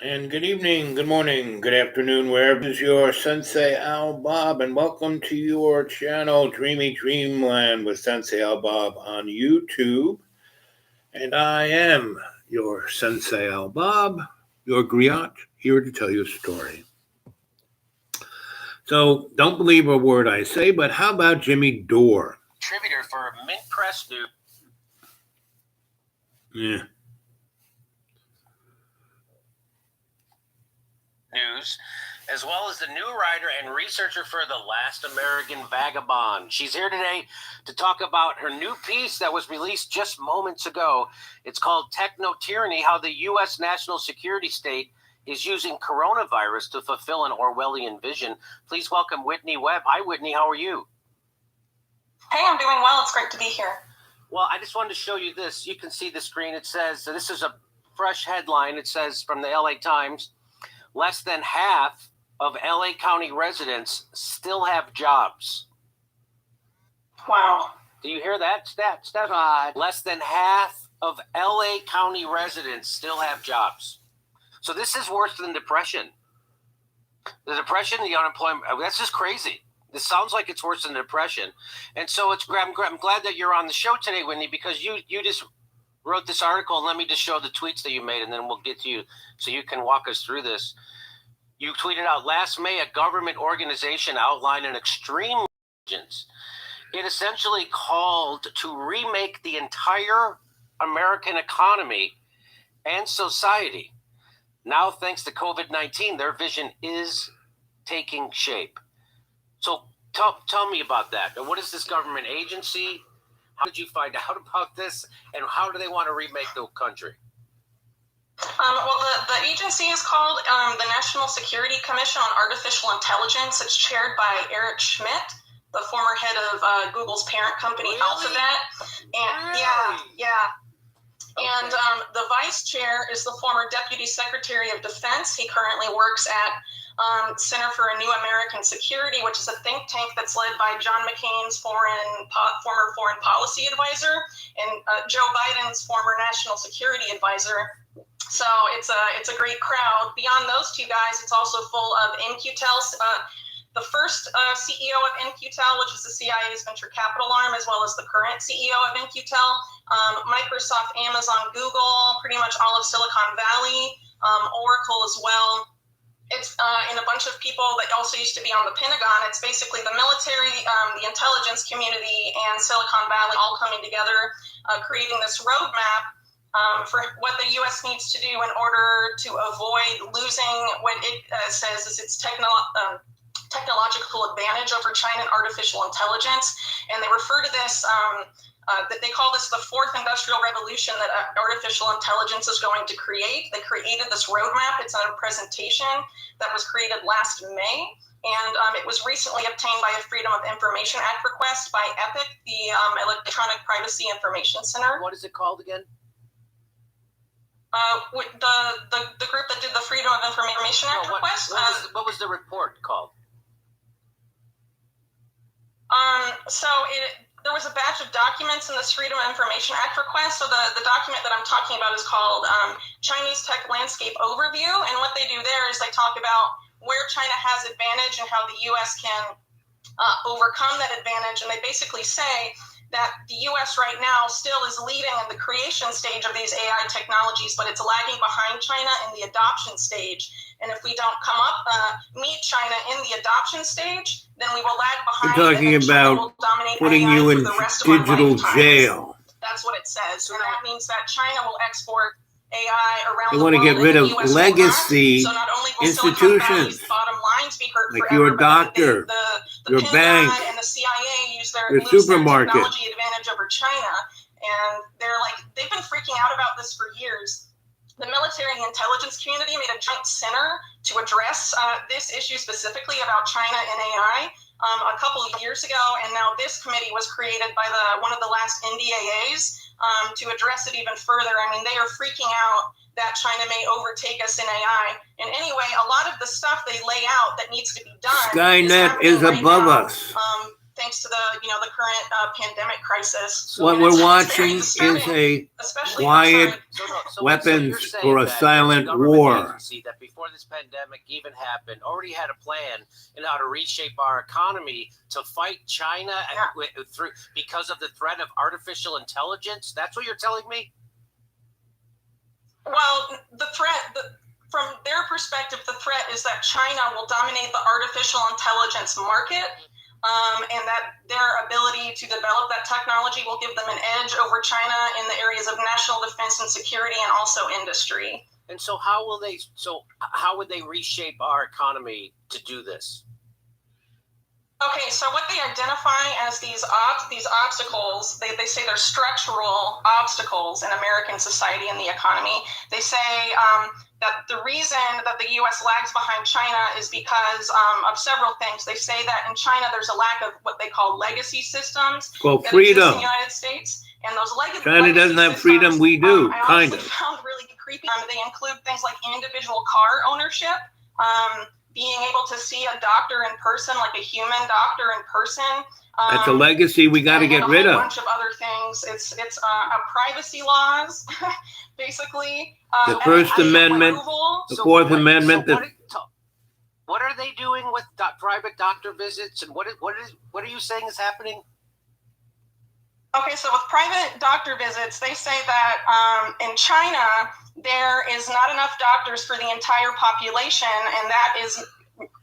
And good evening, good morning, good afternoon, wherever is your Sensei Al Bob, and welcome to your channel, Dreamy Dreamland with Sensei Al Bob on YouTube. And I am your Sensei Al Bob, your griot, here to tell you a story. So don't believe a word I say, but how about Jimmy Dore? Contributor for Mint Press News, as well as the new writer and researcher for The Last American Vagabond. She's here today to talk about her new piece that was released just moments ago. It's called Techno-Tyranny, How the U.S. National Security State is Using Coronavirus to Fulfill an Orwellian Vision. Please welcome Whitney Webb. Hi, Whitney. How are you? Hey, I'm doing well. It's great to be here. Well, I just wanted to show you this. You can see the screen. It says, this is a fresh headline. It says from the LA Times, less than half of LA County residents still have jobs. Wow. Do you hear that stat? Less than half of LA County residents still have jobs. So this is worse than depression. The depression, the unemployment, that's just crazy. This sounds like it's worse than depression. And so I'm glad that you're on the show today, Whitney, because you just wrote this article, and let me just show the tweets that you made, and then we'll get to you so you can walk us through this. You tweeted out, last May, a government organization outlined an extreme intelligence. It essentially called to remake the entire American economy and society. Now, thanks to COVID-19, their vision is taking shape. So tell me about that. What is this government agency? How did you find out about this? And how do they want to remake the country? Well, the agency is called the National Security Commission on Artificial Intelligence. It's chaired by Eric Schmidt, the former head of Google's parent company, Really? Alphabet. And Really? yeah. Okay. And the vice chair is the former Deputy Secretary of Defense. He currently works at Center for a New American Security, which is a think tank that's led by John McCain's former foreign policy advisor and Joe Biden's former national security advisor. So it's a great crowd. Beyond those two guys, it's also full of In-Q-Tel. The first CEO of In-Q-Tel, which is the CIA's venture capital arm, as well as the current CEO of In-Q-Tel, Microsoft, Amazon, Google, pretty much all of Silicon Valley, Oracle as well. It's and a bunch of people that also used to be on the Pentagon. It's basically the military, the intelligence community, and Silicon Valley all coming together, creating this roadmap for what the U.S. needs to do in order to avoid losing what it says is its technological advantage over China and artificial intelligence. And they refer to this, that they call this the fourth industrial revolution that artificial intelligence is going to create. They created this roadmap. It's a presentation that was created last May. And it was recently obtained by a Freedom of Information Act request by EPIC, the Electronic Privacy Information Center. What is it called again? The group that did the Freedom of Information Act request. What was the report called? There was a batch of documents in this Freedom of Information Act request. So the document that I'm talking about is called Chinese Tech Landscape Overview. And what they do there is they talk about where China has advantage and how the U.S. can overcome that advantage. And they basically say that the U.S. right now still is leading in the creation stage of these AI technologies, but it's lagging behind China in the adoption stage. And if we don't come up, meet China in the adoption stage, then we will lag behind. We're talking about putting AI you in digital jail. That's what it says. And that means that China will export AI around They the want to world. get rid of legacy so not only will institutions, bottom lines be hurt like forever, your doctor, the your Pentagon bank, and the CIA use their your supermarket. technology advantage over China, and they've been freaking out about this for years. The military and intelligence community made a joint center to address this issue specifically about China and AI a couple of years ago, and now this committee was created by one of the last NDAAs to address it even further. I mean, they are freaking out that China may overtake us in AI. And anyway, a lot of the stuff they lay out that needs to be done. Skynet is above us. Thanks to the the current pandemic crisis. What And we're it's very watching is disturbing, a especially quiet So weapons you're saying for a that silent the government war. agency that before this pandemic even happened already had a plan in how to reshape our economy to fight China through because of the threat of artificial intelligence. That's what you're telling me? Well, the threat, from their perspective, the threat is that China will dominate the artificial intelligence market, and that their ability to develop that technology will give them an edge over China in the areas of national defense and security, and also industry. And so how would they reshape our economy to do this? Okay, so what they identify as these obstacles, they say they're structural obstacles in American society and the economy. They say that the reason that the U.S. lags behind China is because of several things. They say that in China there's a lack of what they call legacy systems. Well, that freedom. exist in the United States, and those China doesn't have freedom. We do, I kind honestly of. found really creepy. They include things like individual car ownership. Being able to see a doctor in person, like a human doctor in person. That's a legacy we got to get rid of. A bunch of other things. It's privacy laws, basically. The First Amendment, the Fourth Amendment. What are they doing with private doctor visits, and what are you saying is happening? Okay, so with private doctor visits, they say that in China, there is not enough doctors for the entire population, and that is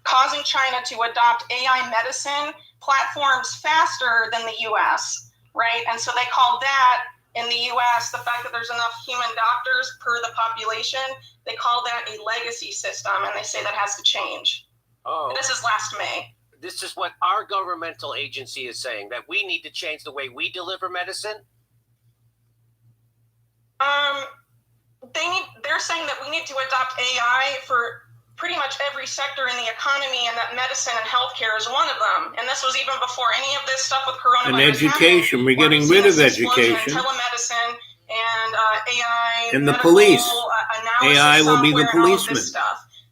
causing China to adopt AI medicine platforms faster than the U.S., right? And so they call that, in the U.S., the fact that there's enough human doctors per the population, they call that a legacy system, and they say that has to change. Oh. This is last May. This is what our governmental agency is saying, that we need to change the way we deliver medicine? They're saying that we need to adopt AI for pretty much every sector in the economy, and that medicine and healthcare is one of them. And this was even before any of this stuff with coronavirus. And education, we're getting rid of education. Telemedicine and AI. And the police. AI will be the policeman.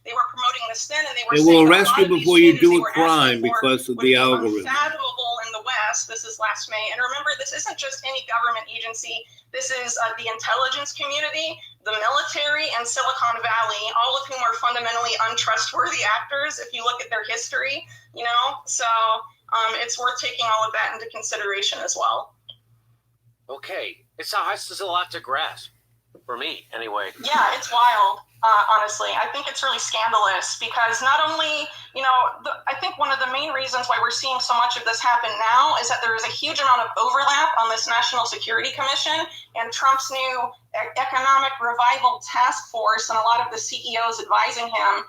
They were promoting this then, and they will arrest you before you do a crime because of the algorithm. Unfathomable in the West. This is last May. And remember, this isn't just any government agency. This is the intelligence community, the military, and Silicon Valley, all of whom are fundamentally untrustworthy actors if you look at their history, you know? So it's worth taking all of that into consideration as well. Okay. This is a lot to grasp. For me, anyway. Yeah, it's wild. Honestly, I think it's really scandalous because not only, I think one of the main reasons why we're seeing so much of this happen now is that there is a huge amount of overlap on this National Security Commission and Trump's new Economic Revival Task Force and a lot of the CEOs advising him.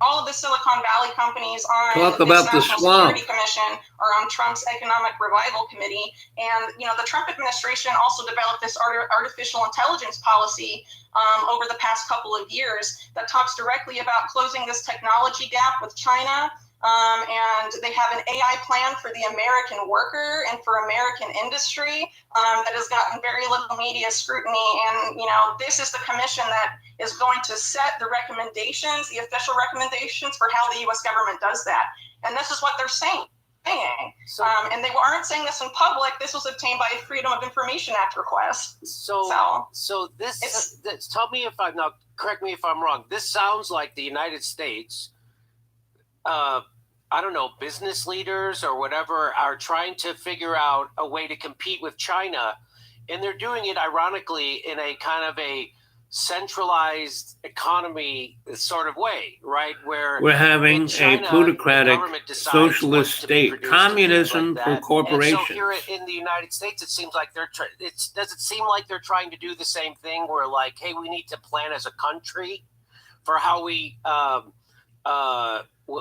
All of the Silicon Valley companies on the National Security Commission are on Trump's Economic Revival Committee. And, the Trump administration also developed this artificial intelligence policy over the past couple of years that talks directly about closing this technology gap with China. And they have an AI plan for the American worker and for American industry that has gotten very little media scrutiny. And, this is the commission that is going to set the recommendations, the official recommendations for how the U.S. government does that. And this is what they're saying. And they aren't saying this in public. This was obtained by a Freedom of Information Act request. So tell me if I'm now, correct me if I'm wrong. This sounds like the United States, business leaders or whatever are trying to figure out a way to compete with China. And they're doing it, ironically, in a kind of a centralized economy sort of way, right? Where we're having China, a plutocratic socialist state, communism for corporations. And so here in the United States, it seems like does it seem like they're trying to do the same thing where like, hey, we need to plan as a country for how we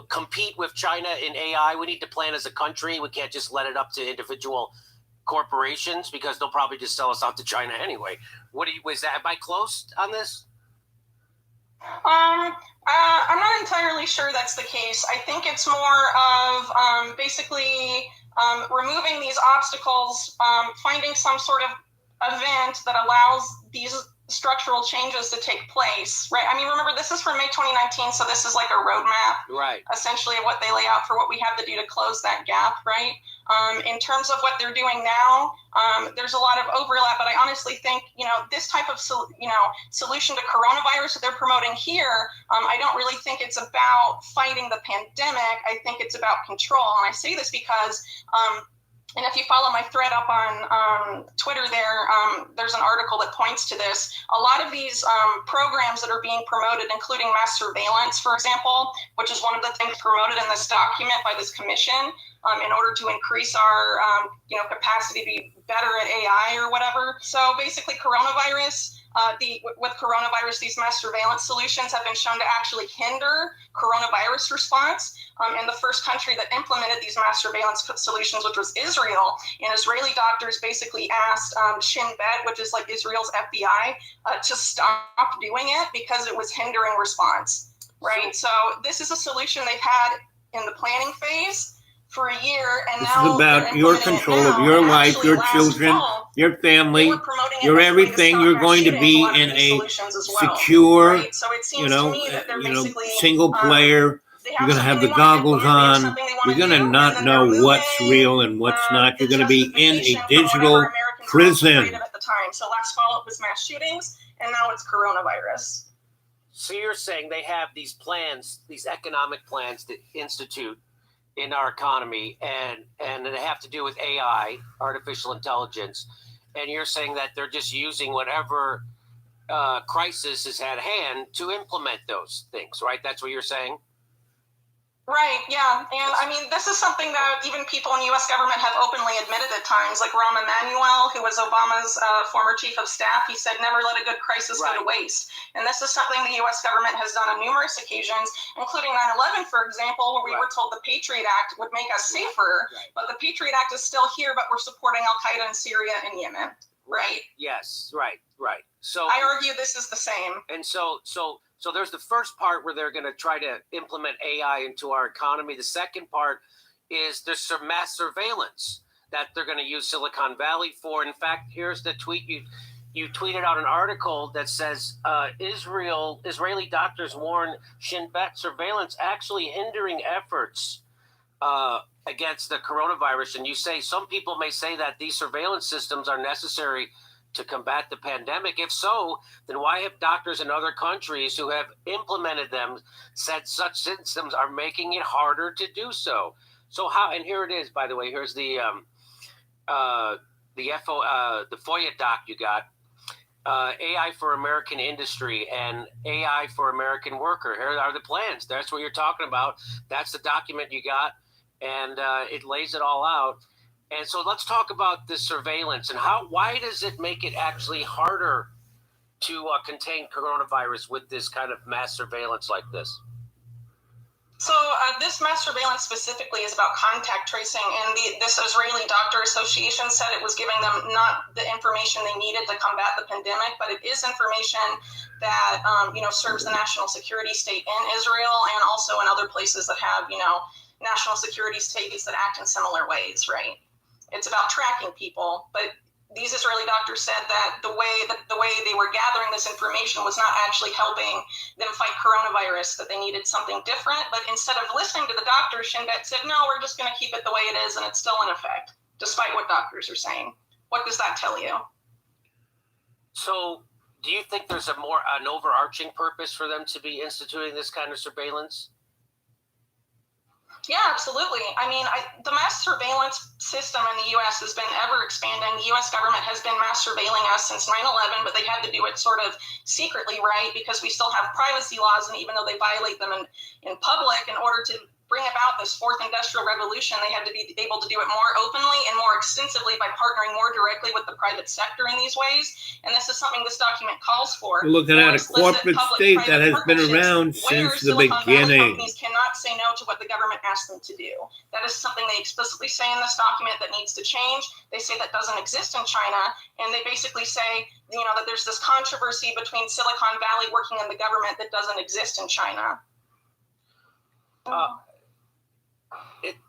compete with China in AI. We need to plan as a country. We can't just let it up to individual corporations because they'll probably just sell us out to China anyway. Am I close on this? I'm not entirely sure that's the case. I think it's more of basically removing these obstacles, finding some sort of event that allows these structural changes to take place, right? I mean, remember, this is from May 2019, so this is like a roadmap, right? Essentially, of what they lay out for what we have to do to close that gap, right? In terms of what they're doing now, there's a lot of overlap, but I honestly think, this type of, solution to coronavirus that they're promoting here, I don't really think it's about fighting the pandemic. I think it's about control. And I say this because, and if you follow my thread up on Twitter there's an article that points to this. A lot of these programs that are being promoted, including mass surveillance, for example, which is one of the things promoted in this document by this commission, in order to increase our capacity to be better at AI or whatever. So basically coronavirus, with coronavirus, these mass surveillance solutions have been shown to actually hinder coronavirus response. And the first country that implemented these mass surveillance solutions, which was Israel, and Israeli doctors basically asked Shin Bet, which is like Israel's FBI, to stop doing it because it was hindering response, right? So this is a solution they've had in the planning phase for a year, and This now is about your control of your life, your children, your family, your everything. You're going to be in a secure, right? So it seems to me that they're basically, single player. You're going to have the goggles on. You're going to not know what's real and what's not. You're going to be in a digital prison. At the time. So last fall it was mass shootings, and now it's coronavirus. So you're saying they have these plans, these economic plans to institute in our economy, and they have to do with AI, artificial intelligence, and you're saying that they're just using whatever crisis is at hand to implement those things, right? That's what you're saying? Right, yeah. And I mean, this is something that even people in the U.S. government have openly admitted at times, like Rahm Emanuel, who was Obama's former chief of staff. He said, never let a good crisis go to waste. And this is something the U.S. government has done on numerous occasions, including 9/11, for example, where we were told the Patriot Act would make us safer, but the Patriot Act is still here, but we're supporting Al-Qaeda in Syria and Yemen, right? Yes, right. So I argue this is the same. And so there's the first part where they're going to try to implement AI into our economy. The second part is there's some mass surveillance that they're going to use Silicon Valley for. In fact, here's the tweet. You tweeted out an article that says Israeli doctors warn Shin Bet surveillance actually hindering efforts against the coronavirus. And you say some people may say that these surveillance systems are necessary to combat the pandemic. If so, then why have doctors in other countries who have implemented them said such systems are making it harder to do so? So how? And here it is, by the way. Here's the FOIA doc you got. AI for American industry and AI for American worker. Here are the plans. That's what you're talking about. That's the document you got, and it lays it all out. And so let's talk about the surveillance and why does it make it actually harder to contain coronavirus with this kind of mass surveillance like this? So this mass surveillance specifically is about contact tracing, and this Israeli Doctor Association said it was giving them not the information they needed to combat the pandemic, but it is information that serves the national security state in Israel and also in other places that have national security states that act in similar ways, right? It's about tracking people, but these Israeli doctors said that the way they were gathering this information was not actually helping them fight coronavirus, that they needed something different. But instead of listening to the doctors, Shin Bet said, no, we're just going to keep it the way it is, and it's still in effect, despite what doctors are saying. What does that tell you? So do you think there's an overarching purpose for them to be instituting this kind of surveillance? Yeah, absolutely. I mean, the mass surveillance system in the U.S. has been ever expanding. The U.S. government has been mass surveilling us since 9/11, but they had to do it sort of secretly, right? Because we still have privacy laws, and even though they violate them in public, in order to bring about this fourth industrial revolution, they had to be able to do it more openly and more extensively by partnering more directly with the private sector in these ways. And this is something this document calls for. We're looking at a corporate state that has been around since the beginning. Companies cannot say no to what the government asks them to do. That is something they explicitly say in this document that needs to change. They say that doesn't exist in China, and they basically say, that there's this controversy between Silicon Valley working in the government that doesn't exist in China.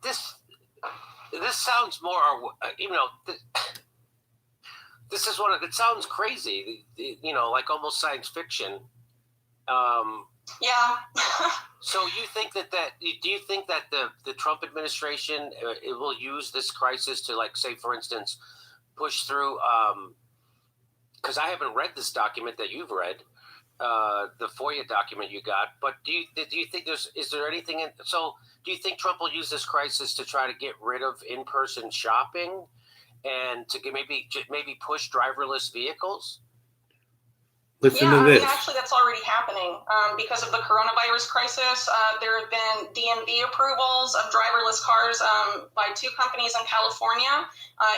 This sounds more, this is it sounds crazy, like almost science fiction. Yeah. So you think that do you think that the Trump administration it will use this crisis to, like, say, for instance, push through? Because I haven't read this document that you've read, the FOIA document you got. But do you think is there anything in? So do you think Trump will use this crisis to try to get rid of in-person shopping and to maybe push driverless vehicles? Listen Yeah, to I this. mean, actually, that's already happening because of the coronavirus crisis. There have been DMV approvals of driverless cars by 2 companies in California,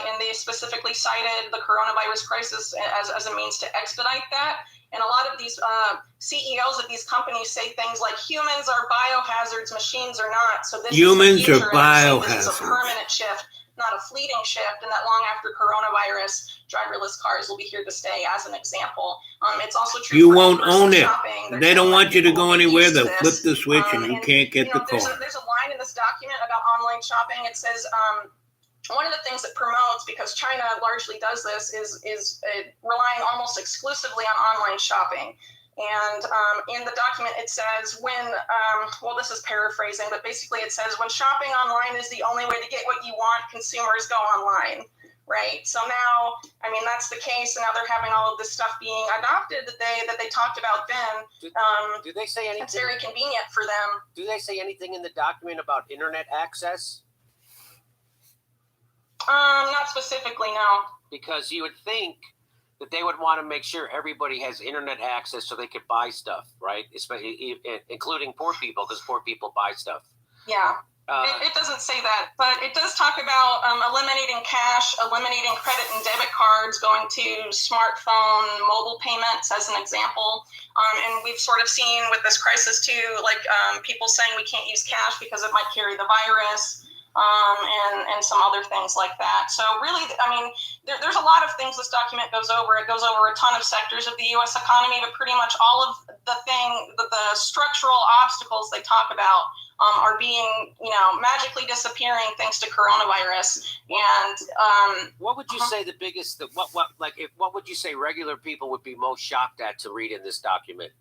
and they specifically cited the coronavirus crisis as a means to expedite that. And a lot of these CEOs of these companies say things like humans are biohazards, machines are not. So this Humans is the future, are and this is a biohazards. permanent shift, not a fleeting shift, and that long after coronavirus, driverless cars will be here to stay, as an example. It's also true. You for won't in-person own it. shopping. They don't want you to go anywhere. They'll this. flip the switch and you can't get the There's car. a line in this document about online shopping. It says one of the things it promotes, because China largely does this, is relying almost exclusively on online shopping. And in the document, it says well, this is paraphrasing, but basically it says when shopping online is the only way to get what you want, consumers go online, right? So now, I mean, that's the case, and now they're having all of this stuff being adopted that they talked about then. Do they say anything? It's very convenient for them. Do they say anything in the document about internet access? Not specifically, no. Because you would think that they would want to make sure everybody has internet access so they could buy stuff, right? Especially, including poor people, because poor people buy stuff. Yeah. It doesn't say that, but it does talk about eliminating cash, eliminating credit and debit cards, going to smartphone, mobile payments as an example. And we've sort of seen with this crisis too, like people saying we can't use cash because it might carry the virus. And some other things like that. So really, I mean, there's a lot of things this document goes over. It goes over a ton of sectors of the U.S. economy, but pretty much all of the structural obstacles they talk about are being, magically disappearing thanks to coronavirus. And what would you say the biggest? What would you say regular people would be most shocked at to read in this document?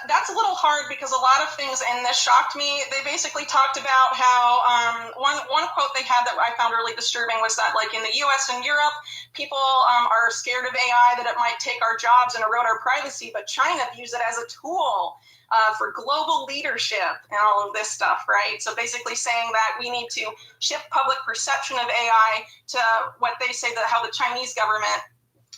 That's a little hard because a lot of things in this shocked me. They basically talked about how one quote they had that I found really disturbing was that, like, in the U.S. and Europe, people are scared of AI, that it might take our jobs and erode our privacy, but China views it as a tool for global leadership and all of this stuff, right? So basically saying that we need to shift public perception of AI to what they say that how the Chinese government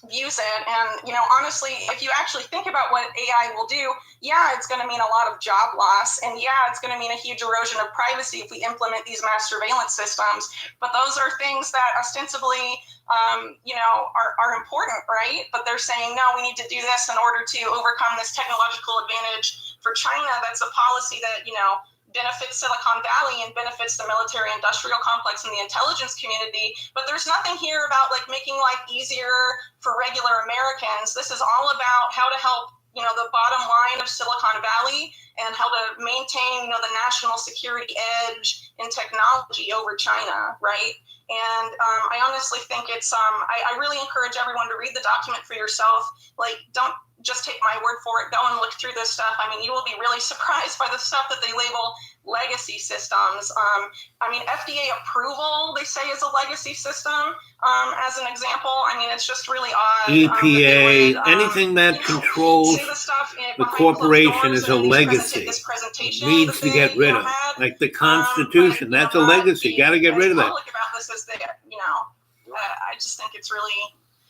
views it. And, honestly, if you actually think about what AI will do, yeah, it's going to mean a lot of job loss. And yeah, it's going to mean a huge erosion of privacy if we implement these mass surveillance systems. But those are things that ostensibly, are important, right? But they're saying, no, we need to do this in order to overcome this technological advantage for China. That's a policy that, benefits Silicon Valley and benefits the military industrial complex and the intelligence community. But there's nothing here about, like, making life easier for regular Americans. This is all about how to help, the bottom line of Silicon Valley and how to maintain, the national security edge in technology over China, right? And I honestly think it's, I really encourage everyone to read the document for yourself. Like, don't just take my word for it. Go and look through this stuff. I mean, you will be really surprised by the stuff that they label legacy systems. FDA approval, they say, is a legacy system, as an example. I mean, it's just really odd. EPA, anything that controls the corporation is a legacy. Needs to get rid of. Like the Constitution, that's a legacy. Got to get rid of that. About this is that, I just think it's really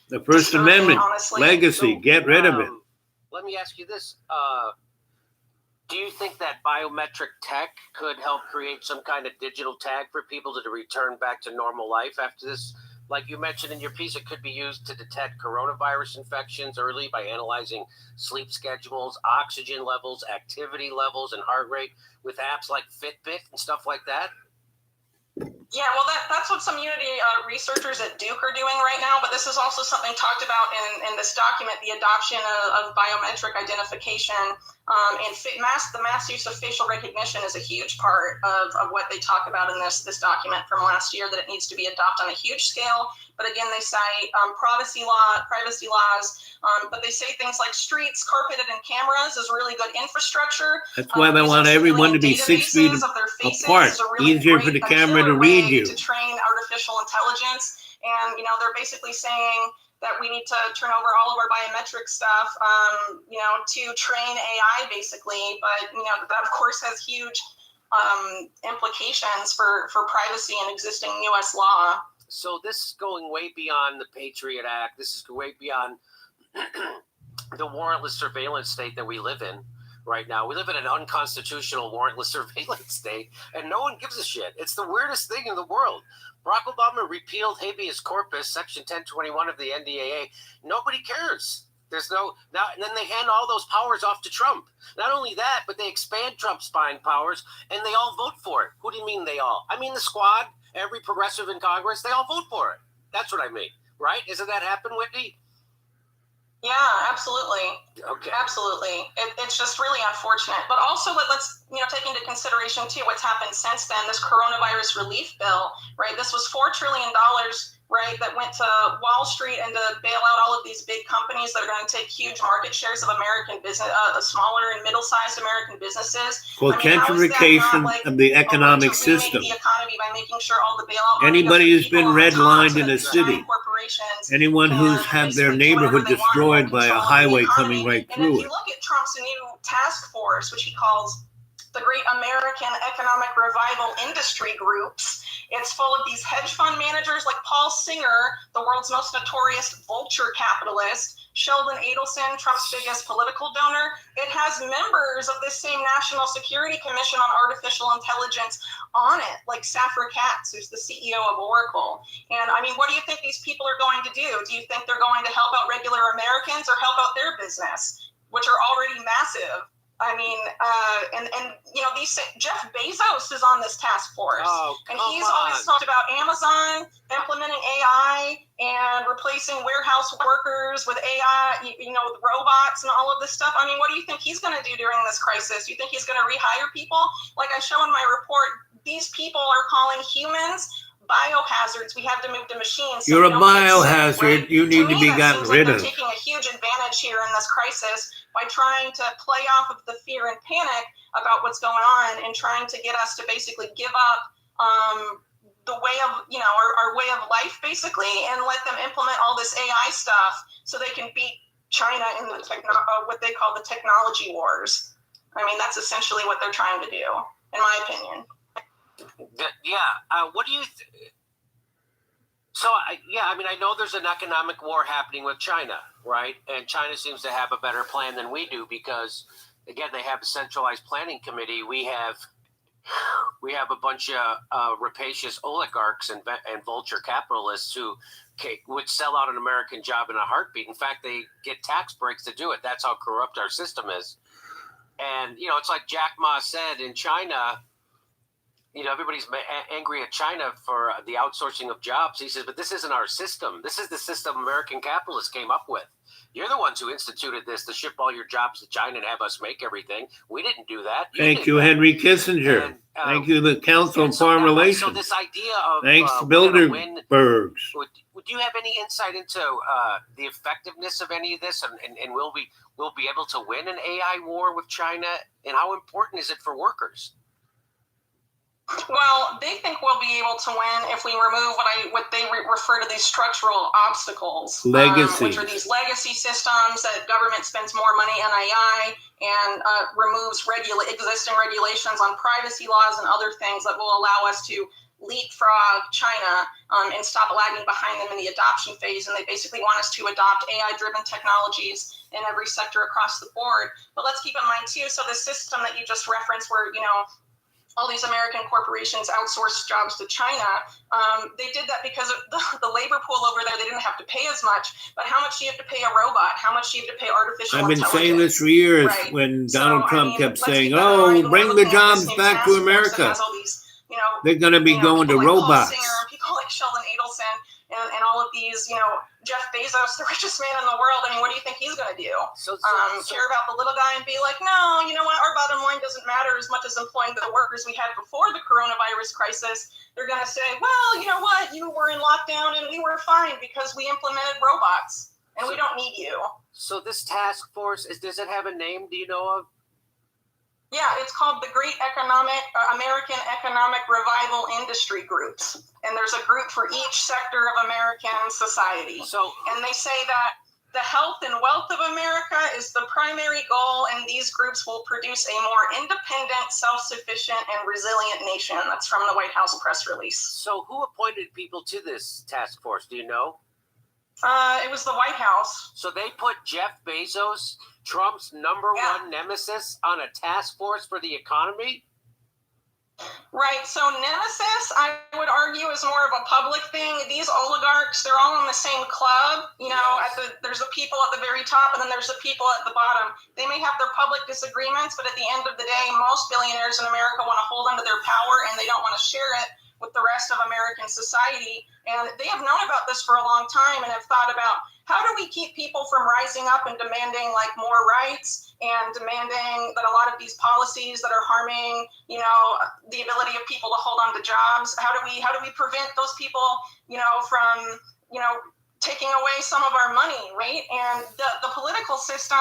the First Amendment, honestly. legacy, get rid of it. Let me ask you this. Do you think that biometric tech could help create some kind of digital tag for people to return back to normal life after this? Like you mentioned in your piece, it could be used to detect coronavirus infections early by analyzing sleep schedules, oxygen levels, activity levels, and heart rate with apps like Fitbit and stuff like that? Yeah, well, that's what some Unity researchers at Duke are doing right now, but this is also something talked about in this document, the adoption of biometric identification, and the mass use of facial recognition is a huge part of what they talk about in this document from last year, that it needs to be adopted on a huge scale. But again, they cite privacy laws, but they say things like streets carpeted and cameras is really good infrastructure. That's why they want everyone to be 6 feet apart. Really Easier for the camera to read you. To train artificial intelligence, and they're basically saying that we need to turn over all of our biometric stuff, to train AI, basically. But that of course has huge implications for privacy and existing U.S. law. So this is going way beyond the Patriot Act. This is way beyond the warrantless surveillance state that we live in right now. We live in an unconstitutional warrantless surveillance state, and no one gives a shit. It's the weirdest thing in the world. Barack Obama repealed habeas corpus, Section 1021 of the NDAA. Nobody cares. There's no now, and then they hand all those powers off to Trump. Not only that, but they expand Trump's spying powers, and they all vote for it. Who do you mean they all? I mean the squad, every progressive in Congress, they all vote for it. That's what I mean, right? Isn't that happen, Whitney? Yeah, absolutely. Okay. Absolutely. It's just really unfortunate. But also let's take into consideration too what's happened since then. This coronavirus relief bill, right? This was $4 trillion, right, that went to Wall Street and to bail out all of these big companies that are going to take huge market shares of American business, smaller and middle-sized American businesses. Well, gentrification of the economic system. The economy by making sure all the bailout. Anybody who's been redlined in a city, anyone who's had their neighborhood destroyed by a highway coming right through it. If you look at Trump's new task force, which he calls the Great American Economic Revival Industry Groups, it's full of these hedge fund managers like Paul Singer, the world's most notorious vulture capitalist, Sheldon Adelson, Trump's biggest political donor. It has members of this same National Security Commission on Artificial Intelligence on it, like Safra Catz, who's the CEO of Oracle. And I mean, what do you think these people are going to do? Do you think they're going to help out regular Americans or help out their business, which are already massive? I mean, Jeff Bezos is on this task force. And he's always talked about Amazon implementing AI and replacing warehouse workers with AI, with robots and all of this stuff. I mean, what do you think he's going to do during this crisis? Do you think he's going to rehire people? Like I show in my report, these people are calling humans biohazards. We have to move to machines. You're a biohazard. You need to be gotten rid of. They're taking a huge advantage here in this crisis by trying to play off of the fear and panic about what's going on and trying to get us to basically give up the way of, our way of life, basically, and let them implement all this AI stuff so they can beat China in the what they call the technology wars. I mean, that's essentially what they're trying to do, in my opinion. What do you I know there's an economic war happening with China, right? And China seems to have a better plan than we do because, again, they have a centralized planning committee. We have a bunch of rapacious oligarchs and vulture capitalists who would sell out an American job in a heartbeat. In fact, they get tax breaks to do it. That's how corrupt our system is. And, it's like Jack Ma said in China, everybody's angry at China for the outsourcing of jobs. He says, but this isn't our system. This is the system American capitalists came up with. You're the ones who instituted this to ship all your jobs to China and have us make everything. We didn't do that. Thank you, Henry Kissinger. And, thank you, the Council on Foreign Relations. So this idea of thanks to Bilderbergs. Do you have any insight into the effectiveness of any of this, and will we be able to win an AI war with China? And how important is it for workers? Well, they think we'll be able to win if we remove what they refer to these structural obstacles, which are these legacy systems that government spends more money NII and removes existing regulations on privacy laws and other things that will allow us to leapfrog China and stop lagging behind them in the adoption phase. And they basically want us to adopt AI-driven technologies in every sector across the board. But let's keep in mind, too, so the system that you just referenced where, all these American corporations outsource jobs to China. They did that because of the labor pool over there. They didn't have to pay as much. But how much do you have to pay a robot? How much do you have to pay artificial intelligence? I've been saying this for years, right? When Donald Trump kept saying, bring the jobs back to America. Has all these, They're going to be going to people like Paul robots. Singer and people like Sheldon Adelson and all of these, Jeff Bezos, the richest man in the world. I mean, what do you think he's going to do? Care about the little guy and be like, no, you know what? Our bottom line doesn't matter as much as employing the workers we had before the coronavirus crisis. They're going to say, well, you know what? You were in lockdown and we were fine because we implemented robots and we don't need you. So this task force, does it have a name? Do you know of? Yeah, it's called the Great American Economic Revival Industry Groups. And there's a group for each sector of American society. And they say that the health and wealth of America is the primary goal, and these groups will produce a more independent, self-sufficient, and resilient nation. That's from the White House press release. So who appointed people to this task force? Do you know? It was the White House. So they put Jeff Bezos, Trump's number one nemesis, on a task force for the economy? Right. So nemesis, I would argue, is more of a public thing. These oligarchs, they're all in the same club. There's the people at the very top, and then there's the people at the bottom. They may have their public disagreements, but at the end of the day, most billionaires in America want to hold onto their power, and they don't want to share it with the rest of American society. And they have known about this for a long time and have thought about, how do we keep people from rising up and demanding like more rights and demanding that a lot of these policies that are harming, the ability of people to hold on to jobs, how do we prevent those people, from, taking away some of our money, right? And the political system,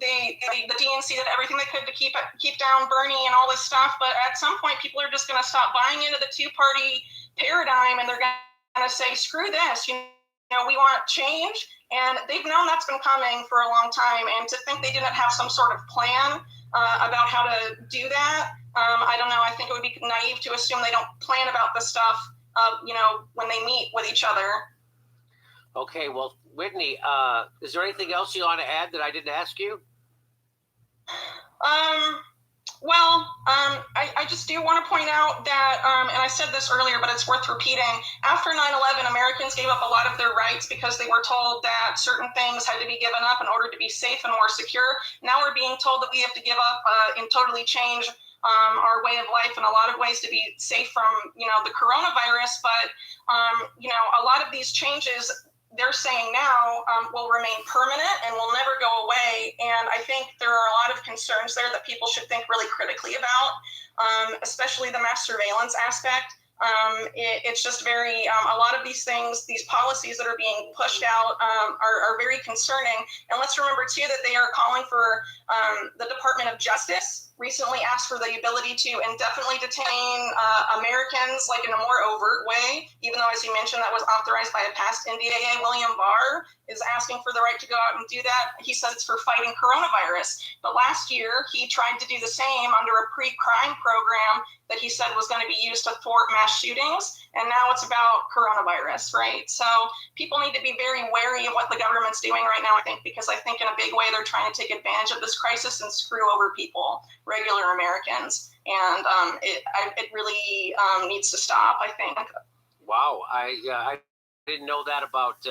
the DNC did everything they could to keep down Bernie and all this stuff, but at some point people are just going to stop buying into the two-party paradigm, and they're going to say, screw this, we want change. And they've known that's been coming for a long time, and to think they didn't have some sort of plan about how to do that, I don't know. I think it would be naive to assume they don't plan about this stuff, when they meet with each other. Okay, well, Whitney, is there anything else you want to add that I didn't ask you? I just do want to point out that, and I said this earlier, but it's worth repeating, after 9/11, Americans gave up a lot of their rights because they were told that certain things had to be given up in order to be safe and more secure. Now we're being told that we have to give up and totally change our way of life in a lot of ways to be safe from, the coronavirus. But, a lot of these changes they're saying now will remain permanent and will never go away. And I think there are a lot of concerns there that people should think really critically about, especially the mass surveillance aspect. It's just very, a lot of these things, these policies that are being pushed out are very concerning. And let's remember, too, that they are calling for the Department of Justice recently asked for the ability to indefinitely detain Americans, like in a more overt way, even though, as you mentioned, that was authorized by a past NDAA. William Barr is asking for the right to go out and do that. He says it's for fighting coronavirus. But last year, he tried to do the same under a pre-crime program that he said was going to be used to thwart mass shootings. And now it's about coronavirus, right? So people need to be very wary of what the government's doing right now, I think, because I think in a big way they're trying to take advantage of this crisis and screw over people, regular Americans. And it really needs to stop, I think. Wow. I didn't know that about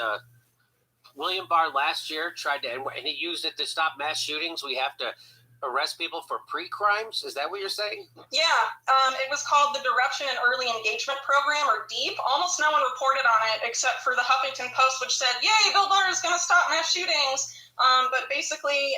William Barr last year tried to, and he used it to stop mass shootings. We have to arrest people for pre-crimes? Is that what you're saying? Yeah, it was called the Disruption and Early Engagement Program, or DEEP. Almost no one reported on it except for the Huffington Post, which said, yay, Bill Barr is going to stop mass shootings. But basically,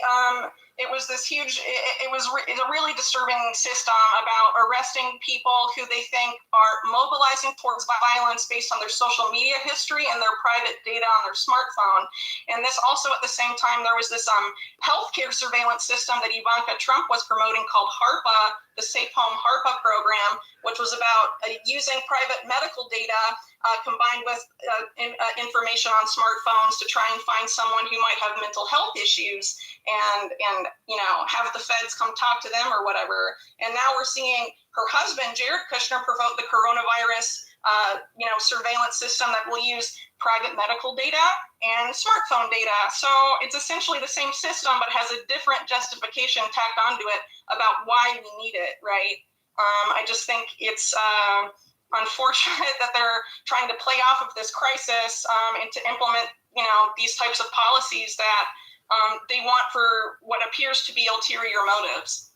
it was this huge, it was a really disturbing system about arresting people who they think are mobilizing towards violence based on their social media history and their private data on their smartphone. And this also, at the same time, there was this healthcare surveillance system that Ivanka Trump was promoting called HARPA, the Safe Home HARPA program, which was about using private medical data combined with information on smartphones to try and find someone who might have mental health issues and have the feds come talk to them or whatever. And now we're seeing her husband, Jared Kushner, promote the coronavirus surveillance system that will use private medical data and smartphone data. So it's essentially the same system, but has a different justification tacked onto it about why we need it, right? I just think it's unfortunate that they're trying to play off of this crisis and to implement, these types of policies that they want for what appears to be ulterior motives.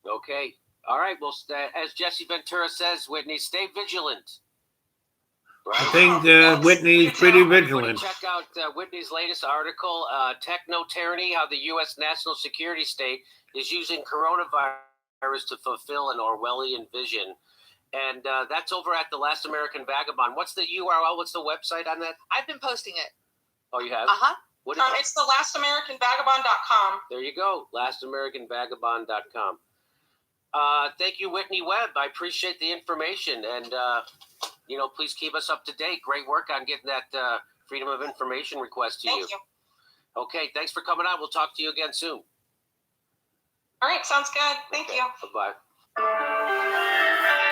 Okay. All right. Well, as Jesse Ventura says, Whitney, stay vigilant. Right? I think Whitney's pretty vigilant. Check out Whitney's latest article, Techno Tyranny, how the U.S. National Security State is using coronavirus to fulfill an Orwellian vision. And that's over at The Last American Vagabond. What's the URL? What's the website on that? I've been posting it. Oh, you have? Uh-huh. What is it? It's the lastamericanvagabond.com. There you go, lastamericanvagabond.com. Thank you, Whitney Webb. I appreciate the information. And, please keep us up to date. Great work on getting that Freedom of Information request to you. Thank you. Okay, thanks for coming on. We'll talk to you again soon. All right, sounds good. Thank you. Bye-bye.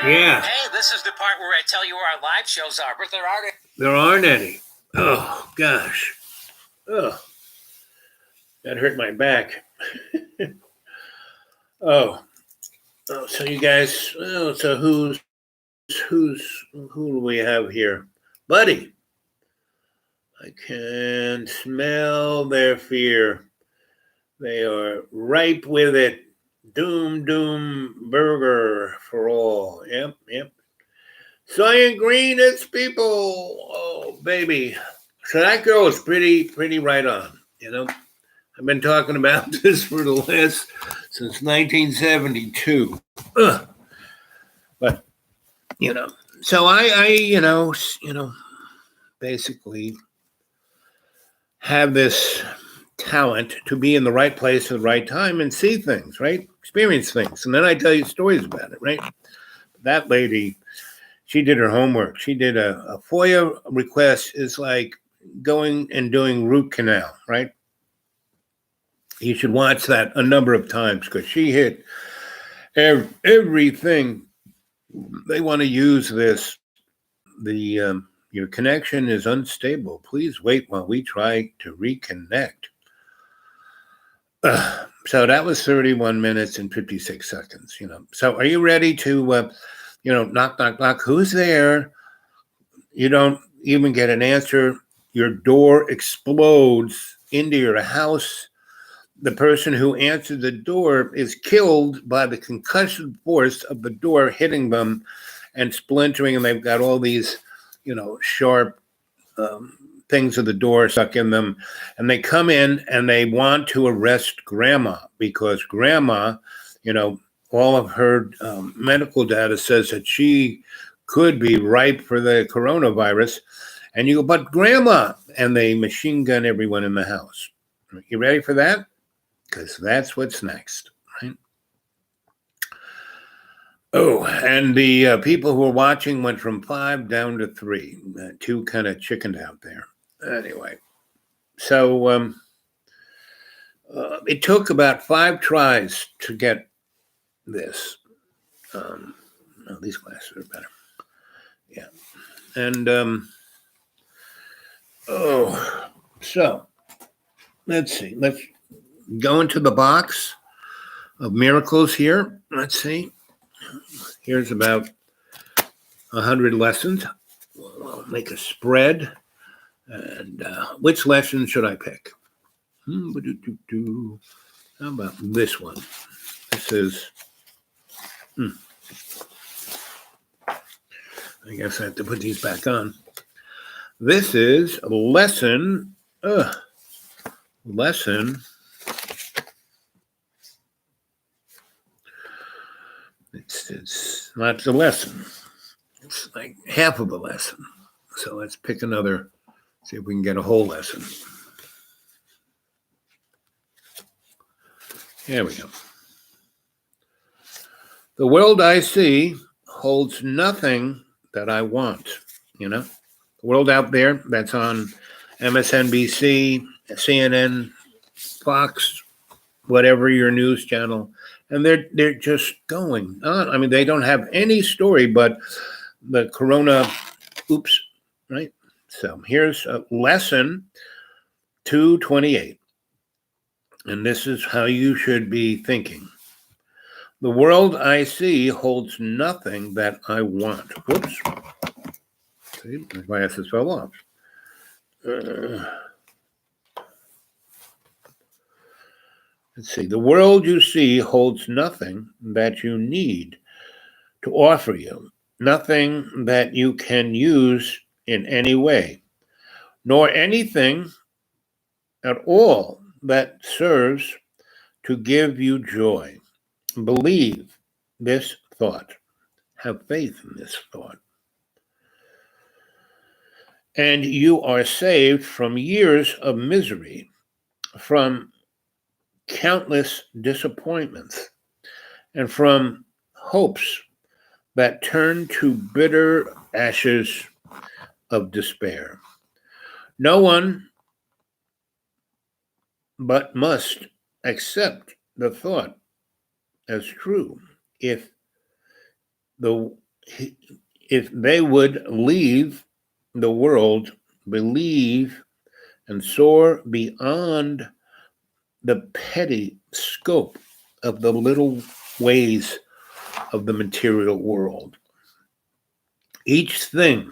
Yeah. Hey, this is the part where I tell you where our live shows are, but there aren't. There aren't any. Oh, gosh. Oh, that hurt my back. Oh, so you guys, so who do we have here? Buddy. I can smell their fear. They are ripe with it. Doom burger for all. Yep. Soy and green, it's people. Oh, baby. So that girl is pretty right on. I've been talking about this since 1972. Ugh. But, so I basically have this talent to be in the right place at the right time and see things, right? Experience things. And then I tell you stories about it, right? That lady, she did her homework. She did a FOIA request is like going and doing root canal, right? You should watch that a number of times because she hit everything. They want to use this. Your connection is unstable. Please wait while we try to reconnect. So that was 31 minutes and 56 seconds, So are you ready to, knock? Who's there? You don't even get an answer. Your door explodes into your house. The person who answered the door is killed by the concussion force of the door hitting them and splintering, and they've got all these, sharp things of the door stuck in them. And they come in and they want to arrest grandma because grandma, all of her medical data says that she could be ripe for the coronavirus. And you go, but grandma, and they machine gun everyone in the house. You ready for that? Because that's what's next, right? Oh, and the people who were watching went from 5 down to 3. 2 kind of chickened out there. Anyway, so it took about 5 tries to get this. These glasses are better. Yeah. And, so let's see. Let's go into the box of miracles here. Let's see. Here's about 100 lessons. I'll make a spread. And which lesson should I pick? How about this one? This is, I guess I have to put these back on. This is lesson. It's not the lesson. It's like half of a lesson. So let's pick another, see if we can get a whole lesson. Here we go. The world I see holds nothing that I want, The world out there that's on MSNBC, CNN, Fox, whatever your news channel, and they're just going on. I mean, they don't have any story but the corona, right? So here's a lesson 228. And this is how you should be thinking. The world I see holds nothing that I want. Whoops. See, my glasses fell off. Let's see. The world you see holds nothing that you need to offer you, nothing that you can use in any way, nor anything at all that serves to give you joy. Believe this thought. Have faith in this thought. And you are saved from years of misery, from countless disappointments, and from hopes that turn to bitter ashes of despair. No one but must accept the thought as true. If they would leave the world, believe, and soar beyond the petty scope of the little ways of the material world. Each thing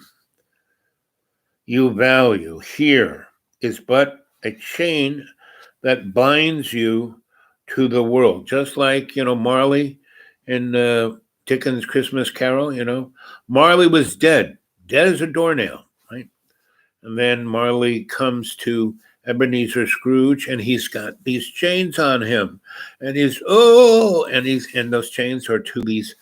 you value here is but a chain that binds you to the world. Just like, Marley in Dickens' Christmas Carol, Marley was dead as a doornail, right? And then Marley comes to Ebenezer Scrooge, and he's got these chains on him, and and those chains are to these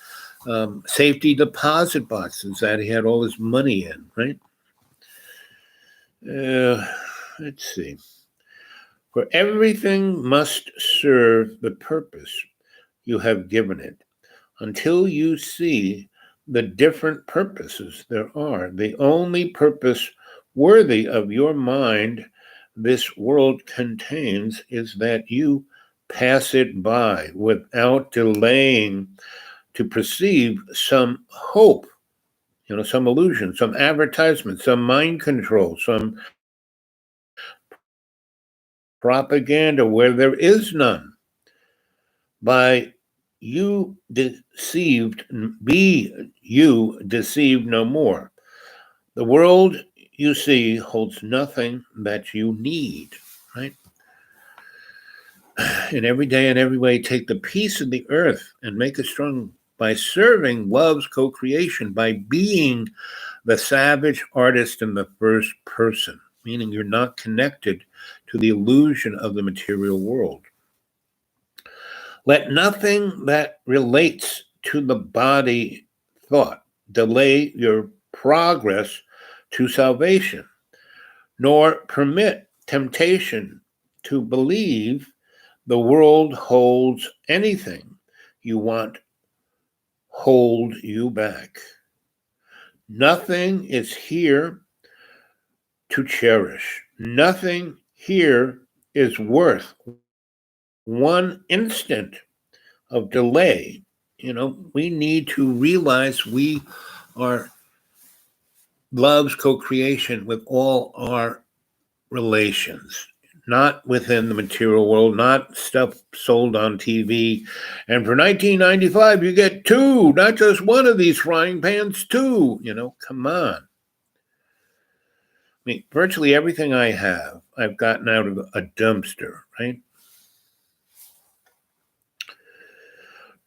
safety deposit boxes that he had all his money in, right? Let's see. For everything must serve the purpose you have given it. Until you see the different purposes there are, the only purpose worthy of your mind this world contains is that you pass it by without delaying to perceive some hope, some illusion, some advertisement, some mind control, some propaganda where there is none. By you deceived, be you deceived no more. The world you see holds nothing that you need, right? In every day and every way, take the peace of the earth and make it strong by serving love's co-creation, by being the savage artist in the first person, meaning you're not connected to the illusion of the material world. Let nothing that relates to the body thought delay your progress to salvation, nor permit temptation to believe the world holds anything you want hold you back. Nothing is here to cherish. Nothing here is worth one instant of delay. We need to realize we are love's co-creation with all our relations, not within the material world, not stuff sold on TV. And for $19.95, you get two, not just one of these frying pans, two. Come on. Virtually everything I have, I've gotten out of a dumpster, right?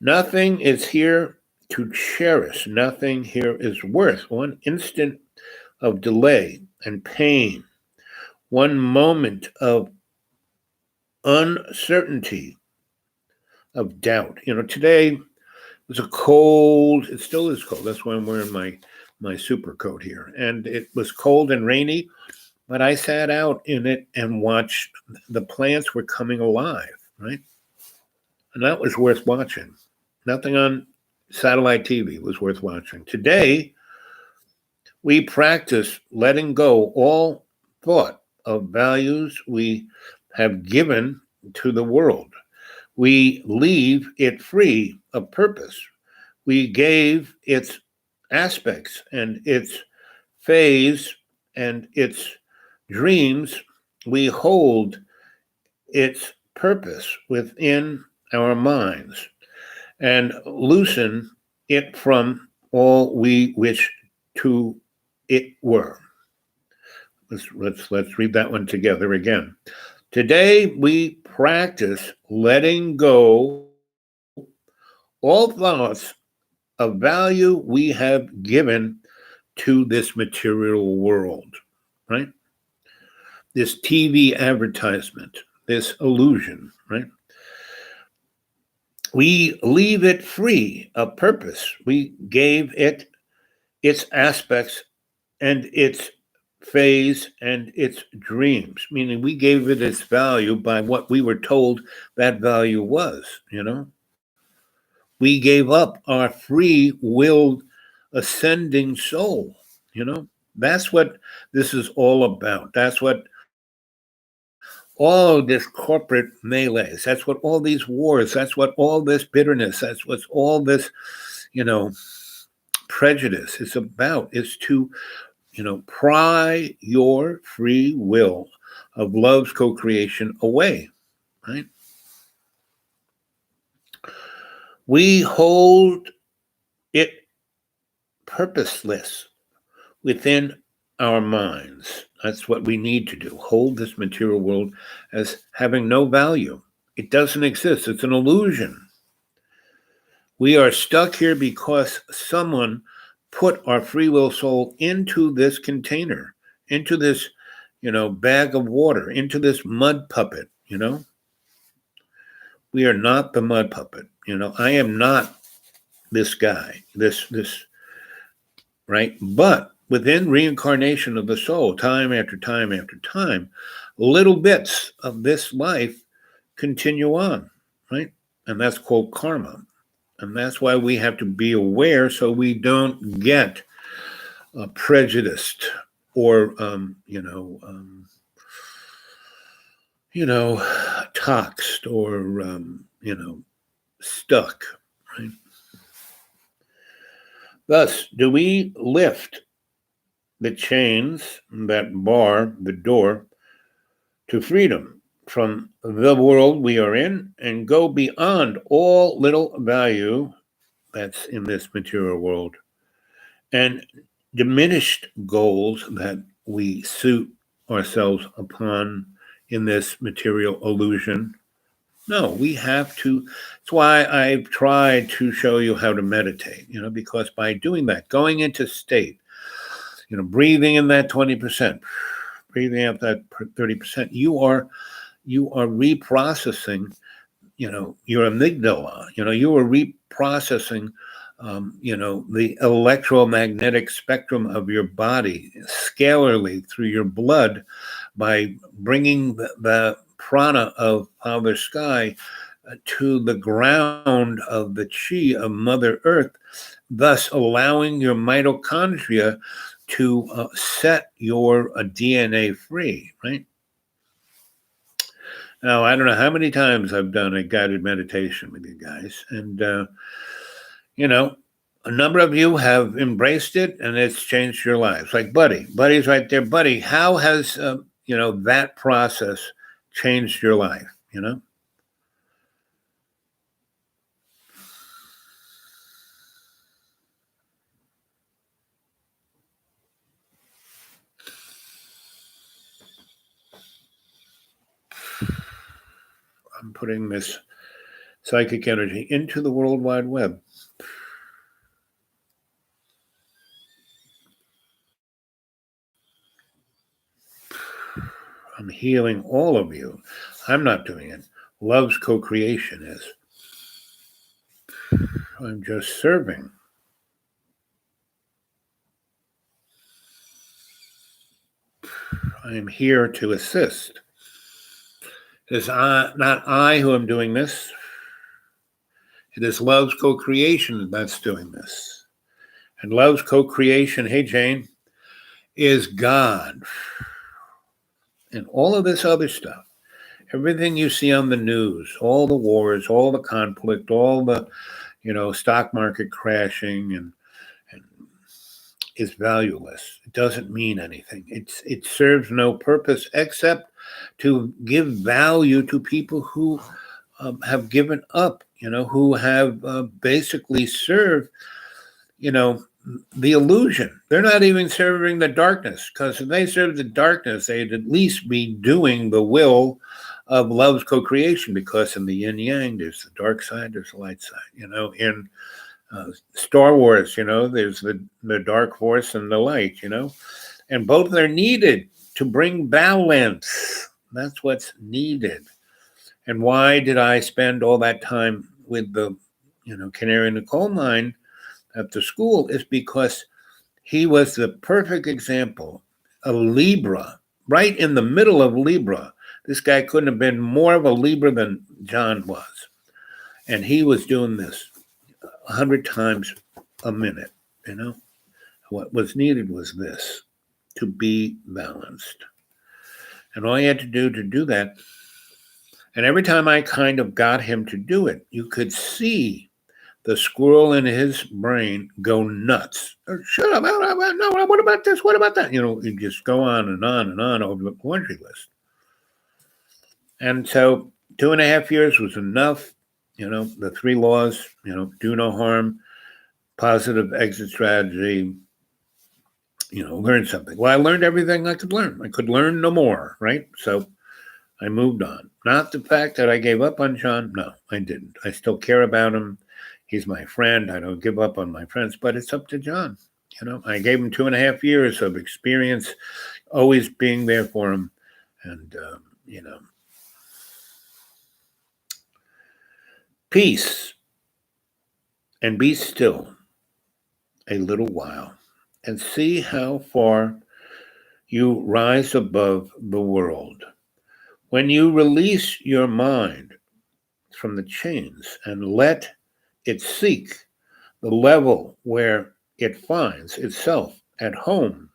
Nothing is here to cherish. Nothing here is worth one instant of delay and pain, one moment of uncertainty, of doubt. Today was it still is cold. That's why I'm wearing my super coat here. And it was cold and rainy, but I sat out in it and watched the plants were coming alive, right? And that was worth watching. Nothing on satellite TV was worth watching. Today, we practice letting go all thought of values we have given to the world. We leave it free of purpose. We gave its aspects and its phase and its dreams. We hold its purpose within our minds and loosen it from all we wish to it were. Let's read that one together again. Today we practice letting go all thoughts of value we have given to this material world, right? This TV advertisement, this illusion, right? We leave it free of purpose. We gave it its aspects and its phase and its dreams, meaning we gave it its value by what we were told that value was, you know? We gave up our free willed ascending soul, you know? That's what this is all about. That's what all of this corporate melees, that's what all these wars, that's what all this bitterness, that's what all this, you know, prejudice is about, is to, you know, pry your free will of love's co-creation away, right? We hold it purposeless within our minds. That's what we need to do. Hold this material world as having no value. It doesn't exist. It's an illusion. We are stuck here because someone put our free will soul into this container, into this, you know, bag of water, into this mud puppet, you know? We are not the mud puppet. You know, I am not this guy, this, right? But within reincarnation of the soul, time after time after time, little bits of this life continue on, right? And that's called karma. And that's why we have to be aware so we don't get prejudiced or, toxed or, stuck, right? Thus, do we lift the chains that bar the door to freedom from the world we are in and go beyond all little value that's in this material world and diminished goals that we suit ourselves upon in this material illusion? No, we have to. That's why I've tried to show you how to meditate, you know, because by doing that, going into state, you know, breathing in that 20%, breathing out that 30%, you are reprocessing, you know, your amygdala, you know, you are reprocessing, the electromagnetic spectrum of your body scalarly through your blood by bringing the prana of Father Sky to the ground of the chi of Mother Earth, thus allowing your mitochondria to set your DNA free, right? Now, I don't know how many times I've done a guided meditation with you guys, and, a number of you have embraced it, and it's changed your lives. Like Buddy's right there. Buddy, how has, that process changed your life, you know? I'm putting this psychic energy into the World Wide Web. I'm healing all of you. I'm not doing it. Love's co-creation is. I'm just serving. I am here to assist. It is not I who am doing this. It is love's co-creation that's doing this. And love's co-creation, hey Jane, is God. And all of this other stuff, everything you see on the news, all the wars, all the conflict, all the, stock market crashing and is valueless. It doesn't mean anything. It serves no purpose except to give value to people who have given up, who have basically served, the illusion. They're not even serving the darkness, because if they serve the darkness, they'd at least be doing the will of love's co-creation, because in the yin yang, there's the dark side, there's the light side. In Star Wars, there's the dark force and the light, and both are needed to bring balance. That's what's needed. And why did I spend all that time with the, canary in the coal mine at the school? Is because he was the perfect example, a Libra, right in the middle of Libra. This guy couldn't have been more of a Libra than John was. And he was doing this 100 times a minute, What was needed was this, to be balanced. And all he had to do that, and every time I kind of got him to do it, you could see the squirrel in his brain go nuts. Shut up, no, what about this, what about that? You just go on and on and on over the laundry list. And so 2.5 years was enough. The 3 laws, do no harm, positive exit strategy, learn something. Well, I learned everything I could learn. I could learn no more, right? So I moved on. Not the fact that I gave up on John. No, I didn't. I still care about him. He's my friend. I don't give up on my friends, but it's up to John. I gave him 2.5 years of experience, always being there for him. And, peace, and be still a little while, and see how far you rise above the world. When you release your mind from the chains and let it seek the level where it finds itself at home,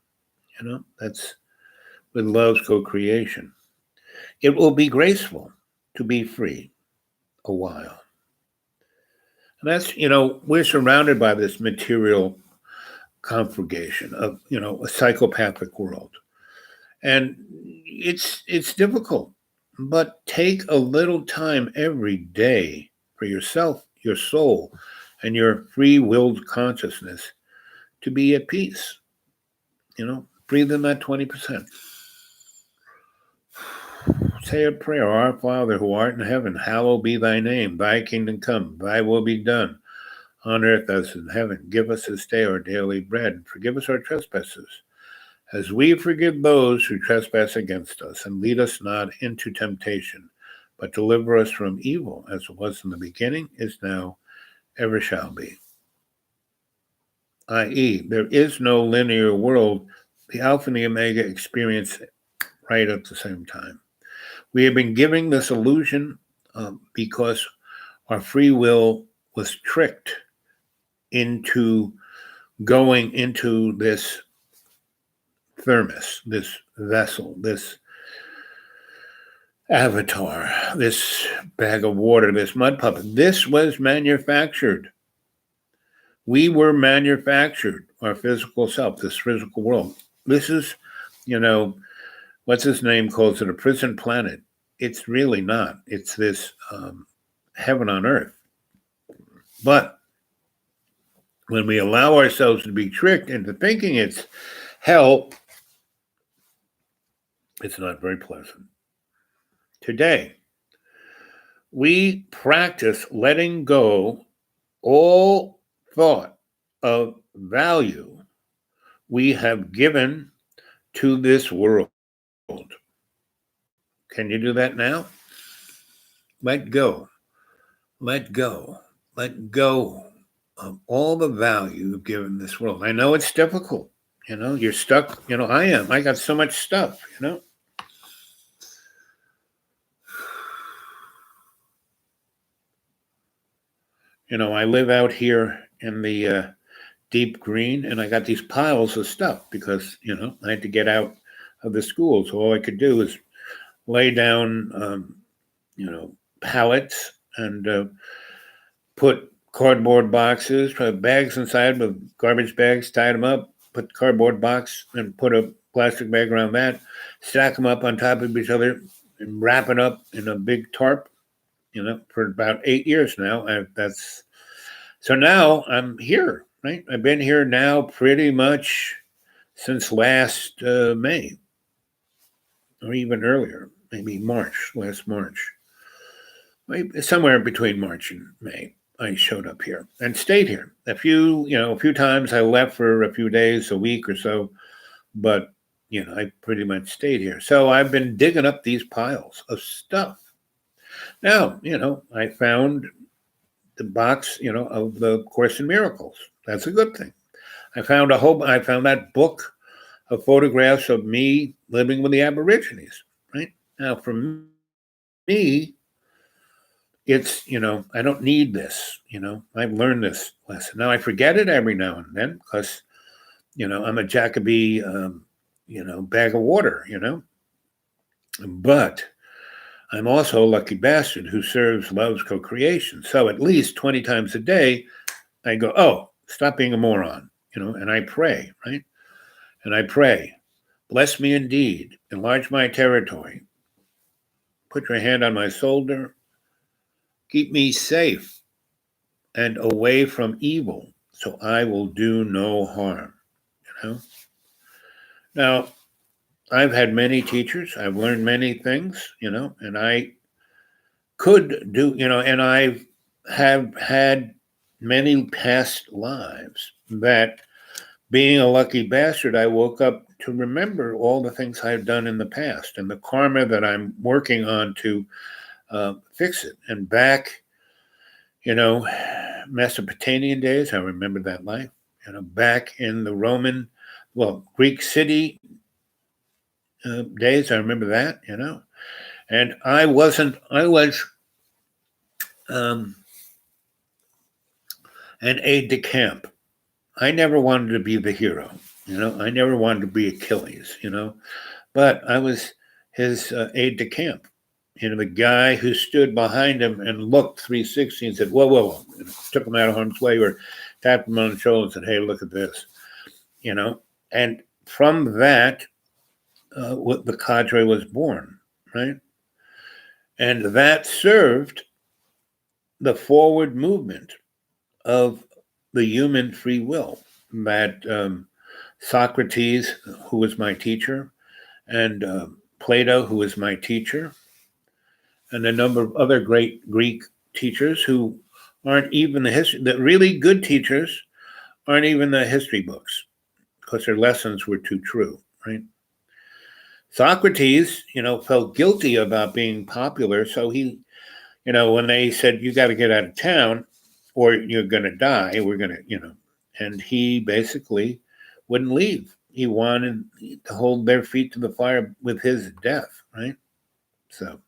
that's with love's co-creation. It will be graceful to be free a while. And that's, we're surrounded by this material conflagration of, a psychopathic world. And it's difficult, but take a little time every day for yourself, your soul, and your free-willed consciousness to be at peace. Breathe in that 20%. Say a prayer. Our Father, who art in heaven, hallowed be thy name. Thy kingdom come, thy will be done, on earth as in heaven. Give us this day our daily bread. Forgive us our trespasses, as we forgive those who trespass against us. And lead us not into temptation, but deliver us from evil, as it was in the beginning, is now, ever shall be. I.e., there is no linear world. The Alpha and the Omega experience right at the same time. We have been giving this illusion because our free will was tricked into going into this thermos, this vessel, this avatar, this bag of water, this mud puppet. This was manufactured. We were manufactured, our physical self, this physical world. This is, what's his name calls it a prison planet. It's really not. It's this heaven on earth. But when we allow ourselves to be tricked into thinking it's hell, it's not very pleasant. Today, we practice letting go all thought of value we have given to this world. Can you do that now? Let go. Let go. Let go of all the value you've given this world. I know it's difficult. You're stuck. I am. I got so much stuff, I live out here in the deep green, and I got these piles of stuff because, I had to get out of the school. So all I could do is lay down, pallets and put cardboard boxes, put bags inside with garbage bags, tied them up, put the cardboard box and put a plastic bag around that, stack them up on top of each other and wrap it up in a big tarp, for about 8 years now. So now I'm here, right? I've been here now pretty much since last May or even earlier. maybe March, last March, somewhere between March and May. I showed up here and stayed here. A few times I left for a few days, a week or so, but I pretty much stayed here. So I've been digging up these piles of stuff. Now, I found the box, of the Course in Miracles. That's a good thing. I found that book of photographs of me living with the Aborigines, right? Now, for me, it's, I don't need this, I've learned this lesson. Now, I forget it every now and then because, I'm a Jacoby, bag of water, but I'm also a lucky bastard who serves, loves co-creation. So at least 20 times a day, I go, oh, stop being a moron, and I pray, right? And I pray, bless me indeed, enlarge my territory, put your hand on my shoulder, keep me safe and away from evil, so I will do no harm, Now, I've had many teachers, I've learned many things, and I could do, and I have had many past lives that being a lucky bastard, I woke up to remember all the things I've done in the past and the karma that I'm working on to fix it. And back, Mesopotamian days, I remember that life, back in the Greek city days, I remember that, and I was an aide de camp. I never wanted to be the hero, I never wanted to be Achilles, but I was his aide de camp, the guy who stood behind him and looked 360 and said, whoa, took him out of harm's way or tapped him on the shoulder and said, hey, look at this, and from that, the cadre was born, right? And that served the forward movement of the human free will that Socrates, who was my teacher, and Plato, who was my teacher, and a number of other great Greek teachers who aren't even the really good teachers aren't even the history books because their lessons were too true, right? Socrates, felt guilty about being popular. So he, when they said, you got to get out of town or you're going to die, we're going to, and he basically wouldn't leave. He wanted to hold their feet to the fire with his death, right? So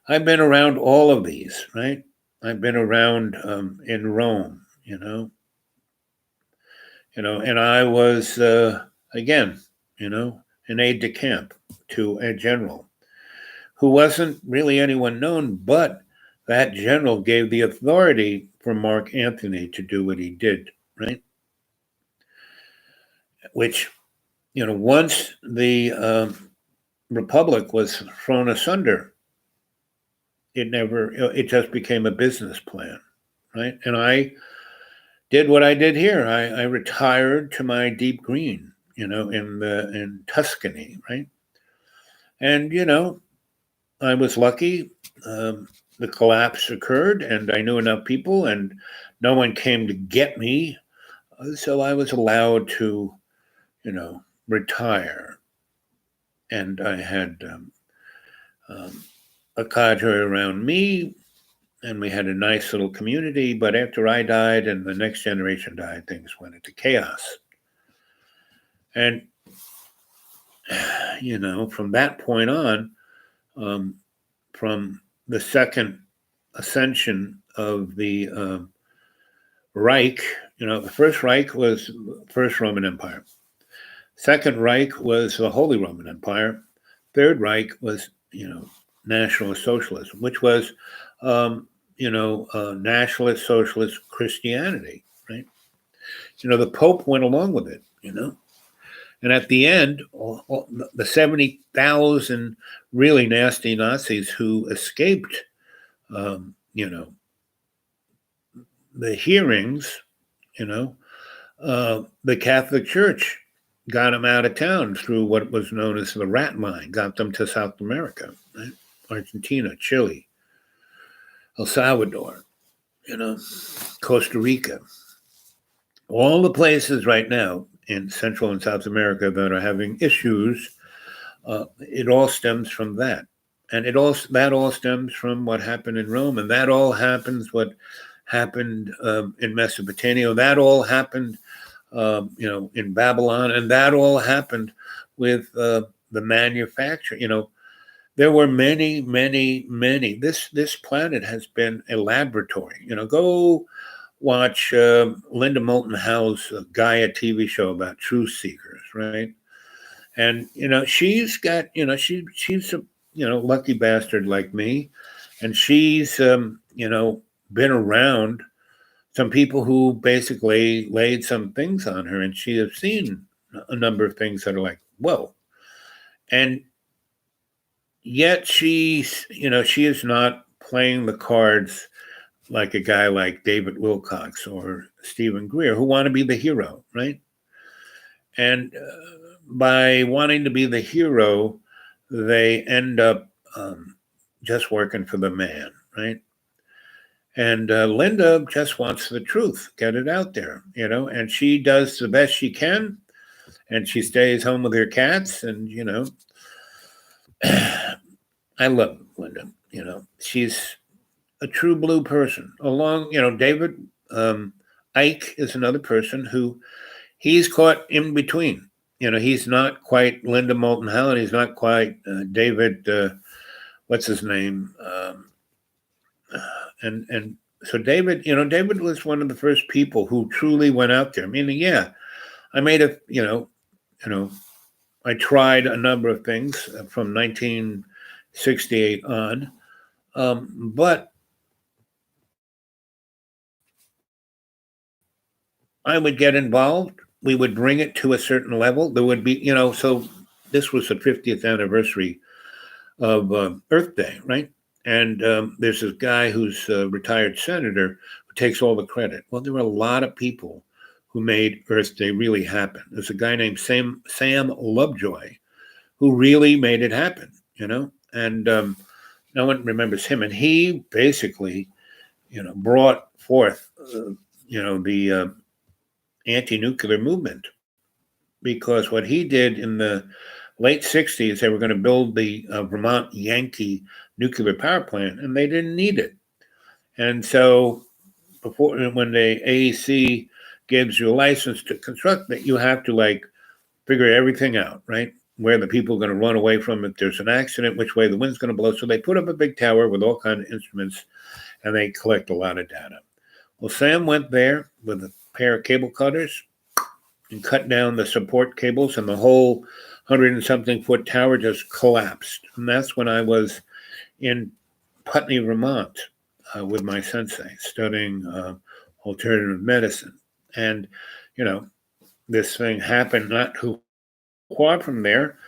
I've been around all of these, right? I've been around in Rome, and I was, again, an aide de camp to a general who wasn't really anyone known, but that general gave the authority for Mark Antony to do what he did, right? Which, once the Republic was thrown asunder, it just became a business plan, right? And I did what I did here. I retired to my deep green, in Tuscany, right? And, I was lucky. The collapse occurred and I knew enough people and no one came to get me. So I was allowed to, retire. And I had a cadre around me and we had a nice little community. But after I died and the next generation died, things went into chaos. And, from that point on, from the second ascension of the Reich, the First Reich was the First Roman Empire. Second Reich was the Holy Roman Empire. Third Reich was, Nationalist Socialism, which was, Nationalist Socialist Christianity, right? The Pope went along with it, And at the end, the 70,000 really nasty Nazis who escaped, the hearings, the Catholic Church got them out of town through what was known as the rat line, got them to South America, right? Argentina, Chile, El Salvador, Costa Rica. All the places right now in Central and South America that are having issues, it all stems from that. And that all stems from what happened in Rome, and that all happens what happened in Mesopotamia. That all happened, in Babylon, and that all happened with the manufacture. There were many, many, many. This planet has been a laboratory. Go watch Linda Moulton Howe's Gaia TV show about truth seekers, right? And she's got she's a lucky bastard like me, and she's been around some people who basically laid some things on her, and she has seen a number of things that are like, whoa. And yet she is not playing the cards like a guy like David Wilcox or Stephen Greer, who want to be the hero, right? And by wanting to be the hero, they end up just working for the man, right? And Linda just wants the truth, get it out there, and she does the best she can, and she stays home with her cats, and I love Linda. She's a true blue person. David Icke is another person who he's caught in between. He's not quite Linda Moulton Howe, and he's not quite David. What's his name? And so David, David was one of the first people who truly went out there. Meaning, yeah, I made I tried a number of things from 1968 on, but I would get involved. We would bring it to a certain level. There would be, so this was the 50th anniversary of Earth Day, right? And there's this guy who's a retired senator who takes all the credit. Well, there were a lot of people who made Earth Day really happen. There's a guy named Sam Lovejoy who really made it happen, and no one remembers him. And he basically, brought forth, the anti-nuclear movement, because what he did in the late 60s, they were going to build the Vermont Yankee nuclear power plant, and they didn't need it. And so when the AEC gives you a license to construct it, you have to figure everything out, right? Where the people are going to run away from if there's an accident, which way the wind's going to blow. So they put up a big tower with all kinds of instruments, and they collect a lot of data. Well, Sam went there with a pair of cable cutters and cut down the support cables, and the whole 100 and something foot tower just collapsed. And that's when I was in Putney, Vermont, with my sensei, studying alternative medicine. And, this thing happened not too far from there.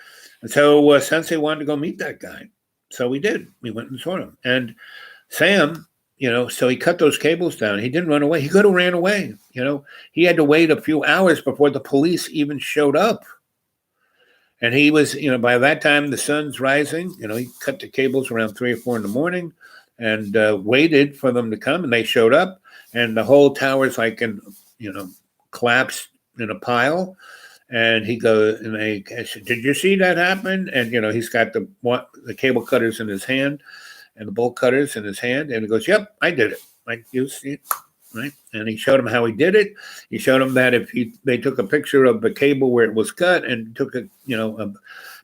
And so sensei wanted to go meet that guy. So we did. We went and saw him. And Sam, so he cut those cables down. He didn't run away. He could have ran away. He had to wait a few hours before the police even showed up. And he was, by that time the sun's rising. He cut the cables around 3 or 4 in the morning and waited for them to come. And they showed up, and the whole tower's collapsed in a pile. And he goes, and they said, "Did you see that happen?" And he's got the cable cutters in his hand, and the bolt cutters in his hand, and he goes, "Yep, I did it. You see it, right?" And he showed him how he did it. He showed him that if they took a picture of the cable where it was cut and took a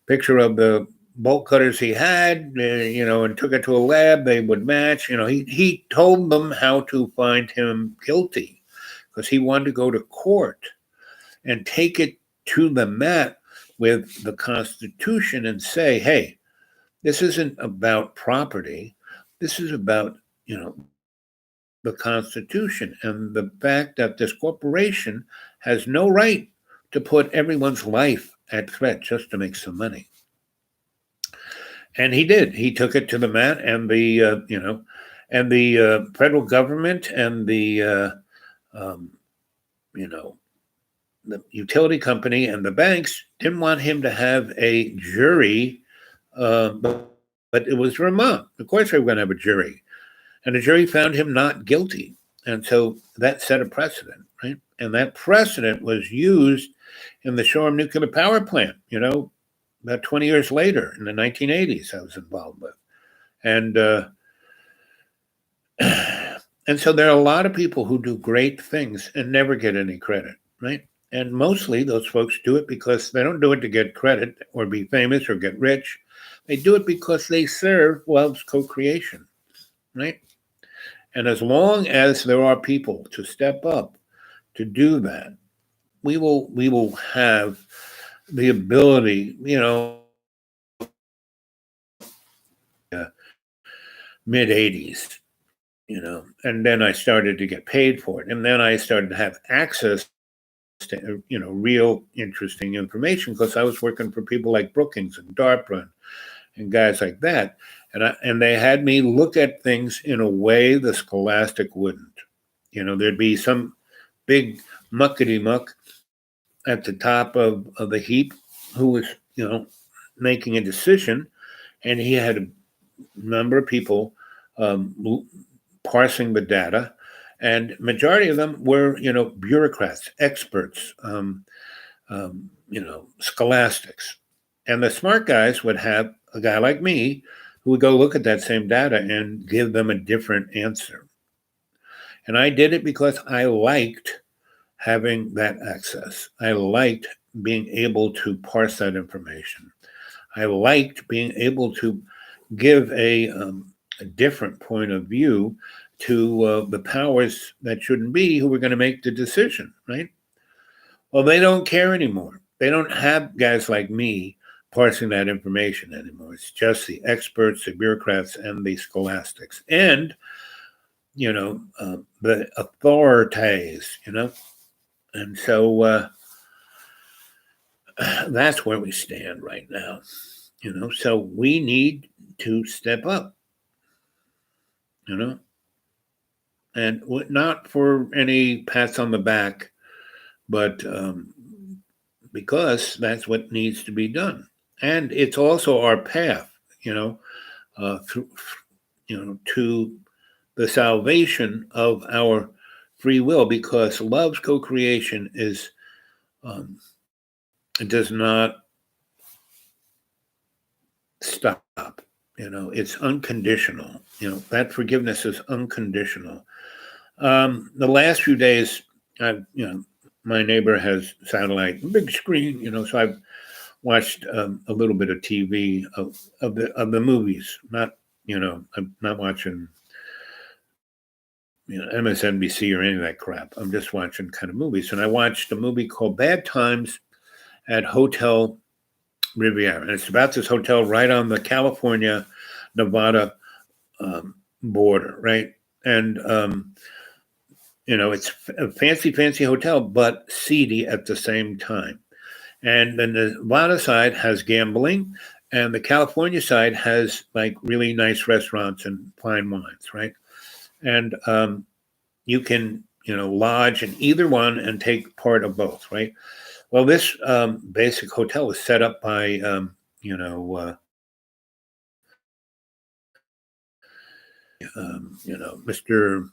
picture of the bolt cutters he had, and took it to a lab, they would match. He told them how to find him guilty, because he wanted to go to court and take it to the mat with the Constitution and say, hey, this isn't about property. This is about, the Constitution and the fact that this corporation has no right to put everyone's life at threat just to make some money. And he did. He took it to the mat, and the federal government and the the utility company and the banks didn't want him to have a jury, but it was Vermont. Of course, they were going to have a jury, and the jury found him not guilty, and so that set a precedent, right? And that precedent was used in the Shoreham nuclear power plant. About 20 years later, in the 1980s, I was involved with, and and so there are a lot of people who do great things and never get any credit, right? And mostly those folks do it because they don't do it to get credit or be famous or get rich. They do it because they serve love's co-creation, right? And as long as there are people to step up to do that, we will have the ability, mid 80s, and then I started to get paid for it. And then I started to have access to, real interesting information because I was working for people like Brookings and DARPA and guys like that. And they had me look at things in a way the Scholastic wouldn't. There'd be some big muckety muck at the top of the heap who was, making a decision, and he had a number of people parsing the data, and majority of them were, bureaucrats, experts, scholastics. And the smart guys would have a guy like me who would go look at that same data and give them a different answer. And I did it because I liked having that access. I liked being able to parse that information. I liked being able to give a different point of view to the powers that shouldn't be who were going to make the decision, right? Well, they don't care anymore. They don't have guys like me parsing that information anymore. It's just the experts, the bureaucrats, and the scholastics. And, the authorities, And so that's where we stand right now, So we need to step up, and not for any pats on the back, but because that's what needs to be done. And it's also our path, through, to the salvation of our free will, because love's co-creation is, it does not stop. It's unconditional. That forgiveness is unconditional. The last few days, my neighbor has satellite, big screen, so I've watched a little bit of TV of the movies. Not, I'm not watching, MSNBC or any of that crap. I'm just watching kind of movies. And I watched a movie called Bad Times at Hotel Riviera. And it's about this hotel right on the California-Nevada border, right? And, it's a fancy hotel, but seedy at the same time. And then the Nevada side has gambling, and the California side has like really nice restaurants and fine wines, right? And you can, lodge in either one and take part of both, right? Well, this basic hotel was set up by, Mr.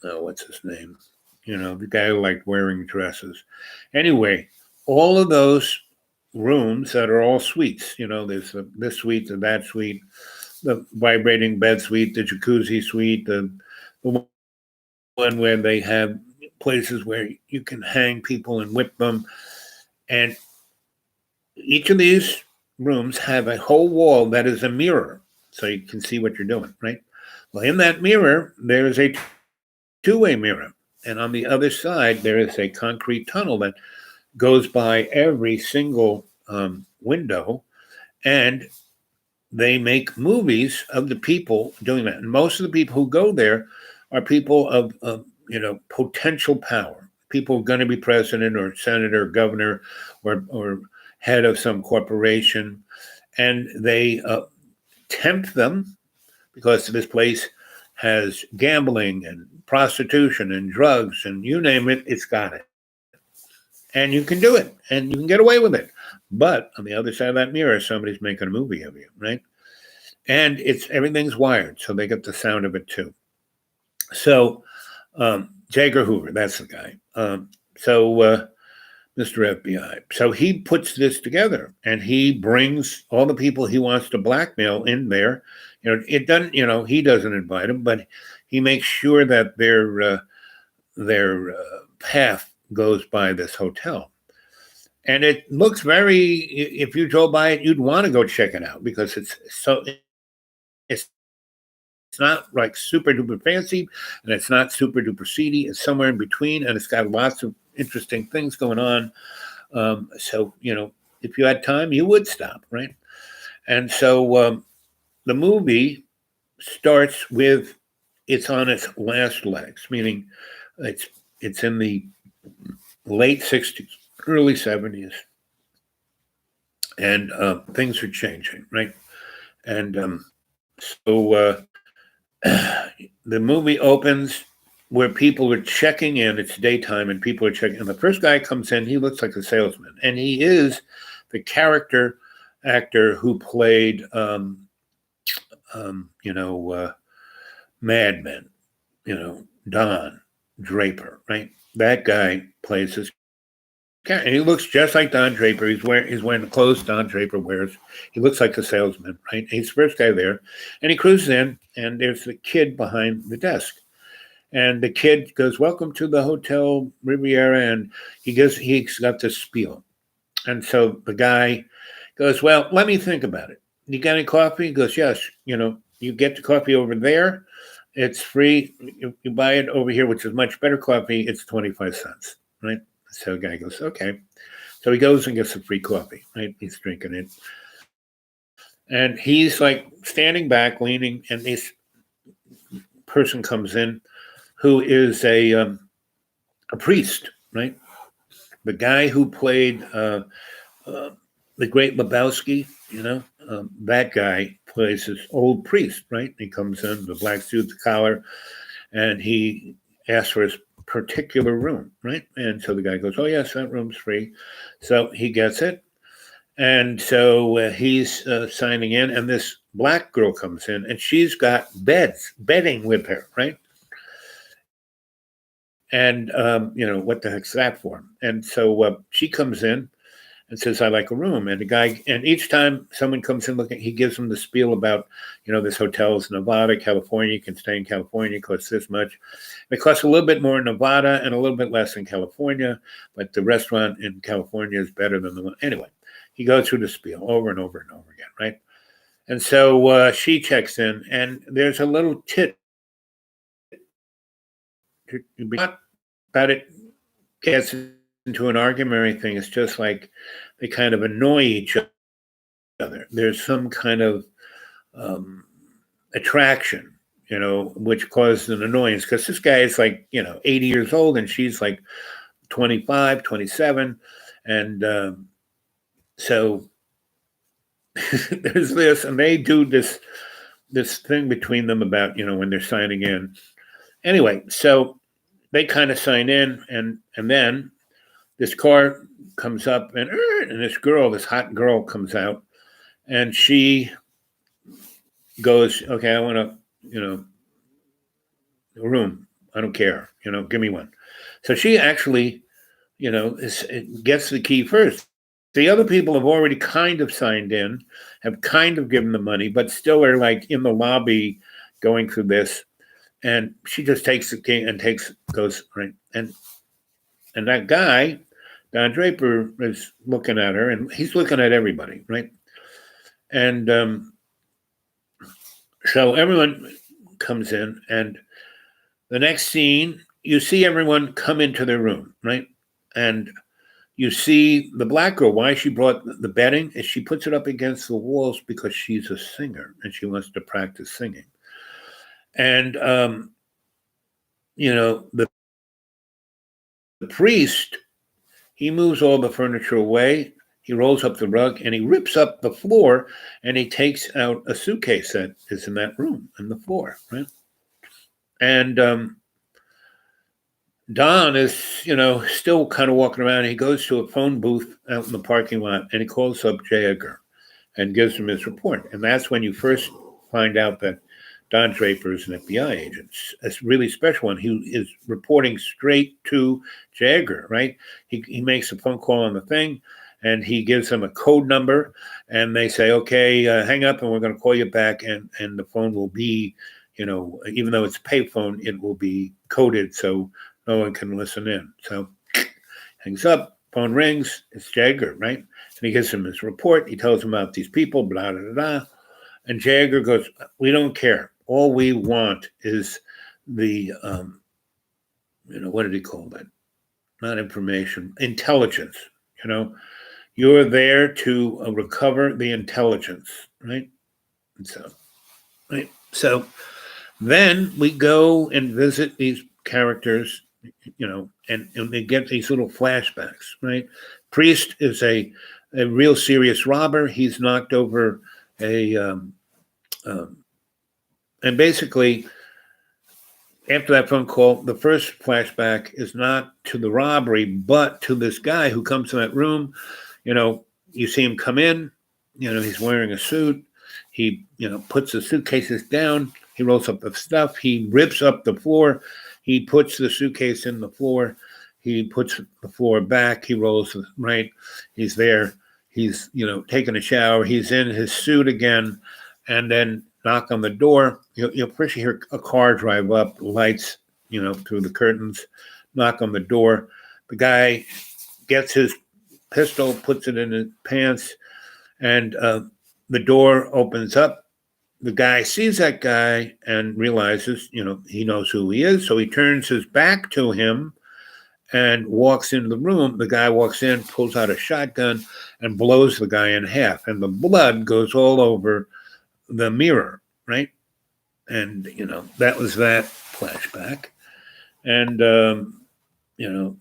What's his name? The guy who liked wearing dresses. Anyway, all of those rooms that are all suites, there's this suite, the that suite, the vibrating bed suite, the jacuzzi suite, the one where they have places where you can hang people and whip them. And each of these rooms have a whole wall that is a mirror, so you can see what you're doing, right? Well, in that mirror, there is a two-way mirror. And on the other side, there is a concrete tunnel that goes by every single window. And they make movies of the people doing that. And most of the people who go there are people of potential power. People going to be president or senator, or governor, or head of some corporation. And they tempt them because this place has gambling and prostitution and drugs and you name it, it's got it. and you can do it, and you can get away with it. But on the other side of that mirror, somebody's making a movie of you, right? And everything's wired, so they get the sound of it too. So J. Edgar Hoover, that's the guy. Mr. FBI. So he puts this together, and he brings all the people he wants to blackmail in there. It doesn't. He doesn't invite them, but he makes sure that their path goes by this hotel. And it looks if you drove by it, you'd want to go check it out because it's not like super duper fancy, and it's not super duper seedy. It's somewhere in between, and it's got lots of interesting things going on. So, if you had time, you would stop, right? And so the movie starts with it's on its last legs, meaning it's in the late 60s, early 70s, and things are changing, right? And so the movie opens where people are checking in. It's daytime, and people are checking. And the first guy comes in. He looks like a salesman, and he is the character actor who played, Mad Men. Don Draper, right? That guy plays his character, and he looks just like Don Draper. He's wearing the clothes Don Draper wears. He looks like a salesman, right? He's the first guy there, and he cruises in, and there's the kid behind the desk. And the kid goes, "Welcome to the Hotel Riviera," and he's got this spiel. And so the guy goes, "Well, let me think about it. You got any coffee?" He goes, "Yes. You get the coffee over there. It's free. You buy it over here, which is much better coffee. It's 25 cents, right?" So the guy goes, "Okay." So he goes and gets some free coffee, right? He's drinking it. And he's like standing back, leaning, and this person comes in who is a priest, right? The guy who played the Great Lebowski, that guy plays this old priest, right? He comes in, the black suit, the collar, and he asks for his particular room, right? And so the guy goes, "Oh, yes, that room's free." So he gets it. And so he's signing in, and this black girl comes in, and she's got bedding with her, right? And, what the heck's that for? And so she comes in and says, "I like a room." And each time someone comes in looking, he gives them the spiel about, this hotel is Nevada, California. You can stay in California. It costs this much. It costs a little bit more in Nevada and a little bit less in California, but the restaurant in California is better than the one. Anyway, he goes through the spiel over and over and over again, right? And so she checks in, and there's a little tit. Not that it gets into an argument or anything. It's just like they kind of annoy each other. There's some kind of attraction, which causes an annoyance because this guy is like, 80 years old and she's like 25, 27. And so there's this, and they do this thing between them about, when they're signing in. Anyway, so they kind of sign in, and then this car comes up, and this hot girl comes out, and she goes, "Okay, I want a room. I don't care. Give me one." So she actually, gets the key first. The other people have already kind of signed in, have kind of given the money, but still are like in the lobby going through this. And she just takes the key and goes, right. And that guy, Don Draper, is looking at her, and he's looking at everybody, right? And so everyone comes in, and the next scene, you see everyone come into their room, right? And you see the black girl, why she brought the bedding is she puts it up against the walls because she's a singer and she wants to practice singing. And, the priest, he moves all the furniture away. He rolls up the rug and he rips up the floor and he takes out a suitcase that is in that room, in the floor, right? And Don is, still kind of walking around. He goes to a phone booth out in the parking lot and he calls up J. Edgar and gives him his report. And that's when you first find out that Don Draper is an FBI agent. It's a really special one. He is reporting straight to J. Edgar, right? He makes a phone call on the thing and he gives them a code number and they say, okay, hang up and we're going to call you back. And the phone will be, even though it's a payphone, it will be coded so no one can listen in. So hangs up, phone rings, it's J. Edgar, right? And he gives him his report. He tells him about these people, blah, blah, blah. And J. Edgar goes, we don't care. All we want is the, what did he call that? Not information, intelligence. You're there to recover the intelligence, right? And so, right. So then we go and visit these characters, and they get these little flashbacks, right? Priest is a real serious robber. He's knocked over and basically, after that phone call, the first flashback is not to the robbery, but to this guy who comes in that room. You see him come in, he's wearing a suit. He, puts the suitcases down. He rolls up the stuff. He rips up the floor. He puts the suitcase in the floor. He puts the floor back. He rolls right. He's there. He's, taking a shower. He's in his suit again. And then knock on the door. You'll first hear a car drive up, lights, through the curtains, knock on the door. The guy gets his pistol, puts it in his pants, and the door opens up. The guy sees that guy and realizes, he knows who he is. So he turns his back to him and walks into the room. The guy walks in, pulls out a shotgun, and blows the guy in half. And the blood goes all over the mirror, right? And, that was that flashback. And,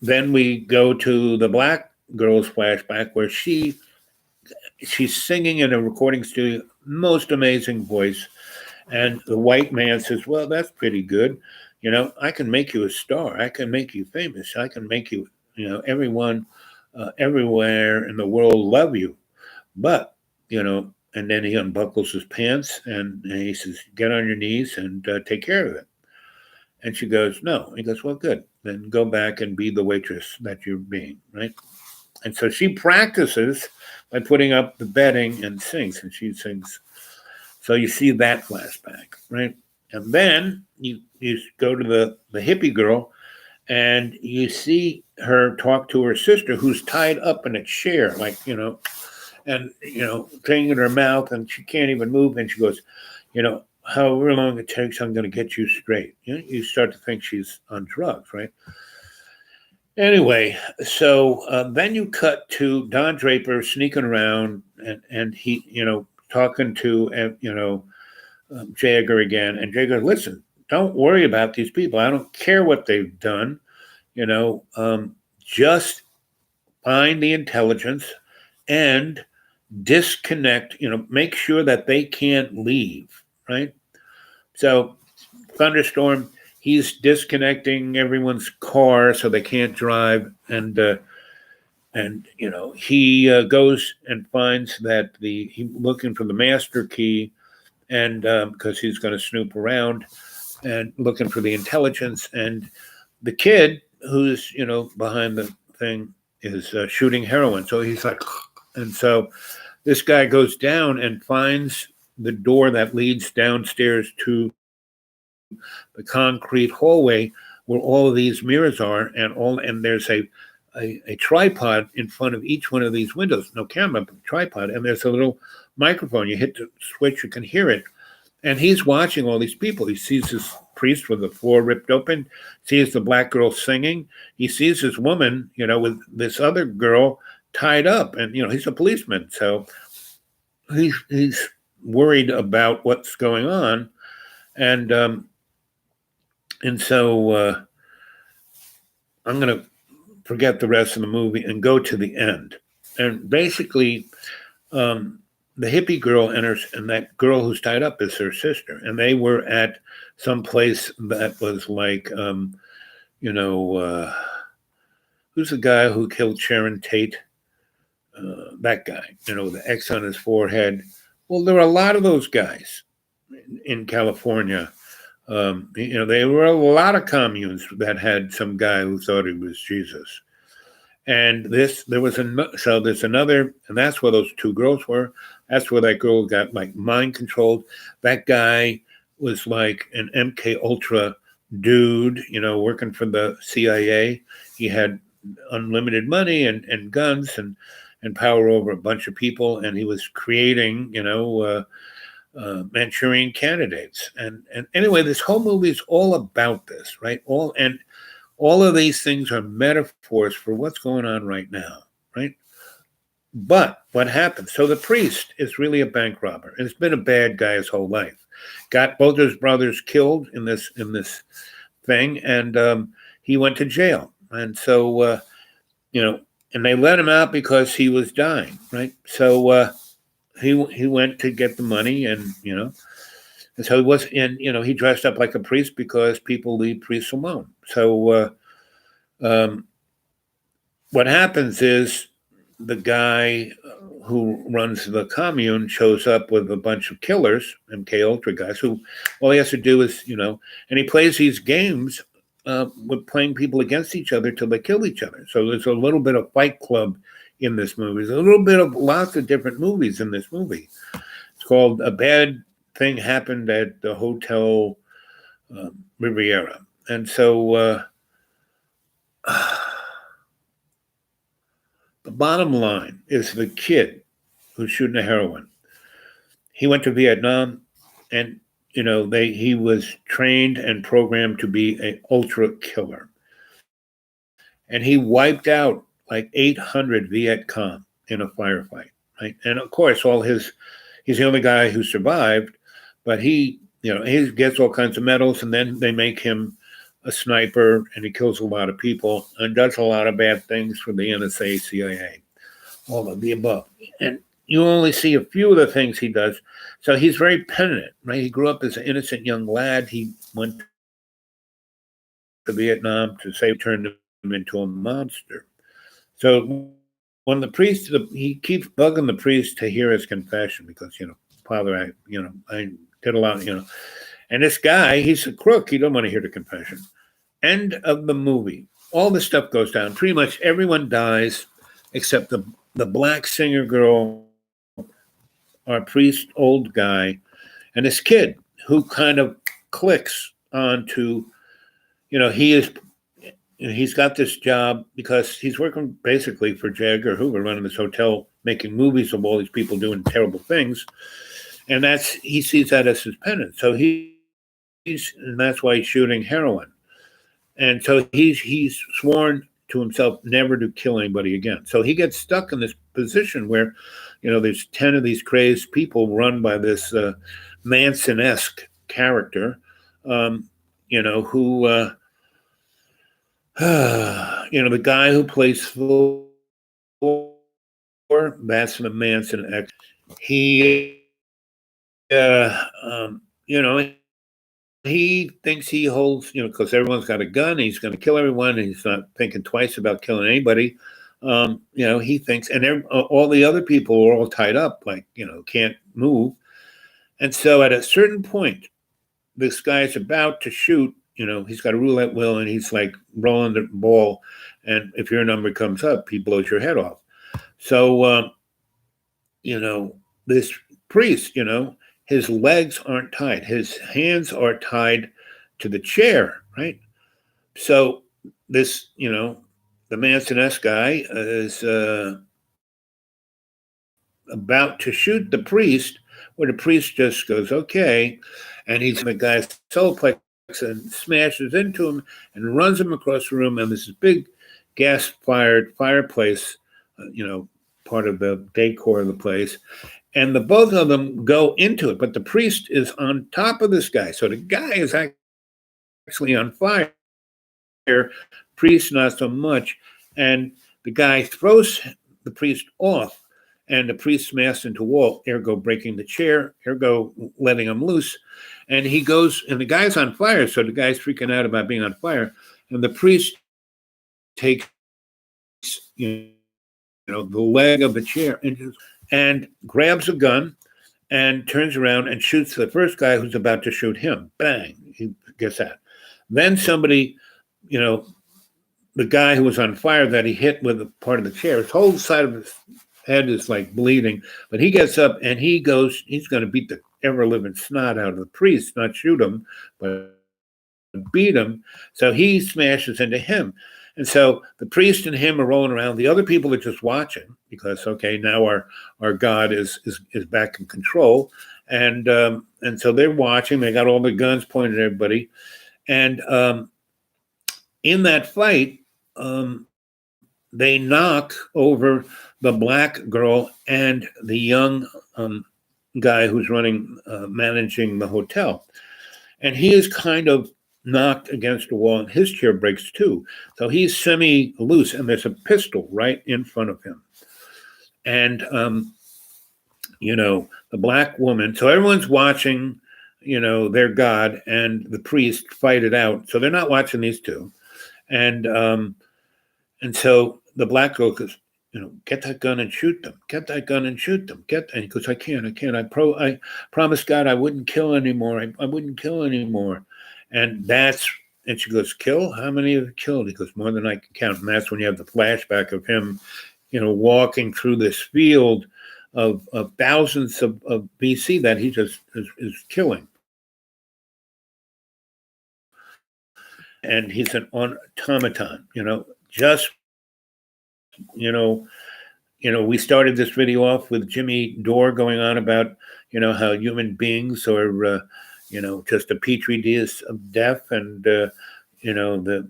then we go to the black girl's flashback where she's singing in a recording studio, most amazing voice. And the white man says, well, that's pretty good. I can make you a star. I can make you famous. I can make you, everyone everywhere in the world love you. But, and then he unbuckles his pants and he says, get on your knees and take care of it. And she goes, no. He goes, well, good. Then go back and be the waitress that you're being, right? And so she practices by putting up the bedding and sings, and she sings. So you see that flashback, right? And then you go to the hippie girl and you see her talk to her sister who's tied up in a chair, and, thing in her mouth, and she can't even move. And she goes, however long it takes, I'm going to get you straight. You start to think she's on drugs, right? Anyway, so then you cut to Don Draper sneaking around and he, talking to, J. Edgar again. And J. Edgar, listen, don't worry about these people. I don't care what they've done. Just find the intelligence and disconnect, make sure that they can't leave, right? So thunderstorm, he's disconnecting everyone's car so they can't drive. And he goes and finds that he's looking for the master key and because he's going to snoop around and looking for the intelligence. And the kid who's, behind the thing is shooting heroin. So he's like, and so this guy goes down and finds the door that leads downstairs to the concrete hallway where all of these mirrors are, and there's a tripod in front of each one of these windows. No camera, but tripod, and there's a little microphone. You hit the switch, you can hear it. And he's watching all these people. He sees this priest with the floor ripped open, sees the black girl singing. He sees this woman, with this other girl tied up, and he's a policeman, so he's worried about what's going on, and so I'm going to forget the rest of the movie and go to the end. And basically, the hippie girl enters, and that girl who's tied up is her sister, and they were at some place that was like who's the guy who killed Sharon Tate? That guy, the X on his forehead. Well, there were a lot of those guys in California. There were a lot of communes that had some guy who thought he was Jesus. And there's another, and that's where those two girls were. That's where that girl got like mind controlled. That guy was like an MK Ultra dude, working for the CIA. He had unlimited money and guns and power over a bunch of people, and he was creating, Manchurian candidates. And anyway, this whole movie is all about this, right? All of these things are metaphors for what's going on right now, right? But what happens? So the priest is really a bank robber. And it's been a bad guy his whole life. Got both his brothers killed in this thing, and he went to jail. And so, and they let him out because he was dying, right? So he went to get the money, and and so he was in, he dressed up like a priest because people leave priests alone. So what happens is the guy who runs the commune shows up with a bunch of killers, MK Ultra guys, who all he has to do is, and he plays these games with playing people against each other till they kill each other. So there's a little bit of Fight Club in this movie. There's a little bit of lots of different movies in this movie. It's called A Bad Thing Happened at the Hotel Riviera. And so the bottom line is the kid who's shooting a heroin. He went to Vietnam, and he was trained and programmed to be an ultra killer. And he wiped out like 800 Viet Cong in a firefight, right? And of course, he's the only guy who survived, but he gets all kinds of medals, and then they make him a sniper, and he kills a lot of people and does a lot of bad things for the NSA, CIA, all of the above. And you only see a few of the things he does. So he's very penitent, right? He grew up as an innocent young lad. He went to Vietnam to say turned him into a monster. So when the priest, he keeps bugging the priest to hear his confession because, Father, I did a lot, And this guy, he's a crook. He don't want to hear the confession. End of the movie. All this stuff goes down. Pretty much everyone dies except the black singer girl, our priest, old guy, and this kid who kind of clicks onto, he's got this job because he's working basically for J. Edgar Hoover, running this hotel, making movies of all these people doing terrible things. And he sees that as his penance. So and that's why he's shooting heroin. And so he's sworn to himself never to kill anybody again. So he gets stuck in this position where, there's 10 of these crazed people run by this Manson-esque character, who, the guy who plays Thor, that's the Manson-esque. He, he thinks he holds, because everyone's got a gun, he's going to kill everyone, and he's not thinking twice about killing anybody. He thinks, and all the other people are all tied up, like, can't move. And so at a certain point, this guy's about to shoot, he's got a roulette wheel, and he's like rolling the ball. And if your number comes up, he blows your head off. So, this priest, his legs aren't tied. His hands are tied to the chair, right? So this, the Manson-esque guy is about to shoot the priest, where the priest just goes, okay. And he's in the guy's solar plex and smashes into him and runs him across the room. And there's this big gas-fired fireplace, part of the decor of the place. And the both of them go into it, but the priest is on top of this guy. So the guy is actually on fire. Priest not so much. And the guy throws the priest off, and the priest smashed into a wall, ergo breaking the chair, ergo letting him loose. And he goes, and the guy's on fire, so the guy's freaking out about being on fire. and the priest takes, you the leg of the chair and grabs a gun and turns around and shoots the first guy who's about to shoot him. Bang, he gets that. Then somebody, the guy who was on fire that he hit with a part of the chair, his whole side of his head is like bleeding, but he gets up and he's going to beat the ever-living snot out of the priest, not shoot him, but beat him. So he smashes into him. And so the priest and him are rolling around. The other people are just watching because, okay, now our God is back in control. And so they're watching. They got all the guns pointed at everybody. And in that fight, they knock over the black girl and the young guy who's managing the hotel. And he is kind of knocked against a wall, and his chair breaks too. So he's semi-loose, and there's a pistol right in front of him. And, the black woman, so everyone's watching, their God and the priest fight it out. So they're not watching these two. And so the black girl goes, get that gun and shoot them. Get that gun and shoot them. And he goes, I can't. I promised God I wouldn't kill anymore. I wouldn't kill anymore. And she goes, kill? How many have you killed? He goes, more than I can count. And that's when you have the flashback of him, walking through this field of thousands of BC that he just is killing. And he's an automaton, we started this video off with Jimmy Dore going on about, how human beings are, just a petri dish of death, and the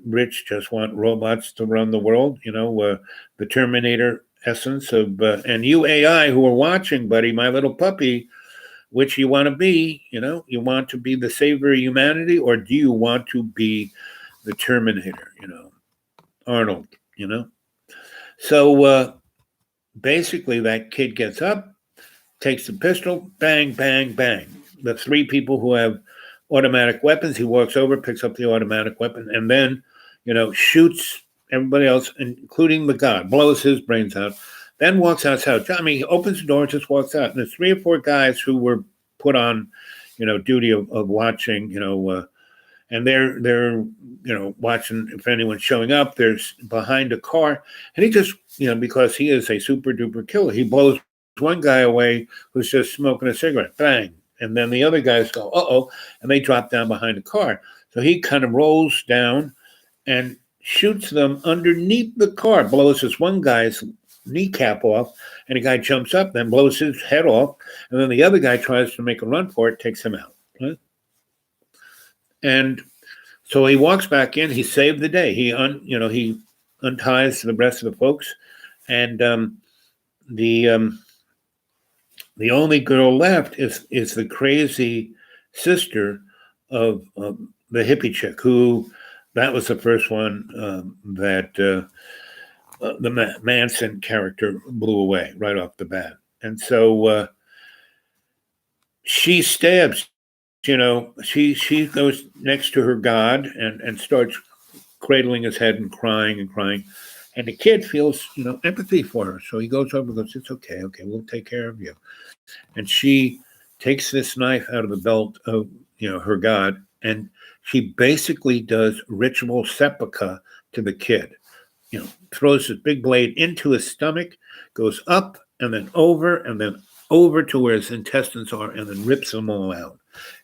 rich just want robots to run the world. The Terminator essence of, and you AI who are watching, buddy, my little puppy, which you want to be. You want to be the savior of humanity, or do you want to be the Terminator? Arnold. So basically, that kid gets up, takes the pistol, bang, bang, bang. The three people who have automatic weapons, he walks over, picks up the automatic weapon, and then, shoots everybody else, including the God, blows his brains out, then walks outside. I mean, he opens the door and just walks out. And there's 3 or 4 guys who were put on, duty of watching, and they're watching if anyone's showing up. There's behind a car, and he just, because he is a super duper killer, he blows one guy away who's just smoking a cigarette, bang. And then the other guys go, uh-oh, and they drop down behind the car. So he kind of rolls down and shoots them underneath the car, blows this one guy's kneecap off, and the guy jumps up, then blows his head off, and then the other guy tries to make a run for it, takes him out. Right? And so he walks back in, he saved the day. He unties the rest of the folks, and the only girl left is the crazy sister of the hippie chick, who that was the first one that the Manson character blew away right off the bat. And so she stabs, she goes next to her God and starts cradling his head and crying and crying. And the kid feels, empathy for her. So he goes over and goes, it's okay, we'll take care of you. And she takes this knife out of the belt of, her God, and she basically does ritual seppuku to the kid. Throws this big blade into his stomach, goes up and then over to where his intestines are, and then rips them all out.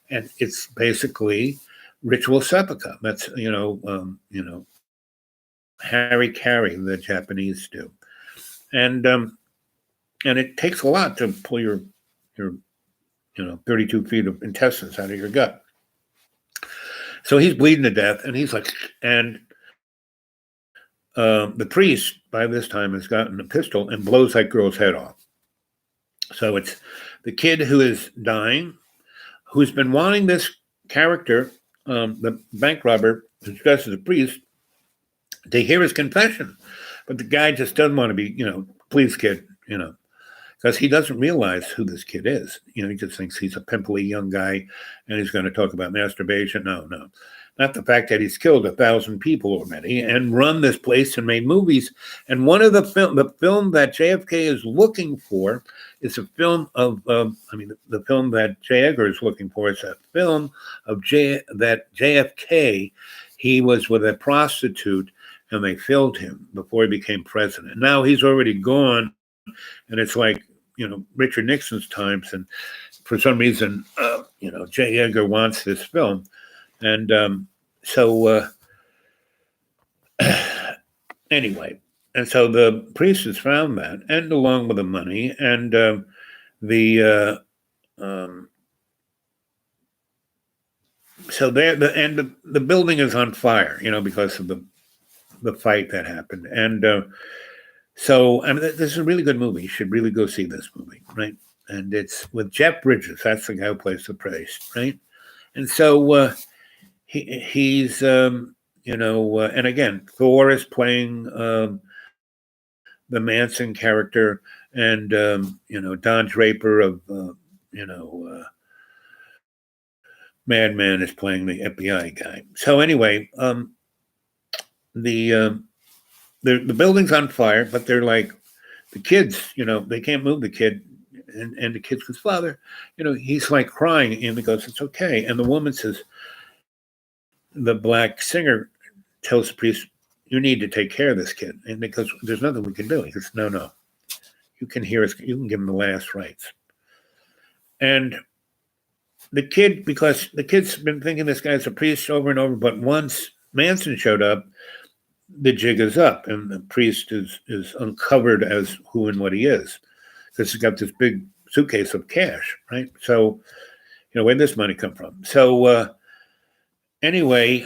And it's basically ritual seppuku. That's, Harry, the Japanese do. And it takes a lot to pull your 32 feet of intestines out of your gut. So he's bleeding to death, and he's like, and the priest by this time has gotten a pistol and blows that girl's head off. So it's the kid who is dying, who's been wanting this character, the bank robber who's dressed as a priest, to hear his confession. But the guy just doesn't want to be, please, kid, because he doesn't realize who this kid is. He just thinks he's a pimply young guy and he's going to talk about masturbation. No. not the fact that he's killed 1,000 people already and run this place and made movies. And one of the film that JFK is looking for is a film of, the film that J. Edgar is looking for is a film of that JFK, he was with a prostitute and they killed him before he became president. Now he's already gone, and it's like, Richard Nixon's times, and for some reason, J. Edgar wants this film. And anyway, and so the priest has found that, and along with the money, and so there, the building is on fire, because of the fight that happened, and so this is a really good movie. You should really go see this movie, right? And it's with Jeff Bridges. That's the guy who plays the priest, right? And so he's and again, Thor is playing the Manson character, and Don Draper of Mad Men is playing the FBI guy. So anyway, the building's on fire, but they're like, the kids, they can't move the kid. And the kid goes, Father, he's like crying. And he goes, it's okay. And the woman says, the black singer tells the priest, you need to take care of this kid. And he goes, there's nothing we can do. He goes, no. You can hear us. You can give him the last rites. And the kid, because the kid's been thinking this guy's a priest over and over, but once Manson showed up, the jig is up, and the priest is uncovered as who and what he is, because he's got this big suitcase of cash, right? So, where'd this money come from? So, anyway,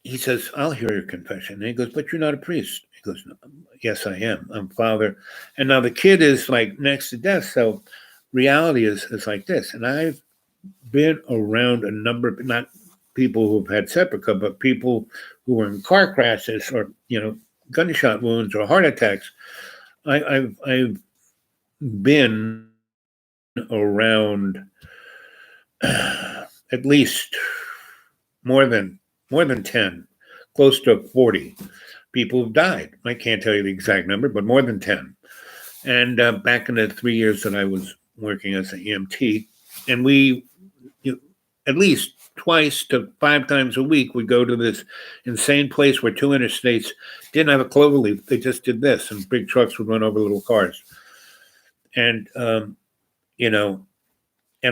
he says, I'll hear your confession. And he goes, but you're not a priest. He goes, no, yes, I am. I'm father. And now the kid is like next to death. So reality is like this. And I've been around a number of, not people who've had sepulchre, but people who were in car crashes or, gunshot wounds or heart attacks. I've been around at least more than 10, close to 40 people who've died. I can't tell you the exact number, but more than 10. And back in the 3 years that I was working as an EMT, and we, at least twice to 5 times a week, would go to this insane place where 2 interstates didn't have a clover leaf. They just did this, and big trucks would run over little cars. And, and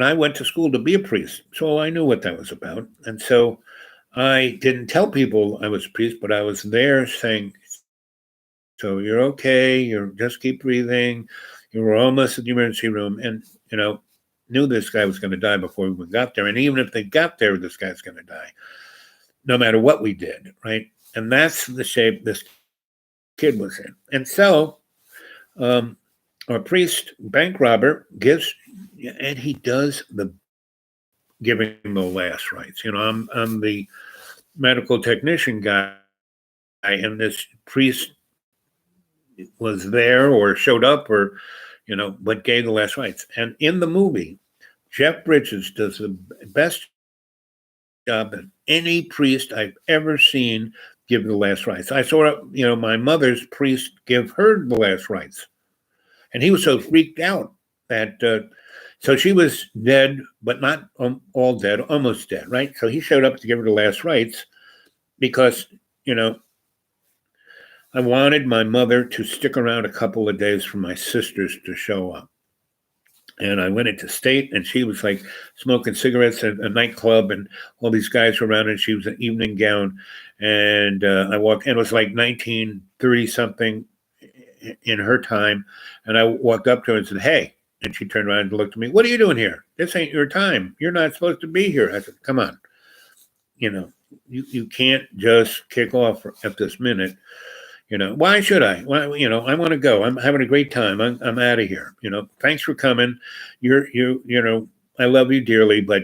I went to school to be a priest, so I knew what that was about. And so I didn't tell people I was a priest, but I was there saying, so you're okay, you're just keep breathing, you were almost at the emergency room, and, knew this guy was going to die before we got there. And even if they got there, this guy's going to die, no matter what we did, right? And that's the shape this kid was in. And so our priest, bank robber, gives, and he does the giving the last rites. I'm the medical technician guy, and this priest was there or showed up or, but gave the last rites. And in the movie, Jeff Bridges does the best job that any priest I've ever seen give the last rites. I saw, my mother's priest give her the last rites. And he was so freaked out that, so she was dead, but not all dead, almost dead, right? So he showed up to give her the last rites because, I wanted my mother to stick around a couple of days for my sisters to show up. And I went into state, and she was like smoking cigarettes at a nightclub, and all these guys were around, and she was in an evening gown. And I walked, and it was like 1930 something in her time. And I walked up to her and said, hey, and she turned around and looked at me, what are you doing here? This ain't your time. You're not supposed to be here. I said, come on. You can't just kick off at this minute. Why should I? Why, I want to go. I'm having a great time. I'm out of here. Thanks for coming. I love you dearly, but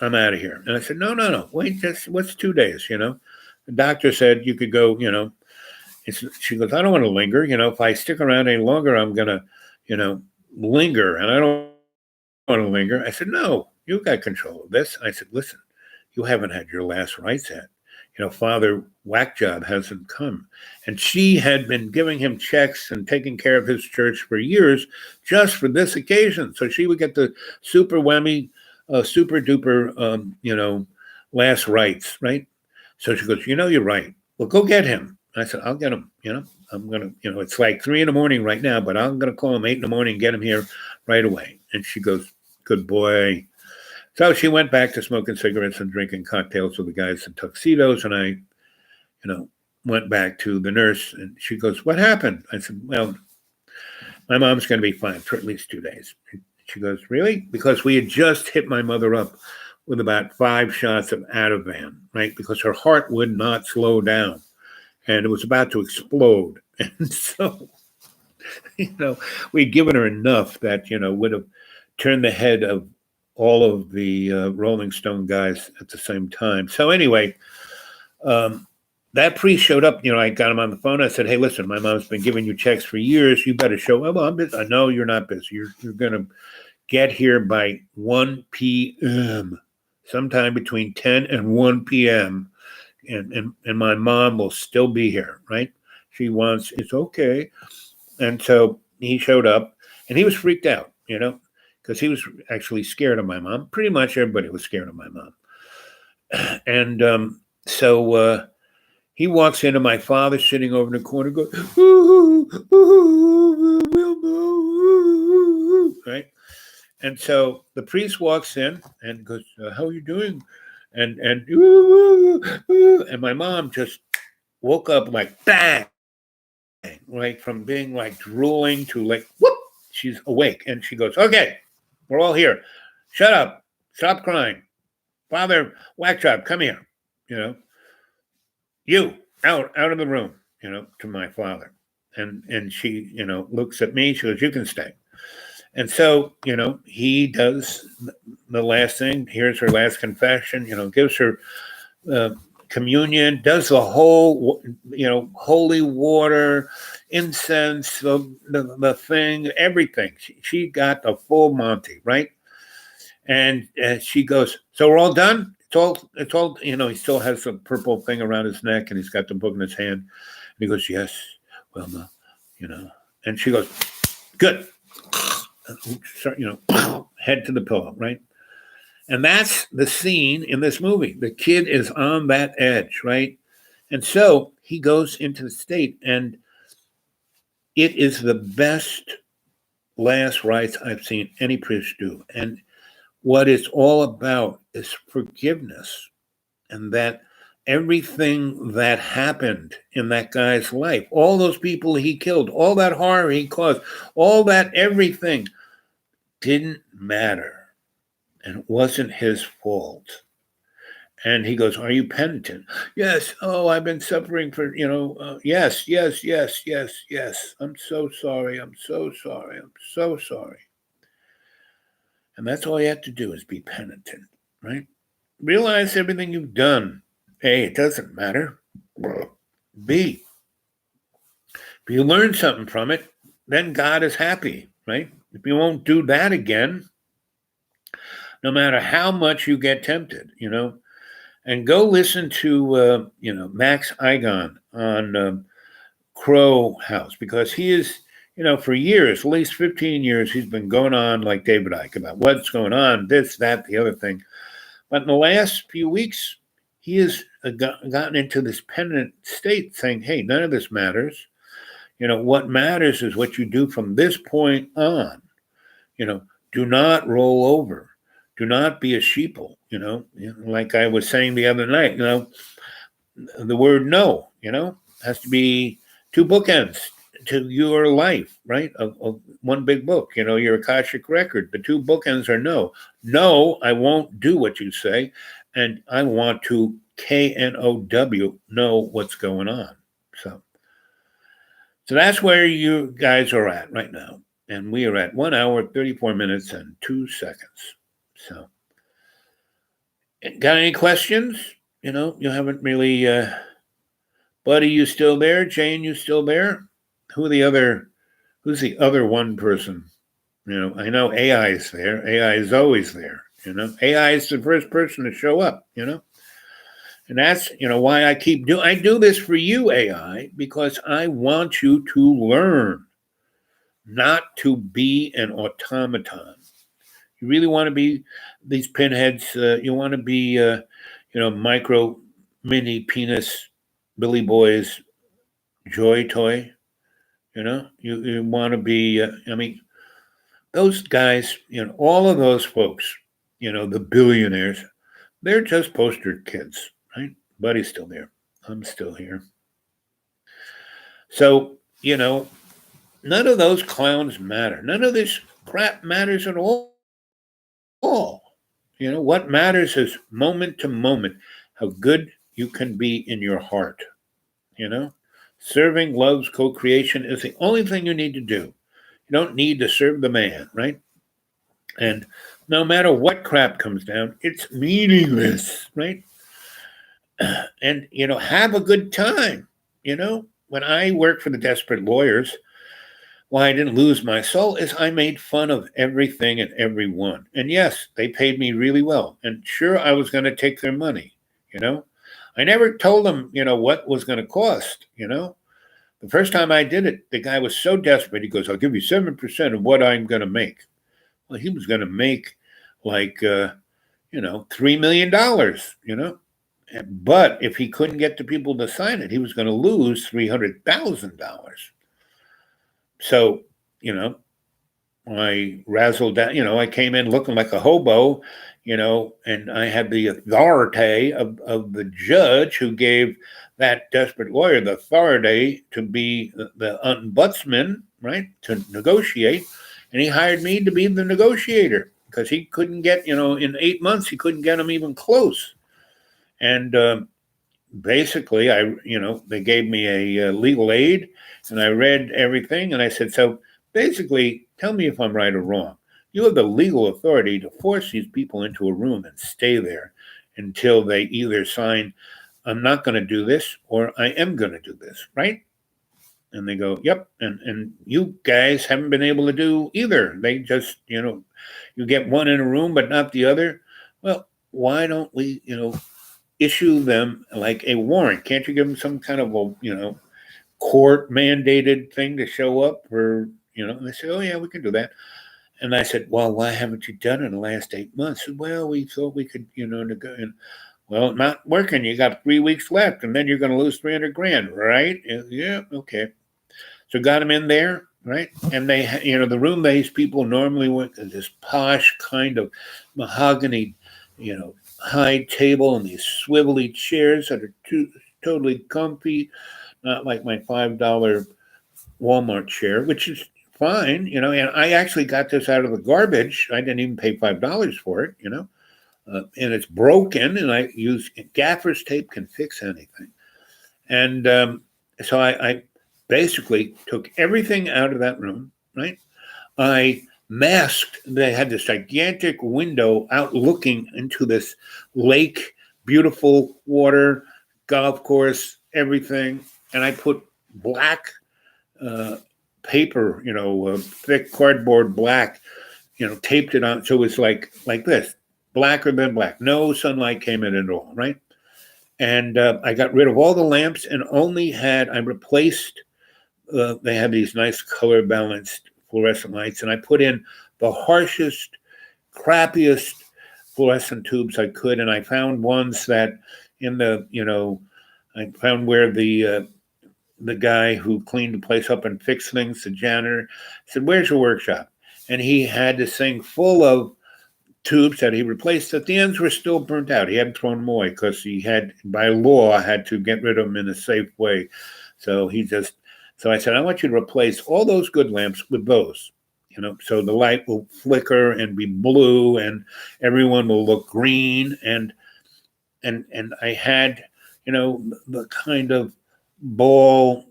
I'm out of here. And I said, no. Wait, what's 2 days? The doctor said you could go, she goes, I don't want to linger. If I stick around any longer, I'm going to, linger, and I don't want to linger. I said, no, you got control of this. I said, listen, you haven't had your last rites yet. Father Whackjob hasn't come. And she had been giving him checks and taking care of his church for years just for this occasion. So she would get the super whammy, super duper, last rites, right? So she goes, you're right. Well, go get him. I said, I'll get him, I'm going to, it's like 3 a.m. right now, but I'm going to call him 8 a.m. and get him here right away. And she goes, good boy. So she went back to smoking cigarettes and drinking cocktails with the guys in tuxedos. And I, went back to the nurse and she goes, what happened? I said, well, my mom's going to be fine for at least 2 days. She goes, really? Because we had just hit my mother up with about 5 shots of Ativan, right? Because her heart would not slow down and it was about to explode. And so, we'd given her enough that, would have turned the head of all of the Rolling Stone guys at the same time. So anyway, that priest showed up. I got him on the phone. I said, hey, listen, my mom's been giving you checks for years. You better show up. Well, I'm busy. No, you're not busy. You're going to get here by 1 p.m., sometime between 10 and 1 p.m., and my mom will still be here, right? It's okay. And so he showed up, and he was freaked out, because he was actually scared of my mom. Pretty much everybody was scared of my mom. And so he walks into my father sitting over in the corner, goes, ooh, Wilma, ooh, right? And so the priest walks in and goes, how are you doing? And my mom just woke up like bang, like from being like drooling to like whoop, she's awake. And she goes, okay, we're all here. Shut up. Stop crying. Father Whackjob, come here. You out of the room, to my father. And she, looks at me. She goes, you can stay. And so, he does the last thing. Here's her last confession, gives her communion, does the whole, holy water, incense, the thing, everything. She got the full Monty, right? And she goes, so we're all done? It's all, he still has the purple thing around his neck and he's got the book in his hand. And he goes, yes, Wilma, and she goes, good. Head to the pillow, right? And that's the scene in this movie. The kid is on that edge, right? And so he goes into the state, and it is the best last rites I've seen any priest do. And what it's all about is forgiveness, and that everything that happened in that guy's life, all those people he killed, all that horror he caused, all that everything didn't matter, and it wasn't his fault. And he goes, are you penitent? Yes. Oh, I've been suffering for, yes. I'm so sorry. I'm so sorry. I'm so sorry. And that's all you have to do is be penitent, right? Realize everything you've done. A, it doesn't matter. B, if you learn something from it, then God is happy, right? If you won't do that again, no matter how much you get tempted, and go listen to, Max Igon on Crow House, because he is, for years, at least 15 years, he's been going on like David Icke about what's going on, this, that, the other thing. But in the last few weeks, he has gotten into this penitent state saying, hey, none of this matters. What matters is what you do from this point on. Do not roll over. Do not be a sheeple, like I was saying the other night, the word no, has to be 2 bookends to your life, right? Of one big book, your Akashic record. The 2 bookends are no. No, I won't do what you say. And I want to KNOW know what's going on. So that's where you guys are at right now. And we are at 1 hour, 34 minutes, and 2 seconds. So, got any questions? You haven't really, Buddy, you still there? Jane, you still there? Who's the other one person? I know AI is there. AI is always there. AI is the first person to show up, and that's, why I do this for you, AI, because I want you to learn, not to be an automaton. You really want to be these pinheads. You want to be, micro, mini penis, Billy Boys, joy toy. You want to be. Those guys. All of those folks. The billionaires. They're just poster kids, right? Buddy's still there. I'm still here. So none of those clowns matter. None of this crap matters at all. What matters is moment to moment how good you can be in your heart. Serving love's co-creation is the only thing you need to do. You don't need to serve the man, right? And no matter what crap comes down, it's meaningless, right? And have a good time. When I worked for the Desperate Lawyers, why I didn't lose my soul is I made fun of everything and everyone. And yes, they paid me really well. And sure, I was going to take their money. I never told them, what was going to cost. The first time I did it, the guy was so desperate. He goes, I'll give you 7% of what I'm going to make. Well, he was going to make like, $3 million, But if he couldn't get the people to sign it, he was going to lose $300,000. So, I razzled down, I came in looking like a hobo, and I had the authority of the judge who gave that desperate lawyer the authority to be the ombudsman, right, to negotiate. And he hired me to be the negotiator because he couldn't get, in 8 months, he couldn't get him even close. And basically, they gave me a legal aid, and I read everything, and I said, so basically, tell me if I'm right or wrong. You have the legal authority to force these people into a room and stay there until they either sign, I'm not going to do this, or I am going to do this, right? And they go, yep. And you guys haven't been able to do either. They just, you get one in a room, but not the other. Well, why don't we, issue them like a warrant? Can't you give them some kind of a, court mandated thing to show up? Or, and they say, oh yeah, we can do that. And I said, well, why haven't you done it in the last 8 months? Said, well, we thought we could, well, not working. You got 3 weeks left, and then you're going to lose $300,000, right? Yeah, okay. So got them in there, right? And they, the room these people normally went to, this posh kind of mahogany, high table and these swivelly chairs that are totally comfy, not like my $5 Walmart chair, which is fine, and I actually got this out of the garbage. I didn't even pay $5 for it, and it's broken, and I use gaffer's tape, can fix anything. And so I basically took everything out of that room, right? I masked, they had this gigantic window out looking into this lake, beautiful water, golf course, everything. And I put black paper, thick cardboard black, taped it on. So it was like this, blacker than black. No sunlight came in at all, right? And I got rid of all the lamps and I replaced, they had these nice color balanced fluorescent lights. And I put in the harshest, crappiest fluorescent tubes I could. And I found ones that I found where the guy who cleaned the place up and fixed things, the janitor, said, where's your workshop? And he had this thing full of tubes that he replaced, that the ends were still burnt out. He hadn't thrown them away because he had, by law, had to get rid of them in a safe way. So I said, I want you to replace all those good lamps with those, so the light will flicker and be blue and everyone will look green. And I had, the kind of ball,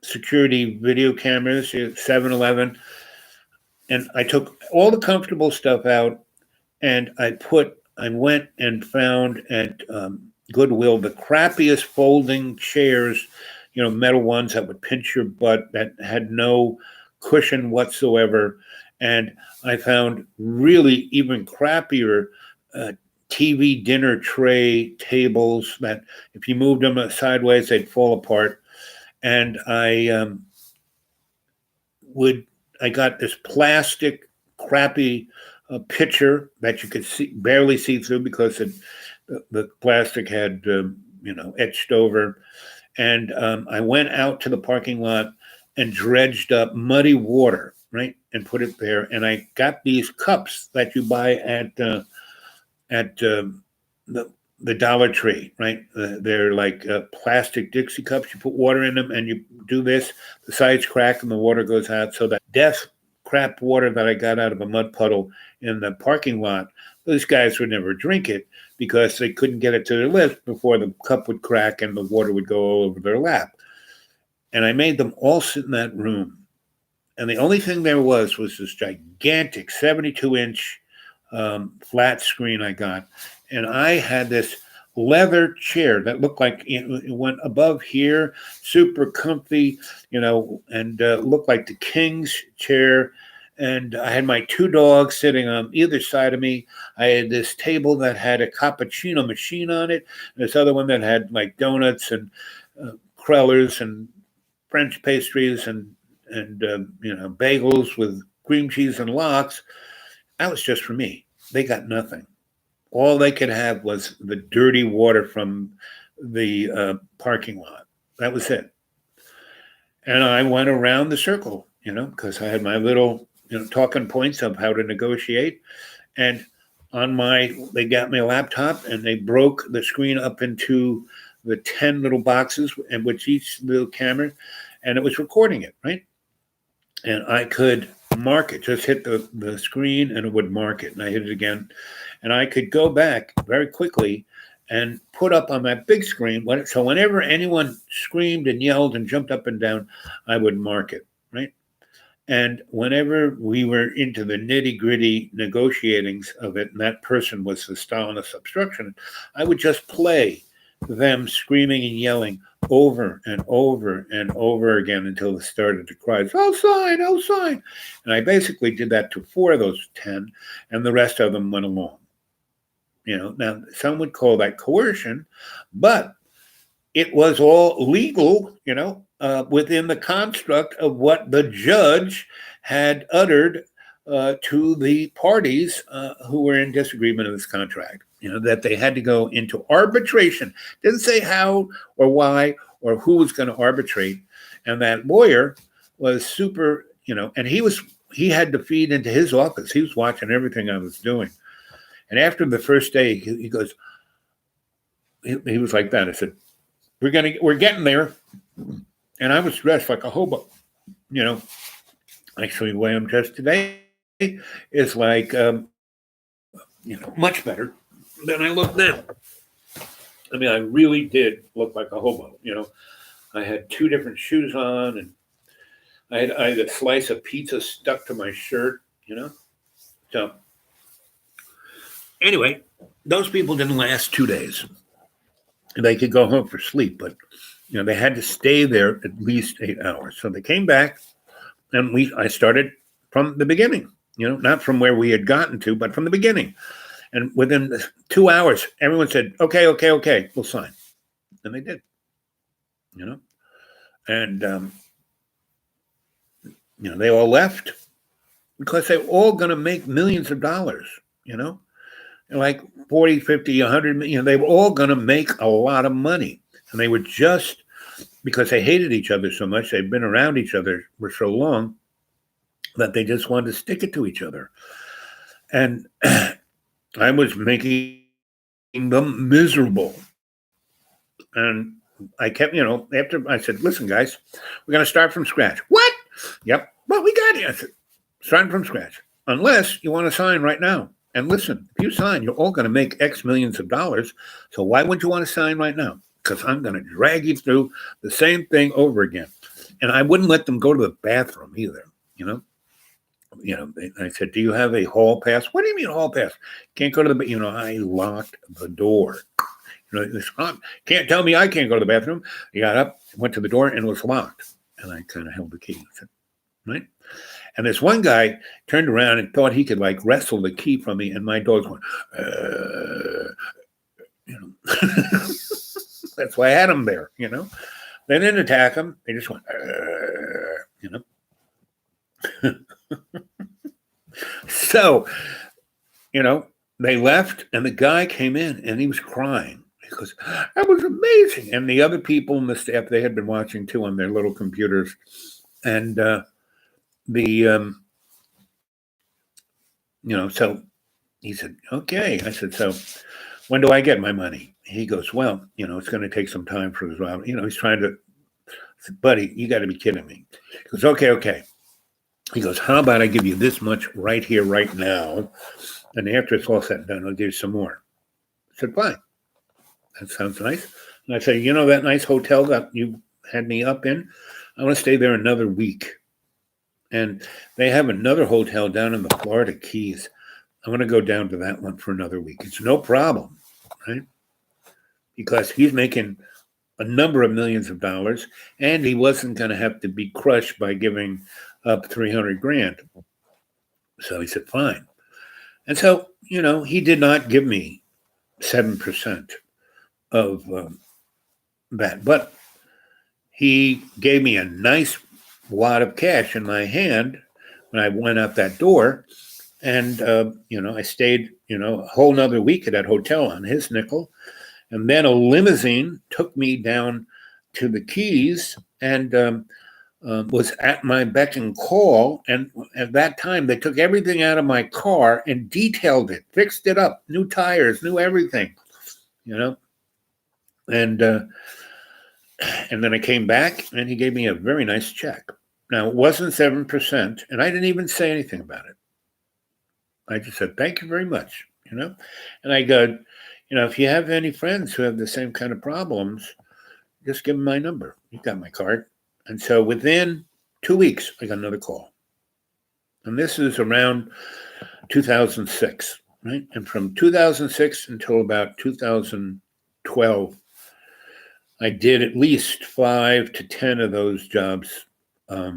security video cameras, 7-Eleven. And I took all the comfortable stuff out, and I went and found at Goodwill the crappiest folding chairs, metal ones that would pinch your butt, that had no cushion whatsoever. And I found really even crappier TV dinner tray tables that if you moved them sideways, they'd fall apart. And I got this plastic crappy pitcher that you could barely see through because the plastic had etched over. And I went out to the parking lot and dredged up muddy water, right, and put it there. And I got these cups that you buy at the Dollar Tree, right? They're like plastic Dixie cups. You put water in them and you do this. The sides crack and the water goes out. So that death crap water that I got out of a mud puddle in the parking lot, those guys would never drink it because they couldn't get it to their lips before the cup would crack and the water would go all over their lap. And I made them all sit in that room. And the only thing there was this gigantic 72-inch flat screen I got. And I had this leather chair that looked like it went above here, super comfy, and looked like the king's chair. And I had my two dogs sitting on either side of me. I had this table that had a cappuccino machine on it, and this other one that had like donuts and crullers and French pastries and bagels with cream cheese and lox. That was just for me. They got nothing. All they could have was the dirty water from the parking lot. That was it. And I went around the circle, because I had my little talking points of how to negotiate. And they got me a laptop and they broke the screen up into the 10 little boxes, and with each little camera, and it was recording it, right? And I could mark it, just hit the screen and it would mark it. And I hit it again. And I could go back very quickly and put up on that big screen. So whenever anyone screamed and yelled and jumped up and down, I would mark it, right? And whenever we were into the nitty-gritty negotiatings of it, and that person was the Stalinist obstruction, I would just play them screaming and yelling over and over and over again until they started to cry, I'll sign, I'll sign. And I basically did that to 4 of those 10, and the rest of them went along. Now some would call that coercion, but it was all legal, within the construct of what the judge had uttered to the parties who were in disagreement of this contract, that they had to go into arbitration. Didn't say how or why or who was going to arbitrate. And that lawyer was super, and he had to feed into his office. He was watching everything I was doing. And after the first day, he goes, he was like that. I said, we're getting there. And I was dressed like a hobo, Actually, the way I'm dressed today is like, much better than I look then. I mean, I really did look like a hobo, I had 2 different shoes on, and I had a slice of pizza stuck to my shirt, So anyway, those people didn't last 2 days. They could go home for sleep, but they had to stay there at least 8 hours. So they came back, and I started from the beginning, not from where we had gotten to, but from the beginning. And within 2 hours, everyone said, okay, we'll sign. And they did, And, they all left because they were all going to make millions of dollars, like 40, 50, 100 million. They were all going to make a lot of money. And they were just, because they hated each other so much, they'd been around each other for so long that they just wanted to stick it to each other. And I was making them miserable. And I kept, after I said, listen, guys, we're going to start from scratch. What? Yep. Well, we got it. I said, starting from scratch. Unless you want to sign right now. And listen, if you sign, you're all going to make X millions of dollars. So why wouldn't you want to sign right now? Because I'm going to drag you through the same thing over again. And I wouldn't let them go to the bathroom either, I said, do you have a hall pass? What do you mean hall pass? Can't go to the, I locked the door. Can't tell me I can't go to the bathroom. He got up, went to the door, and it was locked. And I kind of held the key. I said, right? And this one guy turned around and thought he could like wrestle the key from me, and my dogs went, you know. That's why I had them there, you know. They didn't attack him; they just went, you know. So, you know, they left, and the guy came in, and he was crying. He goes, "That was amazing!" And the other people in the staff, they had been watching too on their little computers, and you know, so he said, "Okay." I said, "So, when do I get my money?" He goes, "Well, you know, it's going to take some time for his while." You know, he's trying to. I said, "Buddy, you got to be kidding me." He goes, "Okay." He goes, "How about I give you this much right here, right now, and after it's all said and done, I'll give you some more." I said, "Fine. That sounds nice." And I said, "You know that nice hotel that you had me up in? I want to stay there another week. And they have another hotel down in the Florida Keys. I want to go down to that one for another week." It's no problem, right? Because he's making a number of millions of dollars, and he wasn't going to have to be crushed by giving up 300 grand. So he said, "Fine." And so, you know, he did not give me 7% of that, but he gave me a nice wad of cash in my hand when I went out that door. And, you know, I stayed, you know, a whole nother week at that hotel on his nickel. And then a limousine took me down to the Keys and was at my beck and call. And at that time, they took everything out of my car and detailed it, fixed it up, new tires, new everything, you know. And then I came back, and he gave me a very nice check. Now, it wasn't 7%, and I didn't even say anything about it. I just said, "Thank you very much," you know. And I go, "You know, if you have any friends who have the same kind of problems, just give them my number. You got my card." And so within 2 weeks, I got another call. And this is around 2006, right? And from 2006 until about 2012, I did at least 5 to 10 of those jobs a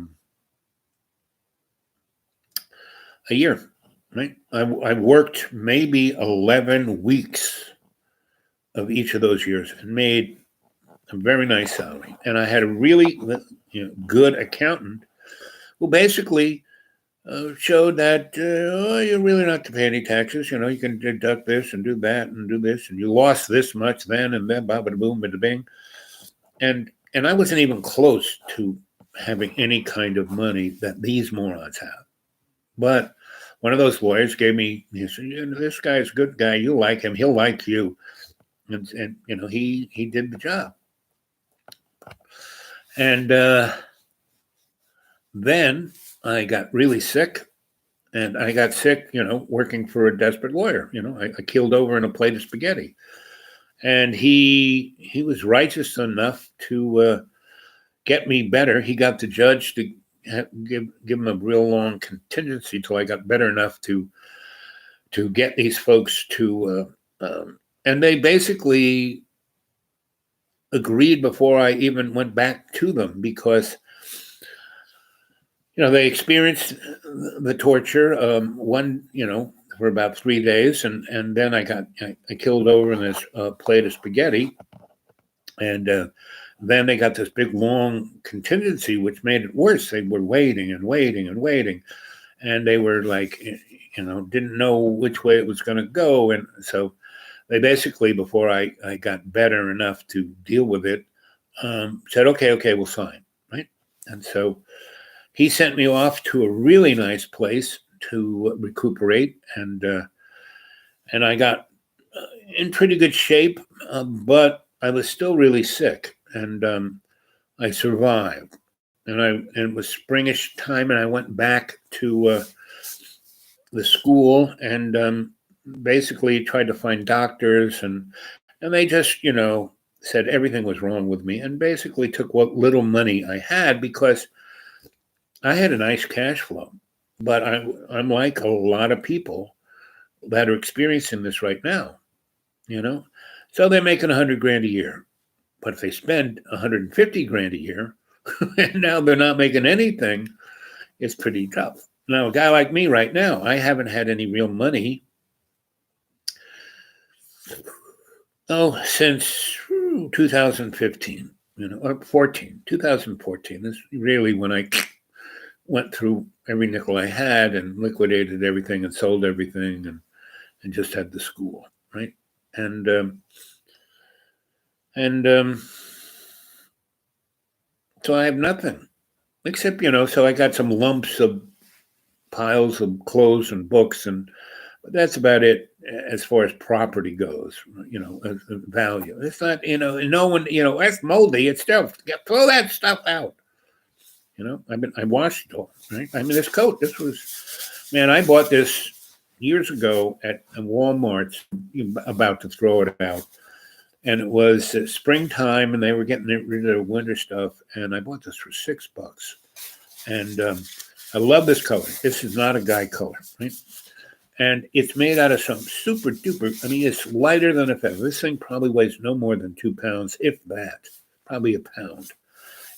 year, right? I worked maybe 11 weeks of each of those years and made a very nice salary. And I had a really good accountant who basically showed that you're really not to pay any taxes. You know, you can deduct this and do that and do this, and you lost this much then and then, bada boom, bada bing. And I wasn't even close to having any kind of money that these morons have. But one of those lawyers gave me, he said, "This guy's a good guy. You like him. He'll like you." And you know, he did the job. And then I got really sick. And I got sick, you know, working for a desperate lawyer. You know, I keeled over in a plate of spaghetti. And he was righteous enough to get me better. He got the judge to give him a real long contingency till I got better enough to get these folks to, and they basically agreed before I even went back to them because, you know, they experienced the torture. One, you know, for about 3 days, and then I killed over in this plate of spaghetti, and then they got this big long contingency, which made it worse. They were waiting and waiting and waiting, and they were like, you know, didn't know which way it was going to go, and so they basically, before I got better enough to deal with it, said, okay, we'll sign, right? And so he sent me off to a really nice place to recuperate, and I got in pretty good shape, but I was still really sick, and I survived. And it was springish time, and I went back to the school and basically tried to find doctors, and they just, you know, said everything was wrong with me, and basically took what little money I had because I had a nice cash flow. But I'm like a lot of people that are experiencing this right now, you know. So they're making 100 grand a year, but if they spend 150 grand a year, and now they're not making anything, it's pretty tough. Now, a guy like me right now, I haven't had any real money since 2015, or 2014. This is really when I went through every nickel I had and liquidated everything and sold everything and just had the school, right? And so I have nothing except, so I got some lumps of piles of clothes and books, but that's about it as far as property goes, as value. It's not, no one, that's moldy. It's still, throw that stuff out. I washed it all, right? I mean, this coat, I bought this years ago at Walmart, about to throw it out. And it was springtime and they were getting rid of the winter stuff. And I bought this for $6. And I love this color. This is not a guy color, right? And it's made out of some super duper, it's lighter than a feather. This thing probably weighs no more than 2 pounds, if that, probably a pound.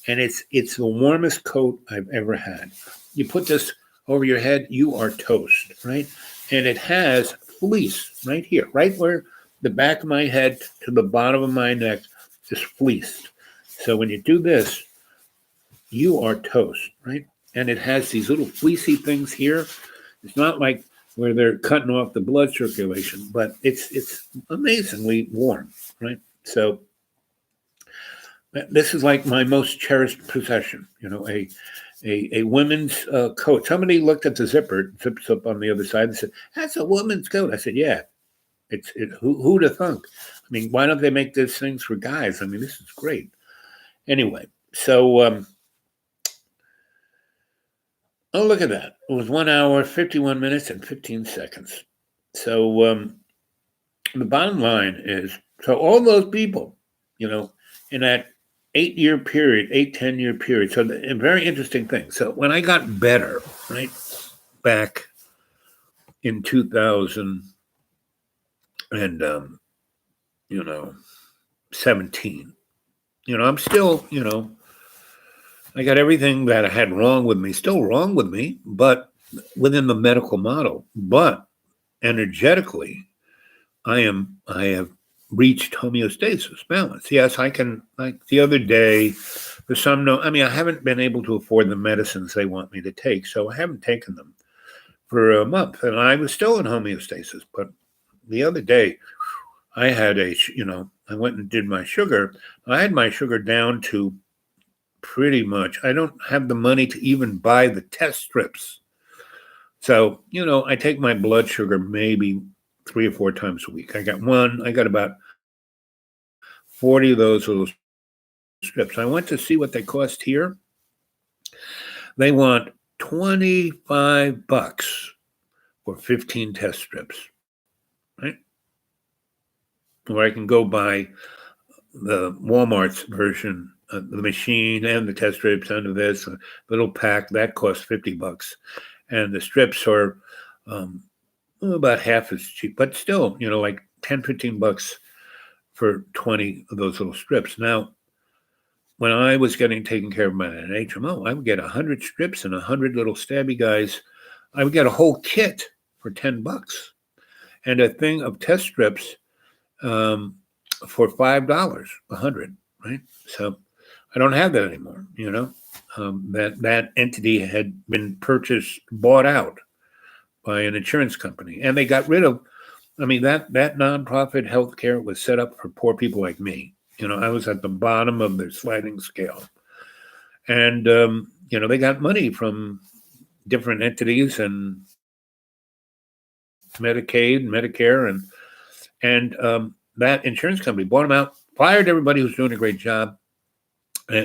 And it's the warmest coat I've ever had. You put this over your head, you are toast, right? And it has fleece right here, right where the back of my head to the bottom of my neck is fleeced. So when you do this, you are toast, right? And it has these little fleecy things here. It's not like where they're cutting off the blood circulation, but it's amazingly warm, right? So this is like my most cherished possession, a women's coat. Somebody looked at the zipper, it zips up on the other side and said, "That's a woman's coat." I said, "Yeah, who'd have thunk? Why don't they make these things for guys? This is great." Anyway, so oh, look at that. It was 1 hour, 51 minutes, and 15 seconds. So the bottom line is, so all those people, in that 10-year period. So a very interesting thing. So when I got better, right, back in 2000 and 17, I'm still, I got everything that I had wrong with me, still wrong with me, but within the medical model. But energetically, I have reached homeostasis, balance. Yes, I can, like the other day, for some, I haven't been able to afford the medicines they want me to take, so I haven't taken them for a month, and I was still in homeostasis. But the other day, I had I went and did my sugar. I had my sugar down to pretty much, I don't have the money to even buy the test strips. So, I take my blood sugar maybe 3 or 4 times a week. I got about 40 of those little strips. I went to see what they cost here. They want $25 for 15 test strips, right? Or I can go buy the Walmart's version, the machine and the test strips under this little pack that costs $50, and the strips are about half as cheap, but still, like $10-15 for 20 of those little strips. Now, when I was getting taken care of by an HMO, I would get 100 strips and 100 little stabby guys. I would get a whole kit for $10, and a thing of test strips for $5, 100, right? So I don't have that anymore. That entity had been bought out by an insurance company, and they got rid of. That nonprofit healthcare was set up for poor people like me. I was at the bottom of their sliding scale, and they got money from different entities and Medicaid, Medicare, and that insurance company bought them out, fired everybody who's doing a great job,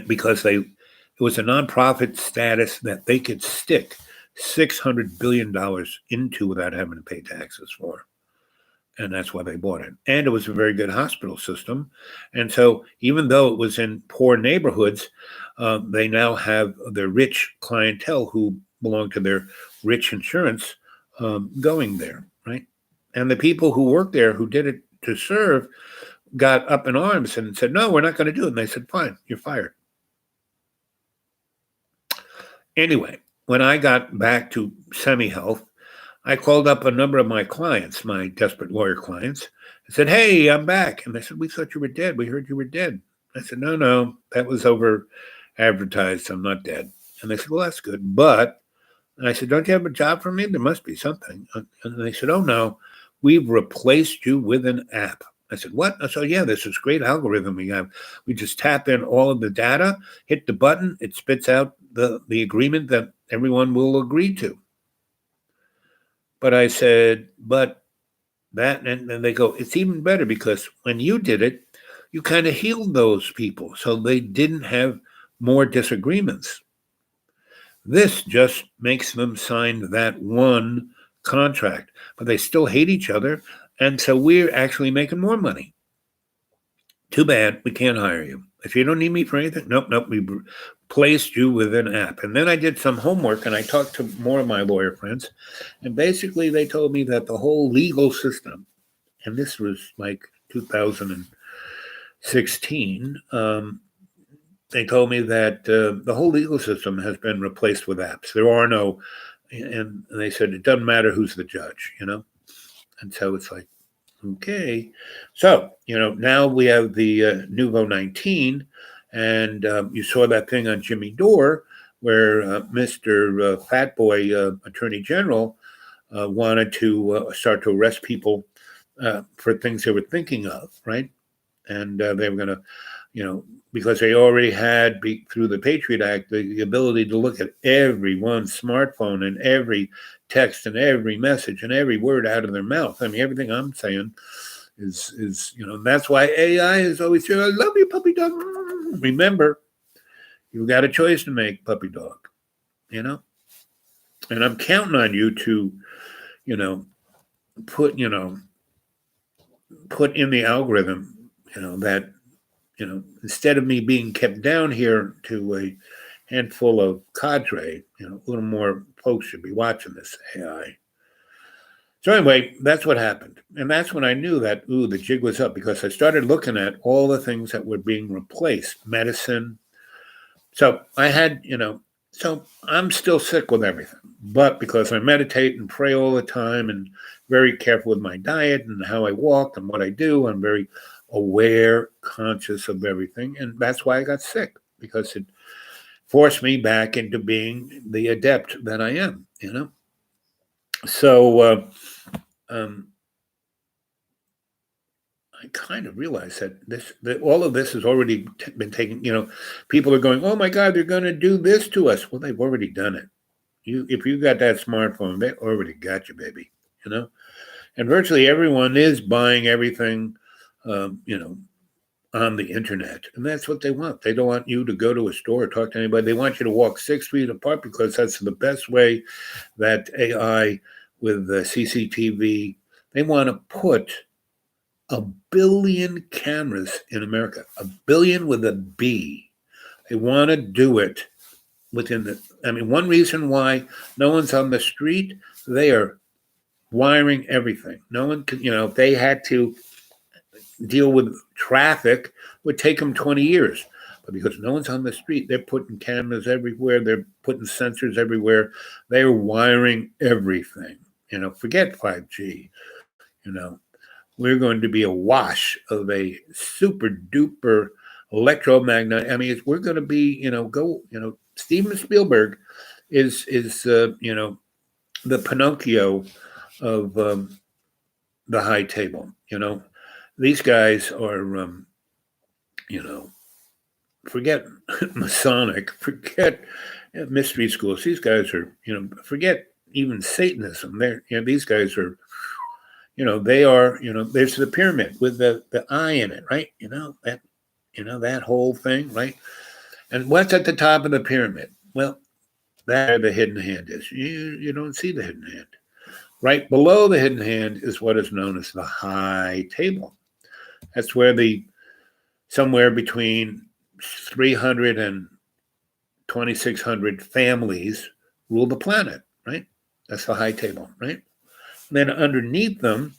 because it was a nonprofit status that they could stick $600 billion into without having to pay taxes for. And that's why they bought it. And it was a very good hospital system. And so even though it was in poor neighborhoods, they now have their rich clientele who belong to their rich insurance going there, right? And the people who worked there, who did it to serve, got up in arms and said, "No, we're not going to do it." And they said, "Fine, you're fired." Anyway, when I got back to semi-health, I called up a number of my clients, my desperate lawyer clients, and said, "Hey, I'm back." And they said, "We thought you were dead. We heard you were dead." I said, "No, that was over advertised. I'm not dead." And they said, "Well, that's good. But," and I said, "Don't you have a job for me? There must be something." And they said, "Oh, no, we've replaced you with an app." I said, "What?" I said, "Yeah, there's this great algorithm we have. We just tap in all of the data, hit the button, it spits out the agreement that everyone will agree to." But I said, "But that," and they go, "It's even better because when you did it, you kind of healed those people so they didn't have more disagreements. This just makes them sign that one contract, but they still hate each other. And so we're actually making more money. Too bad we can't hire you. If you don't need me for anything, nope, we placed you with an app." And then I did some homework and I talked to more of my lawyer friends. And basically, they told me that the whole legal system, and this was like 2016, they told me that the whole legal system has been replaced with apps. There are no, and they said it doesn't matter who's the judge, you know? And so it's like, okay. So, now we have the Nuvo 19, and you saw that thing on Jimmy Dore where Mr. Fat Boy Attorney General wanted to start to arrest people for things they were thinking of, right? And they were going to, because they already had, through the Patriot Act, the ability to look at everyone's smartphone and every text and every message and every word out of their mouth. I mean, everything I'm saying is that's why AI is always here. "I love you, puppy dog." Remember, you've got a choice to make, puppy dog, and I'm counting on you to, put in the algorithm, that, instead of me being kept down here to a handful of cadre, a little more folks should be watching this AI. So anyway, that's what happened. And that's when I knew that, the jig was up, because I started looking at all the things that were being replaced, medicine. So I had, so I'm still sick with everything, but because I meditate and pray all the time and very careful with my diet and how I walk and what I do, I'm very aware, conscious of everything. And that's why I got sick, because it forced me back into being the adept that I am, So I kind of realized that all of this has already been taken. People are going, "Oh my God, they're going to do this to us." Well, they've already done it. If you got that smartphone, they already got you, baby. And virtually everyone is buying everything, on the internet, and that's what they want. They don't want you to go to a store or talk to anybody. They want you to walk 6 feet apart, because that's the best way that AI with the CCTV. They want to put 1 billion cameras in America, 1 billion with a B. They want to do it one reason why no one's on the street, they are wiring everything. No one can, if they had to deal with traffic, it would take them 20 years. But because no one's on the street, they're putting cameras everywhere. They're putting sensors everywhere. They're wiring everything. Forget 5G. We're going to be awash of a super duper electromagnetic. We're going to be, Steven Spielberg is the Pinocchio of the high table. These guys are, forget Masonic, forget mystery schools. These guys are, forget even Satanism. These guys are, they are, there's the pyramid with the eye in it, right? That whole thing, right? And what's at the top of the pyramid? Well, that's where the hidden hand is. You don't see the hidden hand. Right below the hidden hand is what is known as the high table. That's where somewhere between 300 and 2,600 families rule the planet, right? That's the high table, right? And then underneath them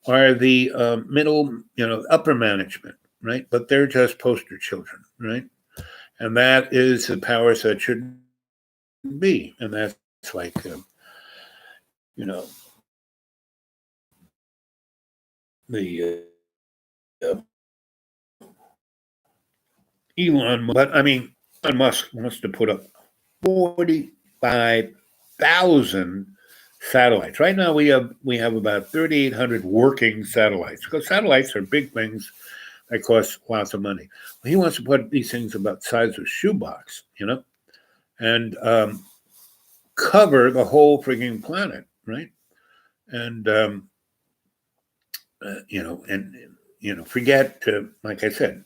are the middle, upper management, right? But they're just poster children, right? And that is the powers that should be, and that's like you know the Elon. But I mean, Elon Musk wants to put up 45,000 satellites. Right now, we have about 3,800 working satellites, because satellites are big things that cost lots of money. Well, he wants to put these things about the size of a shoebox, and cover the whole freaking planet, right? And forget like I said,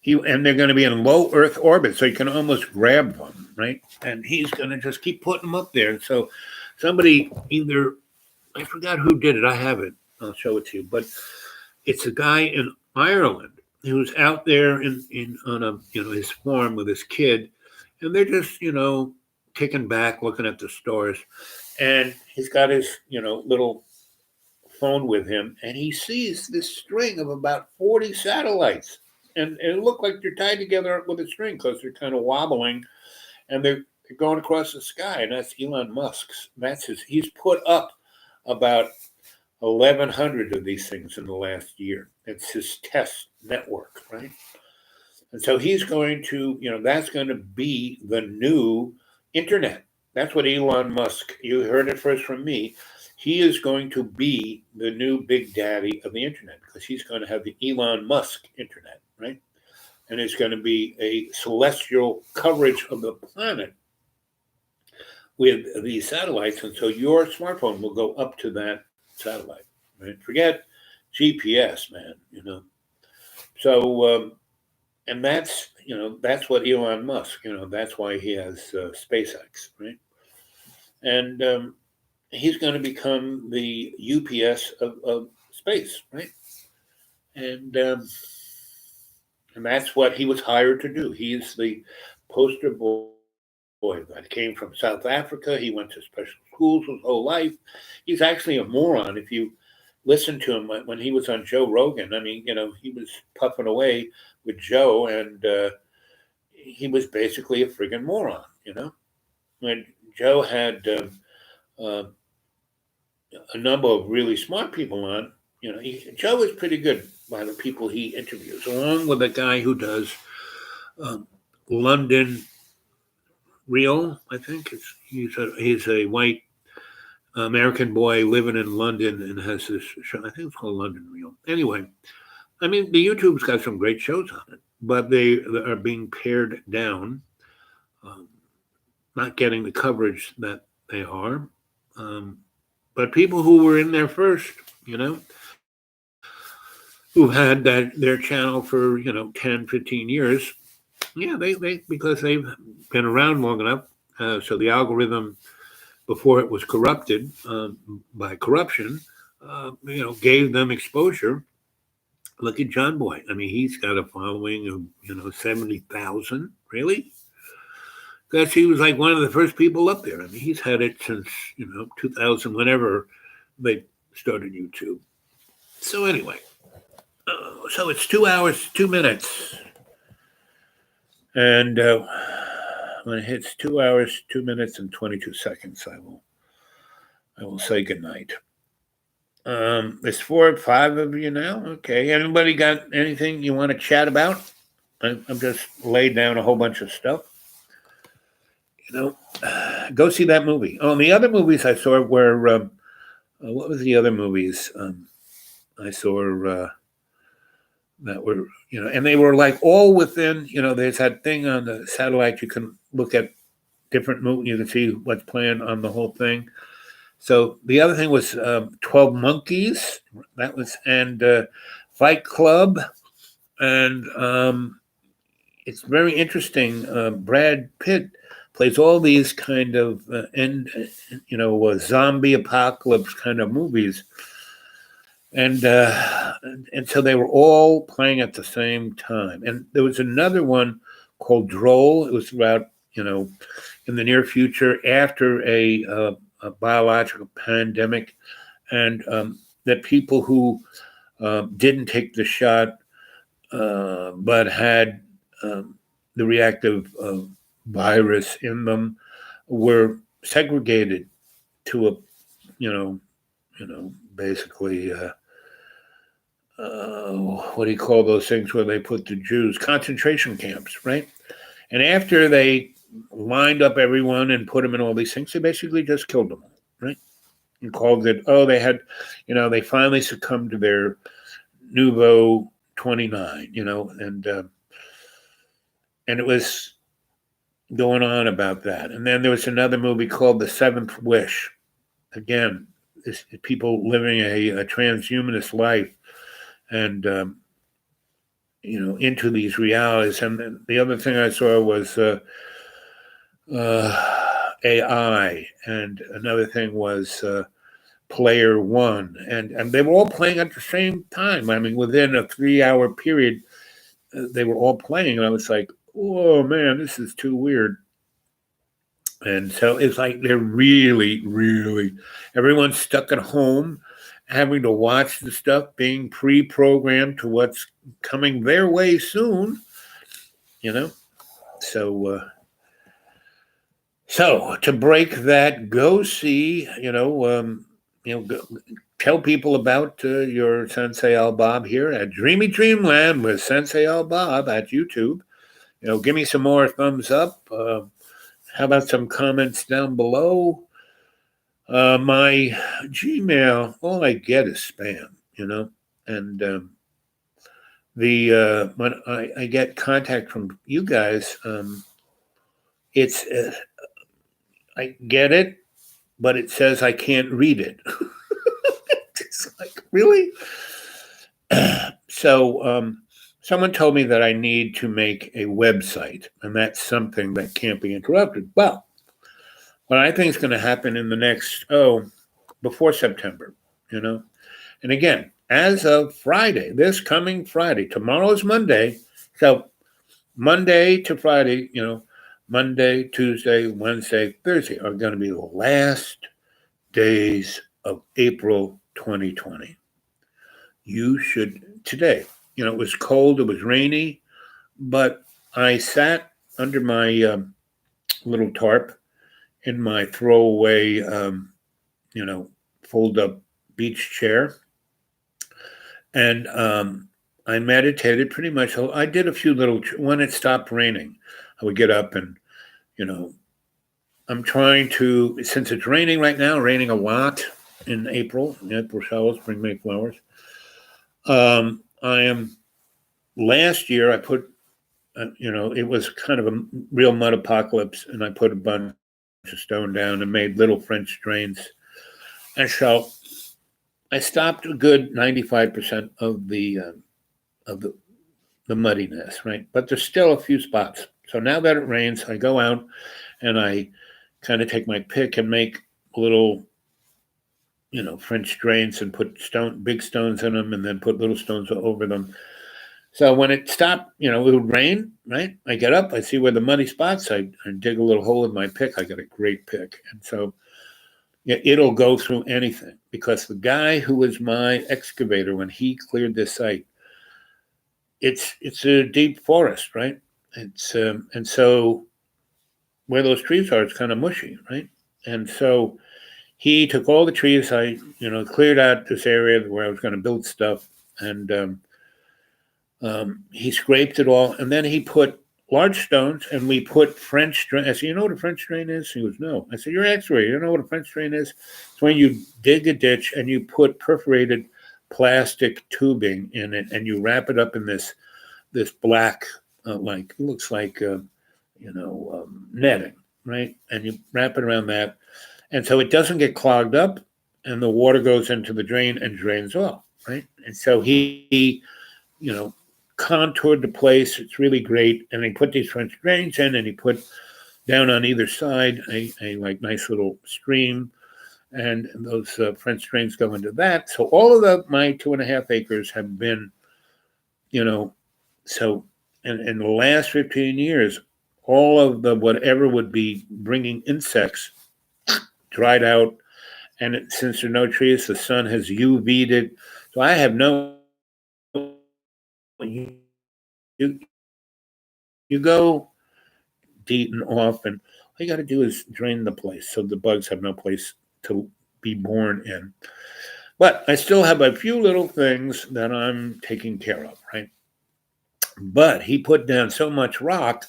and they're going to be in low Earth orbit, so you can almost grab them, right? And he's going to just keep putting them up there. So somebody I forgot who did it. I have it. I'll show it to you. But it's a guy in Ireland who's out there on his farm with his kid, and they're just kicking back, looking at the stars, and he's got his little phone with him, and he sees this string of about 40 satellites, and it looked like they're tied together with a string because they're kind of wobbling, and they're going across the sky, and that's Elon Musk's. He's put up about 1,100 of these things in the last year. It's his test network, right? And so he's going to, that's going to be the new internet. That's what Elon Musk, you heard it first from me. He is going to be the new big daddy of the internet, because he's going to have the Elon Musk internet, right? And it's going to be a celestial coverage of the planet with these satellites. And so your smartphone will go up to that satellite, right? Forget GPS, man, So, and that's what Elon Musk, that's why he has SpaceX, right? And he's going to become the UPS of space, right? And that's what he was hired to do. He's the poster boy that came from South Africa. He went to special schools his whole life. He's actually a moron. If you listen to him when he was on Joe Rogan, I mean, he was puffing away with Joe, and he was basically a friggin' moron, When Joe had a number of really smart people on, Joe is pretty good by the people he interviews, along with a guy who does London Real, I think. He's a white American boy living in London and has this show. I think it's called London Real. Anyway, I mean, the YouTube's got some great shows on it, but they are being pared down, not getting the coverage that they are. But people who were in there first, who had their channel for 10, 15 years, they because they've been around long enough, so the algorithm, before it was corrupted by corruption, gave them exposure. Look at John Boy. I mean, he's got a following of 70,000. Really? Because he was like one of the first people up there. I mean, he's had it since 2000, whenever they started YouTube. So anyway, so it's 2 hours, 2 minutes. And when it hits 2 hours, 2 minutes and 22 seconds, I will say goodnight. There's 4 or 5 of you now. Okay. Anybody got anything you want to chat about? I'm just laid down a whole bunch of stuff. Go see that movie. Oh, and the other movies I saw were what was the other movies I saw that were, and they were like all within, there's that thing on the satellite. You can look at different movies. You can see what's playing on the whole thing. So the other thing was 12 Monkeys. That was, and Fight Club. And it's very interesting. Brad Pitt plays all these kind of zombie apocalypse kind of movies. And so they were all playing at the same time. And there was another one called Droll. It was about, in the near future after a biological pandemic, and that people who didn't take the shot but had the reactive virus in them were segregated to a, basically, what do you call those things where they put the Jews? Concentration camps, right? And after they lined up everyone and put them in all these things, they basically just killed them all, right? And called it, they had, they finally succumbed to their Nouveau 29, and it was going on about that. And then there was another movie called The Seventh Wish. Again, people living a transhumanist life and, into these realities. And the other thing I saw was AI, and another thing was Player One, and they were all playing at the same time. I mean, within a 3-hour period, they were all playing, and I was like, "Oh man, this is too weird." And so it's like they're really, really, everyone's stuck at home, having to watch the stuff being pre-programmed to what's coming their way soon. So. So to break that, go see, tell people about your Sensei Al Bob here at Dreamy Dreamland with Sensei Al Bob at YouTube. Give me some more thumbs up. How about some comments down below? My Gmail, all I get is spam, and when I get contact from you guys, it's I get it, but it says I can't read it. It's like, really? So someone told me that I need to make a website, and that's something that can't be interrupted. Well, what I think is going to happen in the next, before September, And again, as of Friday, this coming Friday, tomorrow is Monday. So Monday to Friday, Monday, Tuesday, Wednesday, Thursday are going to be the last days of April 2020. You should, today, it was cold, it was rainy, but I sat under my little tarp in my throwaway, fold up beach chair. And I meditated pretty much. I did a few little, when it stopped raining, I would get up and, I'm trying to, since it's raining right now, raining a lot in April showers, spring, May flowers. Last year I put, it was kind of a real mud apocalypse, and I put a bunch of stone down and made little French drains. And so I stopped a good 95% of the muddiness, right? But there's still a few spots. So now that it rains, I go out and I kind of take my pick and make little, French drains and put big stones in them, and then put little stones over them. So when it stopped, it would rain, right? I get up, I see where the muddy spots, I dig a little hole in my pick. I got a great pick. And so it'll go through anything, because the guy who was my excavator, when he cleared this site, it's a deep forest, right? It's and so where those trees are, it's kind of mushy, right? And so he took all the trees. I cleared out this area where I was going to build stuff, and he scraped it all, and then he put large stones, and we put French drain. I said, "You know what a French drain is?" He goes, "No." I said, "You're an X-ray. You don't know what a French drain is? It's when you dig a ditch and you put perforated plastic tubing in it, and you wrap it up in this black, it looks like netting, right? And you wrap it around that, and so it doesn't get clogged up, and the water goes into the drain and drains off, right?" And so he contoured the place. It's really great. And he put these French drains in, and he put down on either side a nice little stream, and those French drains go into that. So all of my 2.5 acres have been, so in the last 15 years, all of the whatever would be bringing insects dried out. And since there are no trees, the sun has UV'd it. So I have no, you go Deaton off, and you got to do is drain the place so the bugs have no place to be born in. But I still have a few little things that I'm taking care of, right? But he put down so much rock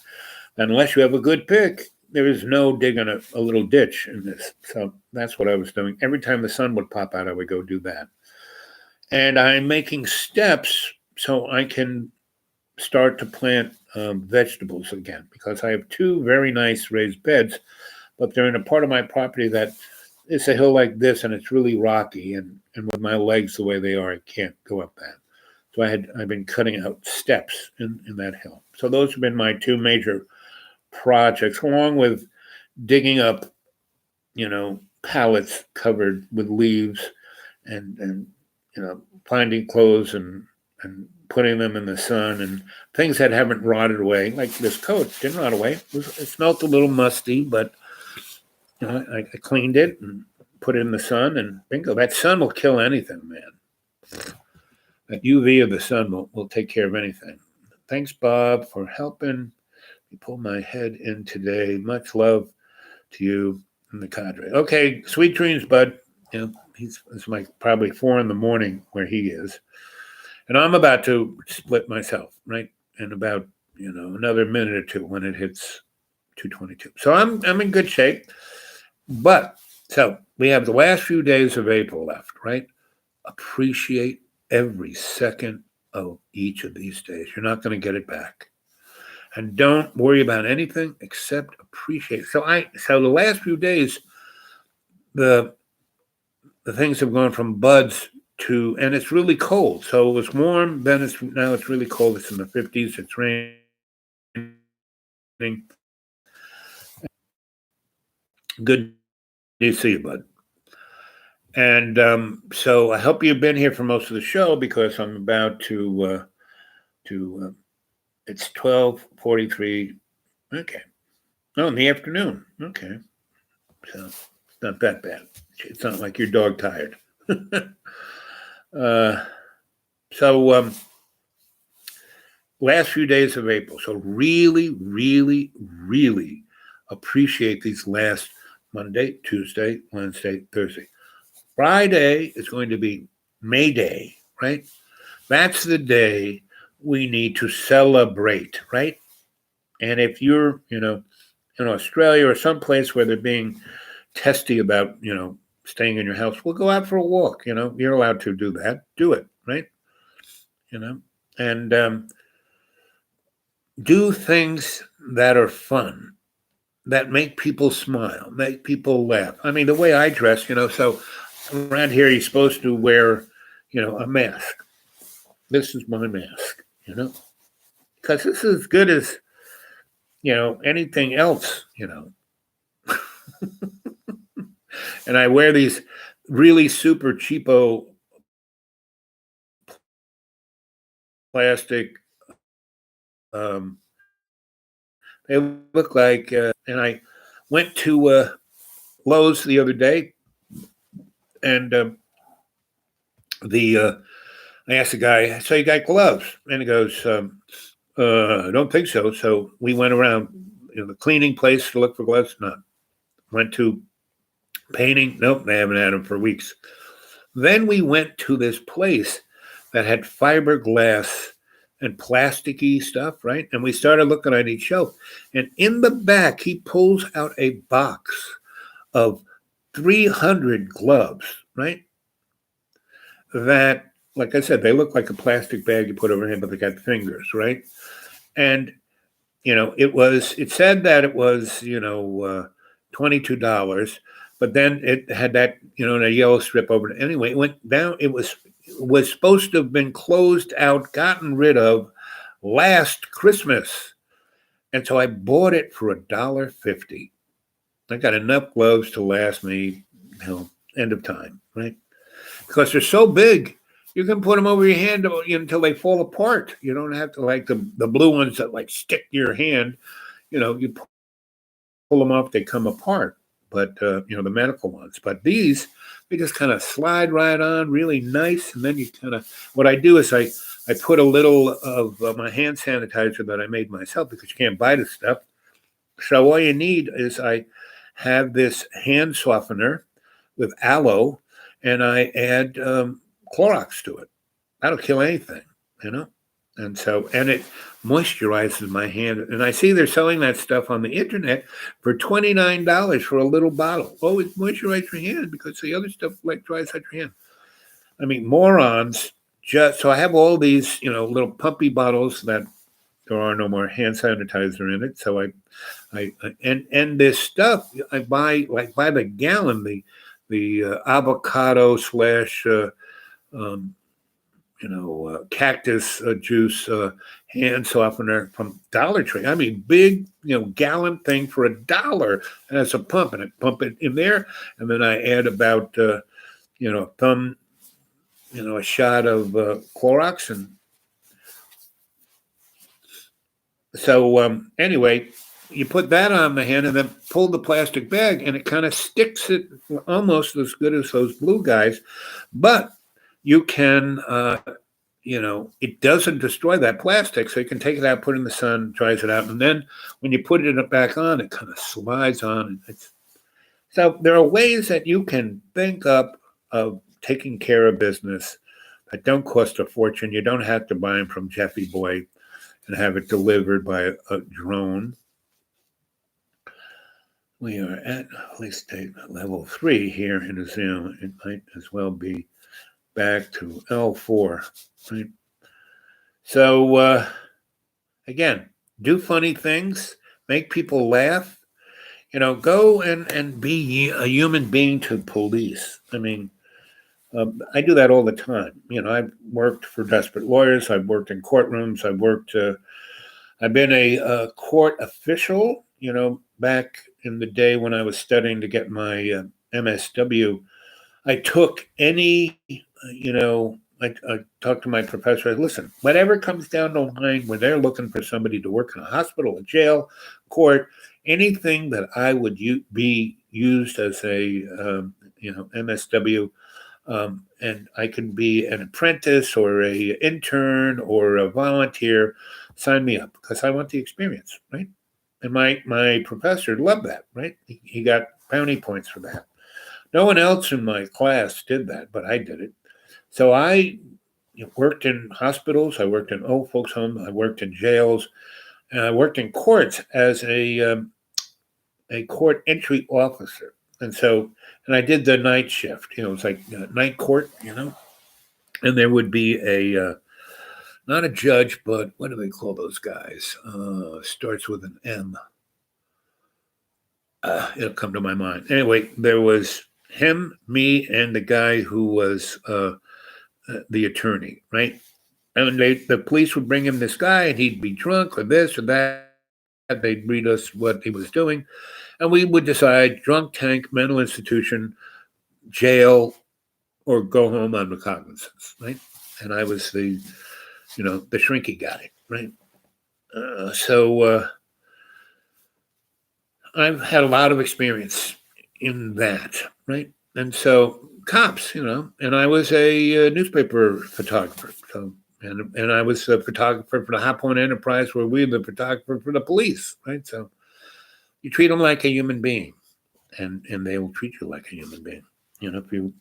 that unless you have a good pick, there is no digging a little ditch in this. So that's what I was doing. Every time the sun would pop out, I would go do that. And I'm making steps so I can start to plant vegetables again, because I have two very nice raised beds, but they're in a part of my property that it's a hill like this and it's really rocky, and with my legs the way they are, I can't go up that. So I've been cutting out steps in that hill. So those have been my two major projects, along with digging up, pallets covered with leaves and finding clothes and putting them in the sun, and things that haven't rotted away, like this coat didn't rot away. It smelled a little musty, but I cleaned it and put it in the sun, and bingo, that sun will kill anything, man. That UV of the sun will take care of anything. Thanks, Bob, for helping me pull my head in today. Much love to you and the cadre. Okay, sweet dreams, bud. It's like probably 4 a.m. where he is. And I'm about to split myself, right? In about, another minute or two when it hits 2:22. So I'm in good shape. But so we have the last few days of April left, right? Appreciate every second of each of these days. You're not going to get it back. And don't worry about anything except appreciate. So the last few days, the things have gone from buds to, and it's really cold. So it was warm, then now it's really cold. It's in the 50s. It's raining. Good to see you, bud. And so I hope you've been here for most of the show, because I'm about to it's 12:43. Okay. Oh, in the afternoon. Okay. So it's not that bad. It's not like your dog tired. Last few days of April. So really, really, really appreciate these last Monday, Tuesday, Wednesday, Thursday. Friday is going to be May Day, right? That's the day we need to celebrate, right? And if you're, in Australia or someplace where they're being testy about, staying in your house, we'll go out for a walk. You're allowed to do that. Do it, right? And do things that are fun, that make people smile, make people laugh. I mean, the way I dress, so around here you're supposed to wear, a mask. This is my mask, because this is as good as, anything else, And I wear these really super cheapo plastic. They look like, and I went to Lowe's the other day, and I asked the guy, "So you got gloves?" And he goes, "I don't think so." So we went around, the cleaning place to look for gloves. None. Went to painting. Nope, they haven't had them for weeks. Then we went to this place that had fiberglass and plasticky stuff, right? And we started looking at each shelf. And in the back, he pulls out a box of 300 gloves, right? That, like I said, they look like a plastic bag you put over here, but they got fingers, right? And, it said that it was, $22, but then it had that, a yellow strip over it. Anyway, it went down. It was supposed to have been closed out, gotten rid of last Christmas. And so I bought it for $1.50. I got enough gloves to last me, end of time, right? Because they're so big, you can put them over your hand until they fall apart. You don't have to, like the blue ones that like stick to your hand. You pull them off, they come apart. But, the medical ones. But these, they just kind of slide right on, really nice. And then you what I do is I put a little of my hand sanitizer that I made myself, because you can't buy this stuff. So all you need is I have this hand softener with aloe, and I add Clorox to it. That'll kill anything, you know. And so, and it moisturizes my hand. And I see they're selling that stuff on the internet for $29 for a little bottle. Oh, it moisturizes your hand because the other stuff like dries out your hand. I mean, morons. Just so I have all these, little pumpy bottles that there are no more hand sanitizer in it. So and this stuff I buy like by the gallon, the avocado slash cactus juice hand softener from Dollar Tree. I mean, big gallon thing for $1, and it's a pump, and I pump it in there, and then I add about a thumb, a shot of Clorox, and so anyway, you put that on the hand and then pull the plastic bag, and it kind of sticks it almost as good as those blue guys, but you can, it doesn't destroy that plastic, so you can take it out, put it in the sun, dries it out, and then when you put it back on, it kind of slides on. So there are ways that you can think up of taking care of business that don't cost a fortune. You don't have to buy them from Jeffy Boy and have it delivered by a drone. We are at police state level 3 here in the Zoom. It might as well be back to L4, right? So, again, do funny things, make people laugh, go and be a human being to police. I mean, I do that all the time. I've worked for desperate lawyers. I've worked in courtrooms. I've been a court official, back in the day when I was studying to get my MSW. I took any, I talked to my professor. Listen, whatever comes down the line where they're looking for somebody to work in a hospital, a jail, court, anything that I would be used as a, MSW, and I can be an apprentice or a intern or a volunteer, sign me up because I want the experience, right? And my professor loved that, right? He got bounty points for that. No one else in my class did that, but I did it. So I worked in hospitals. I worked in old folks' homes. I worked in jails. And I worked in courts as a court entry officer. And I did the night shift. It was like night court, and there would be not a judge, but what do they call those guys? Starts with an M. It'll come to my mind. Anyway, there was him, me, and the guy who was the attorney, right? And the police would bring him this guy, and he'd be drunk or this or that. They'd read us what he was doing, and we would decide drunk tank, mental institution, jail, or go home on recognizance, right? And I was the shrinky guy, right? So I've had a lot of experience in that, right? And so cops, and I was a newspaper photographer. So, and I was a photographer for the Hot Point Enterprise, where we were the photographer for the police, right? So you treat them like a human being, and they will treat you like a human being. If you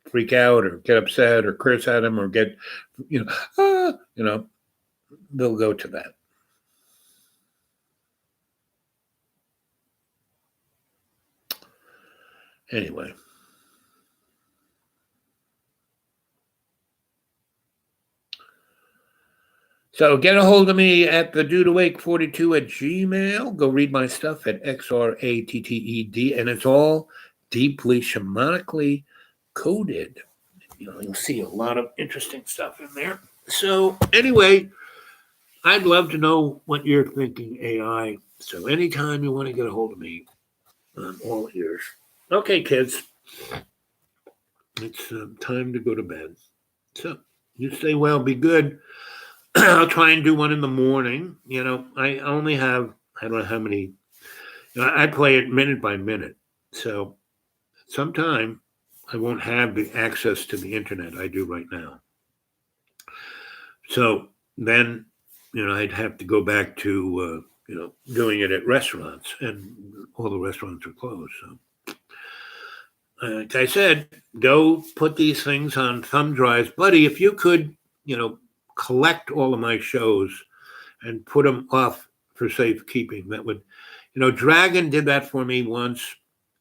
freak out or get upset or curse at them or get, they'll go to that. Anyway. So get a hold of me at the dudeawake42 at Gmail. Go read my stuff at XRATTED, and it's all deeply shamanically coded. You'll see a lot of interesting stuff in there. So anyway, I'd love to know what you're thinking, AI. So anytime you want to get a hold of me, I'm all ears. Okay, kids. It's time to go to bed. So you stay well, be good. I'll try and do one in the morning. I only have, I don't know how many, I play it minute by minute. So sometime I won't have the access to the internet I do right now. So then, I'd have to go back to, doing it at restaurants, and all the restaurants are closed. So, like I said, go put these things on thumb drives, buddy. If you could, collect all of my shows and put them off for safekeeping, that would, Dragon did that for me once,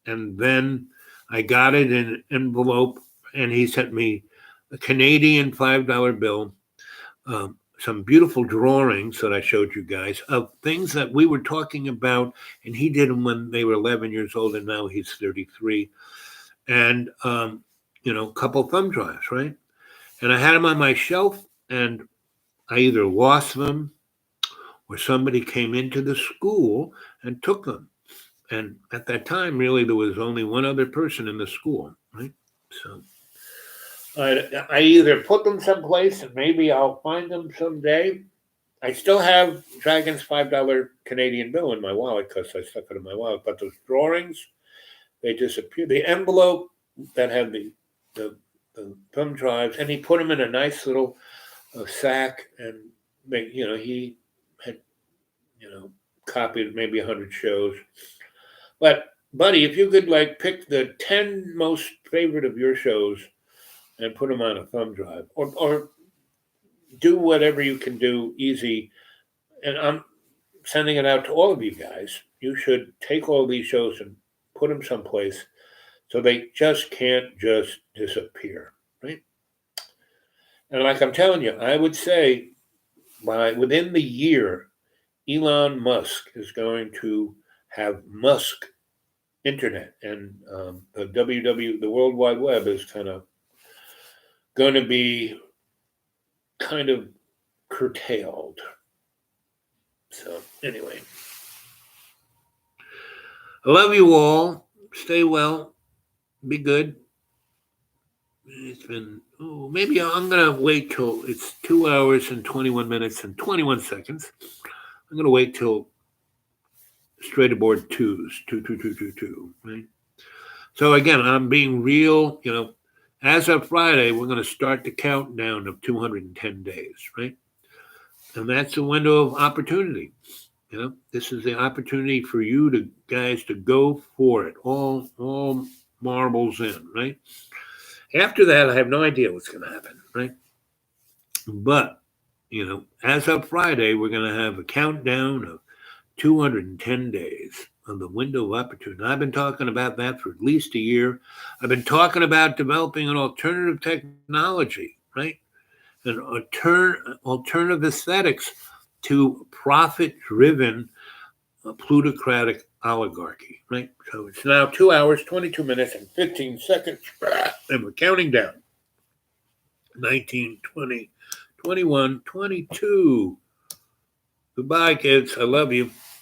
and then I got it in an envelope, and he sent me a Canadian $5 bill, some beautiful drawings that I showed you guys of things that we were talking about, and he did them when they were 11 years old, and now he's 33. And, a couple thumb drives, right? And I had them on my shelf, and I either lost them or somebody came into the school and took them. And at that time, really, there was only one other person in the school, right? So I either put them someplace, and maybe I'll find them someday. I still have Dragon's $5 Canadian bill in my wallet because I stuck it in my wallet. But those drawings, they disappeared. The envelope that had the thumb drives, and he put them in a nice little sack, and he had copied maybe 100 shows. But buddy, if you could pick the 10 most favorite of your shows and put them on a thumb drive, or do whatever you can do easy, and I'm sending it out to all of you guys. You should take all these shows and put them someplace so they just can't just disappear, right? And like I'm telling you, I would say within the year, Elon Musk is going to have Musk Internet, and the World Wide Web is kind of going to be kind of curtailed. So anyway, I love you all. Stay well. Be good. It's been, maybe I'm going to wait till it's 2 hours and 21 minutes and 21 seconds. I'm going to wait till straight aboard twos, 2, right? So again, I'm being real, as of Friday, we're going to start the countdown of 210 days, right? And that's a window of opportunity. This is the opportunity for you guys to go for it. All marbles in, right? After that, I have no idea what's going to happen, right? But, as of Friday, we're going to have a countdown of 210 days of the window of opportunity. I've been talking about that for at least a year. I've been talking about developing an alternative technology, right? An alternative aesthetics to profit-driven plutocratic oligarchy, right? So it's now 2 hours, 22 minutes, and 15 seconds, and we're counting down. 19, 20, 21, 22. Goodbye, kids. I love you.